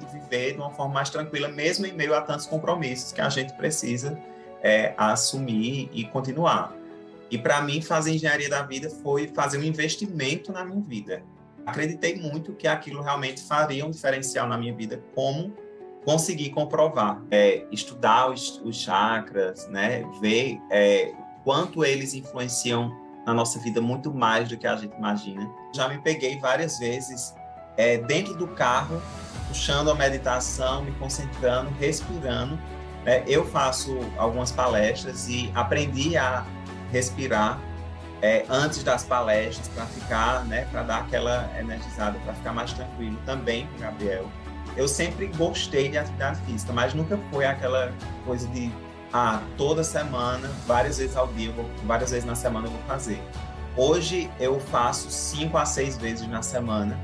de uma forma mais tranquila, mesmo em meio a tantos compromissos que a gente precisa assumir e continuar. E para mim, fazer engenharia da vida foi fazer um investimento na minha vida. Acreditei muito que aquilo realmente faria um diferencial na minha vida, como conseguir comprovar. Estudar os chakras, né, ver quanto eles influenciam na nossa vida muito mais do que a gente imagina. Já me peguei várias vezes dentro do carro, puxando a meditação, me concentrando, respirando. Eu faço algumas palestras e aprendi a respirar antes das palestras para ficar, né, para dar aquela energizada, para ficar mais tranquilo também, Gabriel. Eu sempre gostei de atividade física, mas nunca foi aquela coisa de toda semana, várias vezes ao dia, várias vezes na semana eu vou fazer. Hoje eu faço 5 a 6 vezes na semana,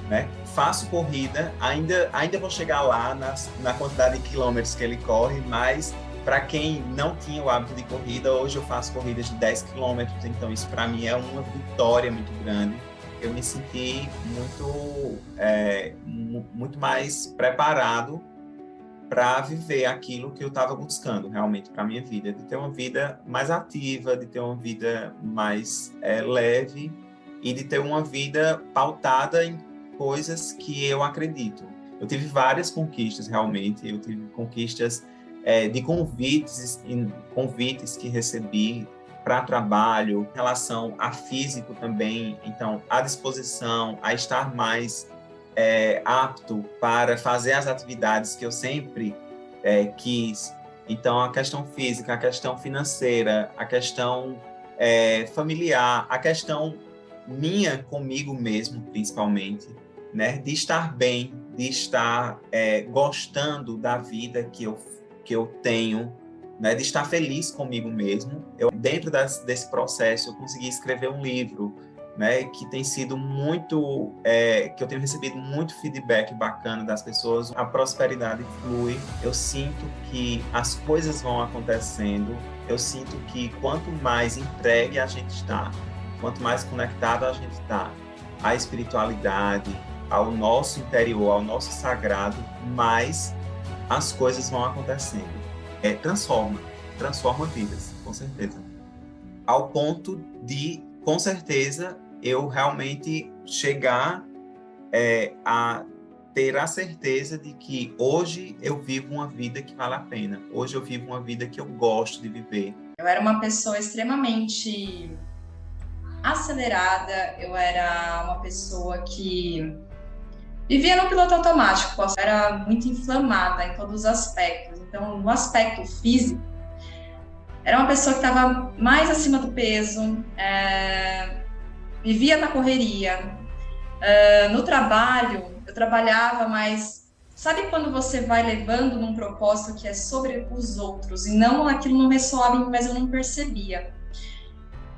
né? Faço corrida, ainda vou chegar lá na quantidade de quilômetros que ele corre, mas para quem não tinha o hábito de corrida, hoje eu faço corridas de 10 quilômetros, então isso para mim é uma vitória muito grande. Eu me senti muito mais preparado para viver aquilo que eu estava buscando realmente para a minha vida, de ter uma vida mais ativa, de ter uma vida mais leve e de ter uma vida pautada em coisas que eu acredito. Eu tive várias conquistas realmente, eu tive conquistas de convites que recebi para trabalho, em relação a físico também, então a disposição, a estar mais apto para fazer as atividades que eu sempre quis. Então, a questão física, a questão financeira, a questão familiar, a questão minha comigo mesmo, principalmente, né? De estar bem, de estar gostando da vida que eu tenho, né? De estar feliz comigo mesmo. Dentro desse processo, eu consegui escrever um livro, né, que tem sido muito, que eu tenho recebido muito feedback bacana das pessoas. A prosperidade flui, eu sinto que as coisas vão acontecendo, eu sinto que quanto mais entregue a gente está, quanto mais conectado a gente está à espiritualidade, ao nosso interior, ao nosso sagrado, mais as coisas vão acontecendo. Transforma vidas, com certeza. Ao ponto de, com certeza, eu realmente chegar a ter a certeza de que hoje eu vivo uma vida que vale a pena. Hoje eu vivo uma vida que eu gosto de viver. Eu era uma pessoa extremamente acelerada, eu era uma pessoa que vivia no piloto automático, eu era muito inflamada em todos os aspectos. Então, no aspecto físico, era uma pessoa que estava mais acima do peso, vivia na correria. No trabalho, eu trabalhava, mas sabe quando você vai levando num propósito que é sobre os outros, e não aquilo não ressoava em mim, mas eu não percebia.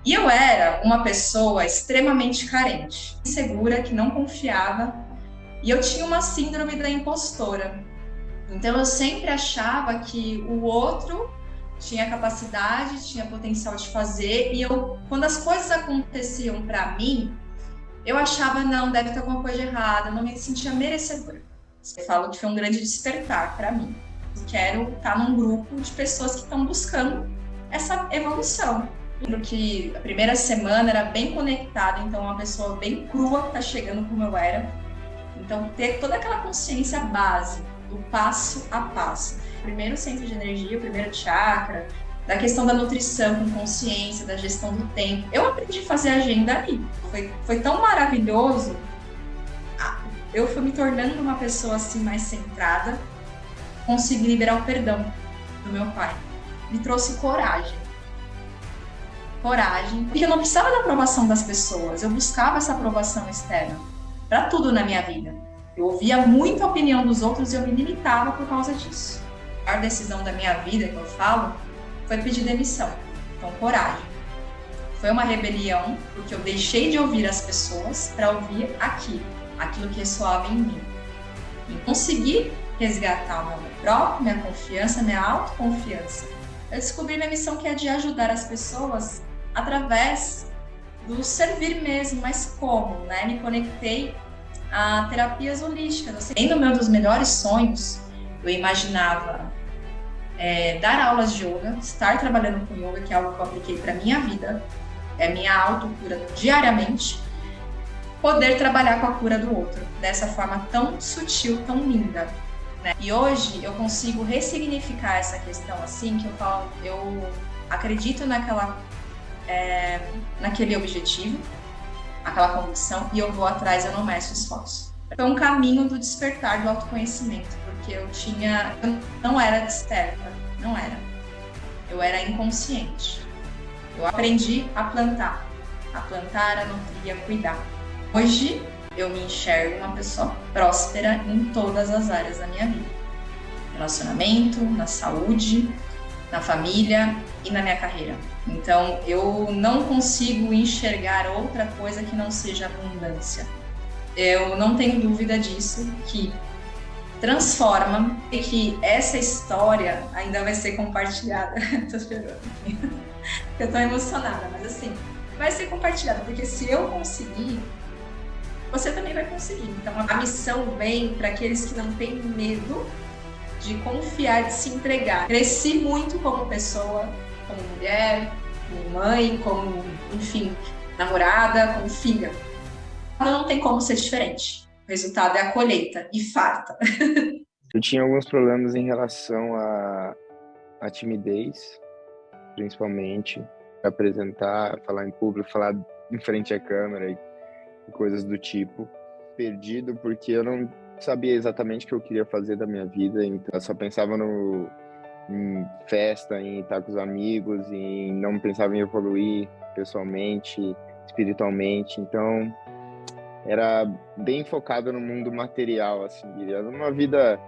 E eu era uma pessoa extremamente carente, insegura, que não confiava, e eu tinha uma síndrome da impostora. Então eu sempre achava que o outro tinha capacidade, tinha potencial de fazer, e quando as coisas aconteciam para mim, eu achava, não, deve ter alguma coisa errada, eu não me sentia merecedora. Eu falo que foi um grande despertar para mim. Eu quero estar num grupo de pessoas que estão buscando essa evolução. Eu lembro que a primeira semana era bem conectada, então uma pessoa bem crua que está chegando como eu era. Então ter toda aquela consciência base do passo a passo. Primeiro centro de energia, o primeiro chakra, da questão da nutrição com consciência, da gestão do tempo. Eu aprendi a fazer agenda ali. Foi tão maravilhoso. Eu fui me tornando uma pessoa assim mais centrada, consegui liberar o perdão do meu pai. Me trouxe coragem. Porque eu não precisava da aprovação das pessoas, eu buscava essa aprovação externa para tudo na minha vida. Eu ouvia muito a opinião dos outros e eu me limitava por causa disso. A maior decisão da minha vida, que eu falo, foi pedir demissão. Então, coragem. Foi uma rebelião, porque eu deixei de ouvir as pessoas para ouvir aquilo que ressoava em mim. E consegui resgatar o meu amor próprio, minha confiança, minha autoconfiança. Eu descobri minha missão, que é de ajudar as pessoas através do servir mesmo, mas como, né? Me conectei a terapias holísticas. No meu dos melhores sonhos, eu imaginava dar aulas de yoga, estar trabalhando com yoga, que é algo que eu apliquei para minha vida, é minha autocura diariamente, poder trabalhar com a cura do outro, dessa forma tão sutil, tão linda, né? E hoje eu consigo ressignificar essa questão assim, que eu falo, eu acredito naquele objetivo, aquela convicção, e eu vou atrás, eu não meço esforço. Foi um caminho do despertar do autoconhecimento, porque eu não era desperta, não era. Eu era inconsciente. Eu aprendi a plantar, a nutrir, a cuidar. Hoje eu me enxergo uma pessoa próspera em todas as áreas da minha vida. Relacionamento, na saúde, na família e na minha carreira. Então eu não consigo enxergar outra coisa que não seja abundância. Eu não tenho dúvida disso, que transforma e que essa história ainda vai ser compartilhada. Tô esperando. Eu tô emocionada, mas assim, vai ser compartilhada, porque se eu conseguir, você também vai conseguir. Então a missão vem para aqueles que não têm medo de confiar, de se entregar. Cresci muito como pessoa, como mulher, como mãe, como, enfim, namorada, como filha. Não tem como ser diferente. O resultado é a colheita, e farta. Eu tinha alguns problemas em relação à timidez, principalmente, apresentar, falar em público, falar em frente à câmera e coisas do tipo. perdido porque eu não sabia exatamente o que eu queria fazer da minha vida, então eu só pensava em festa, em estar com os amigos, e não pensava em evoluir pessoalmente, espiritualmente, então era bem focado no mundo material, assim, numa vida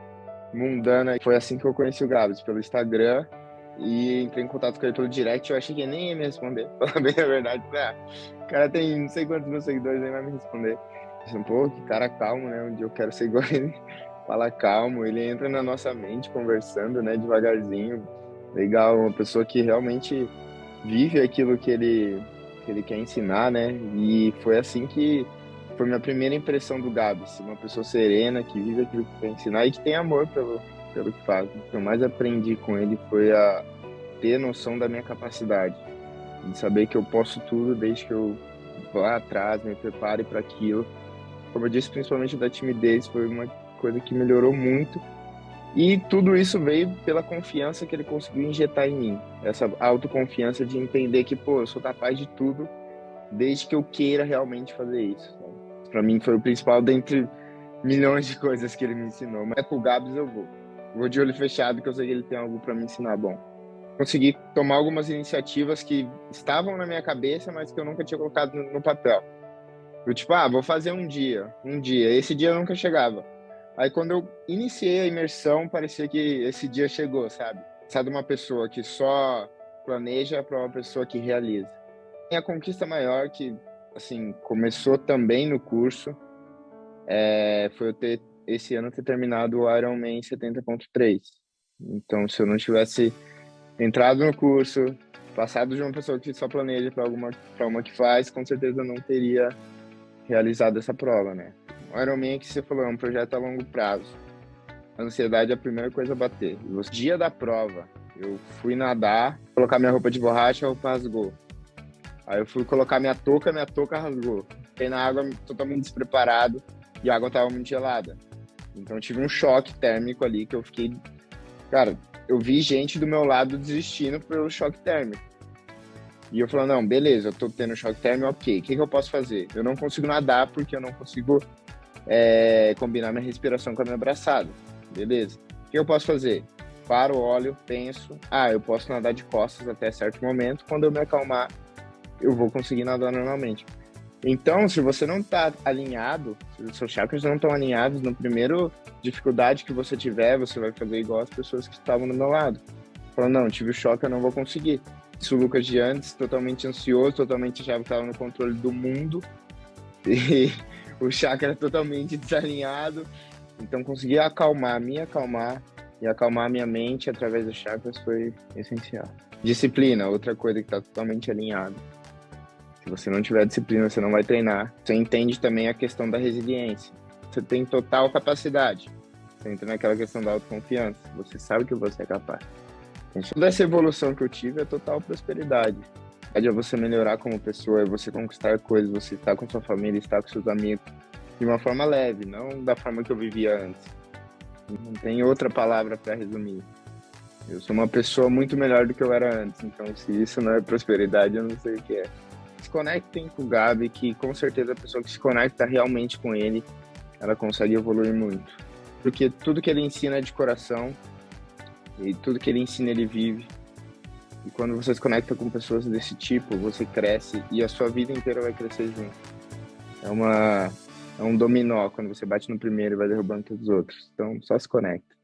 mundana. Foi assim que eu conheci o Gabs, pelo Instagram, e entrei em contato com ele pelo direct. Eu achei que ele nem ia me responder, pra falar bem a verdade. O cara tem não sei quantos mil seguidores, nem vai me responder. Eu pensei, pô, que cara calmo, né? Um dia eu quero ser igual a ele. Fala calmo, ele entra na nossa mente conversando, né, devagarzinho. Legal, uma pessoa que realmente vive aquilo que ele quer ensinar, né? E foi assim que foi minha primeira impressão do Gabs, uma pessoa serena, que vive aquilo que quer ensinar e que tem amor pelo que faz. O que eu mais aprendi com ele foi a ter noção da minha capacidade, de saber que eu posso tudo desde que eu vá atrás, me prepare para aquilo. Como eu disse, principalmente da timidez, foi uma coisa que melhorou muito. E tudo isso veio pela confiança que ele conseguiu injetar em mim. Essa autoconfiança de entender que, pô, eu sou capaz de tudo desde que eu queira realmente fazer isso. Para mim foi o principal dentre milhões de coisas que ele me ensinou. Mas com o Gabs eu vou de olho fechado, que eu sei que ele tem algo para me ensinar bom. Consegui tomar algumas iniciativas que estavam na minha cabeça, mas que eu nunca tinha colocado no papel. Eu tipo, vou fazer um dia. Esse dia nunca chegava. Aí quando eu iniciei a imersão, parecia que esse dia chegou, sabe? Sabe, de uma pessoa que só planeja para uma pessoa que realiza. E a conquista maior que, assim, começou também no curso, foi eu esse ano ter terminado o Ironman 70.3. Então, se eu não tivesse entrado no curso, passado de uma pessoa que só planeja para uma que faz, com certeza eu não teria realizado essa prova, né? O Ironman, que você falou, é um projeto a longo prazo. A ansiedade é a primeira coisa a bater. No dia da prova, eu fui nadar, colocar minha roupa de borracha, a roupa rasgou. Aí eu fui colocar minha touca rasgou. Fiquei na água totalmente despreparado e a água estava muito gelada. Então eu tive um choque térmico ali que eu fiquei... Cara, eu vi gente do meu lado desistindo pelo choque térmico. E eu falei, não, beleza, eu tô tendo choque térmico, ok. O que eu posso fazer? Eu não consigo nadar porque eu não consigo combinar minha respiração com a minha braçada. Beleza. O que eu posso fazer? Paro, olho, penso. Eu posso nadar de costas até certo momento. Quando eu me acalmar, eu vou conseguir nadar normalmente. Então, se você não está alinhado, se os seus chakras não estão alinhados, no primeiro dificuldade que você tiver, você vai fazer igual as pessoas que estavam do meu lado. Falando, não, tive o choque, eu não vou conseguir. Isso o Lucas de antes, totalmente ansioso, totalmente achava que estava no controle do mundo. E o chakra totalmente desalinhado. Então, conseguir me acalmar e acalmar a minha mente através dos chakras foi essencial. Disciplina, outra coisa que está totalmente alinhada. Se você não tiver disciplina, você não vai treinar. Você entende também a questão da resiliência. Você tem total capacidade. Você entra naquela questão da autoconfiança. Você sabe que você é capaz. Então, toda essa evolução que eu tive é total prosperidade. É você melhorar como pessoa, é você conquistar coisas, você estar com sua família, estar com seus amigos de uma forma leve, não da forma que eu vivia antes. Não tem outra palavra para resumir. Eu sou uma pessoa muito melhor do que eu era antes. Então, se isso não é prosperidade, eu não sei o que é. Se conectem com o Gabi, que com certeza a pessoa que se conecta realmente com ele, ela consegue evoluir muito. Porque tudo que ele ensina é de coração, e tudo que ele ensina ele vive. E quando você se conecta com pessoas desse tipo, você cresce e a sua vida inteira vai crescer junto. É um dominó, quando você bate no primeiro e vai derrubando todos os outros. Então, só se conecta.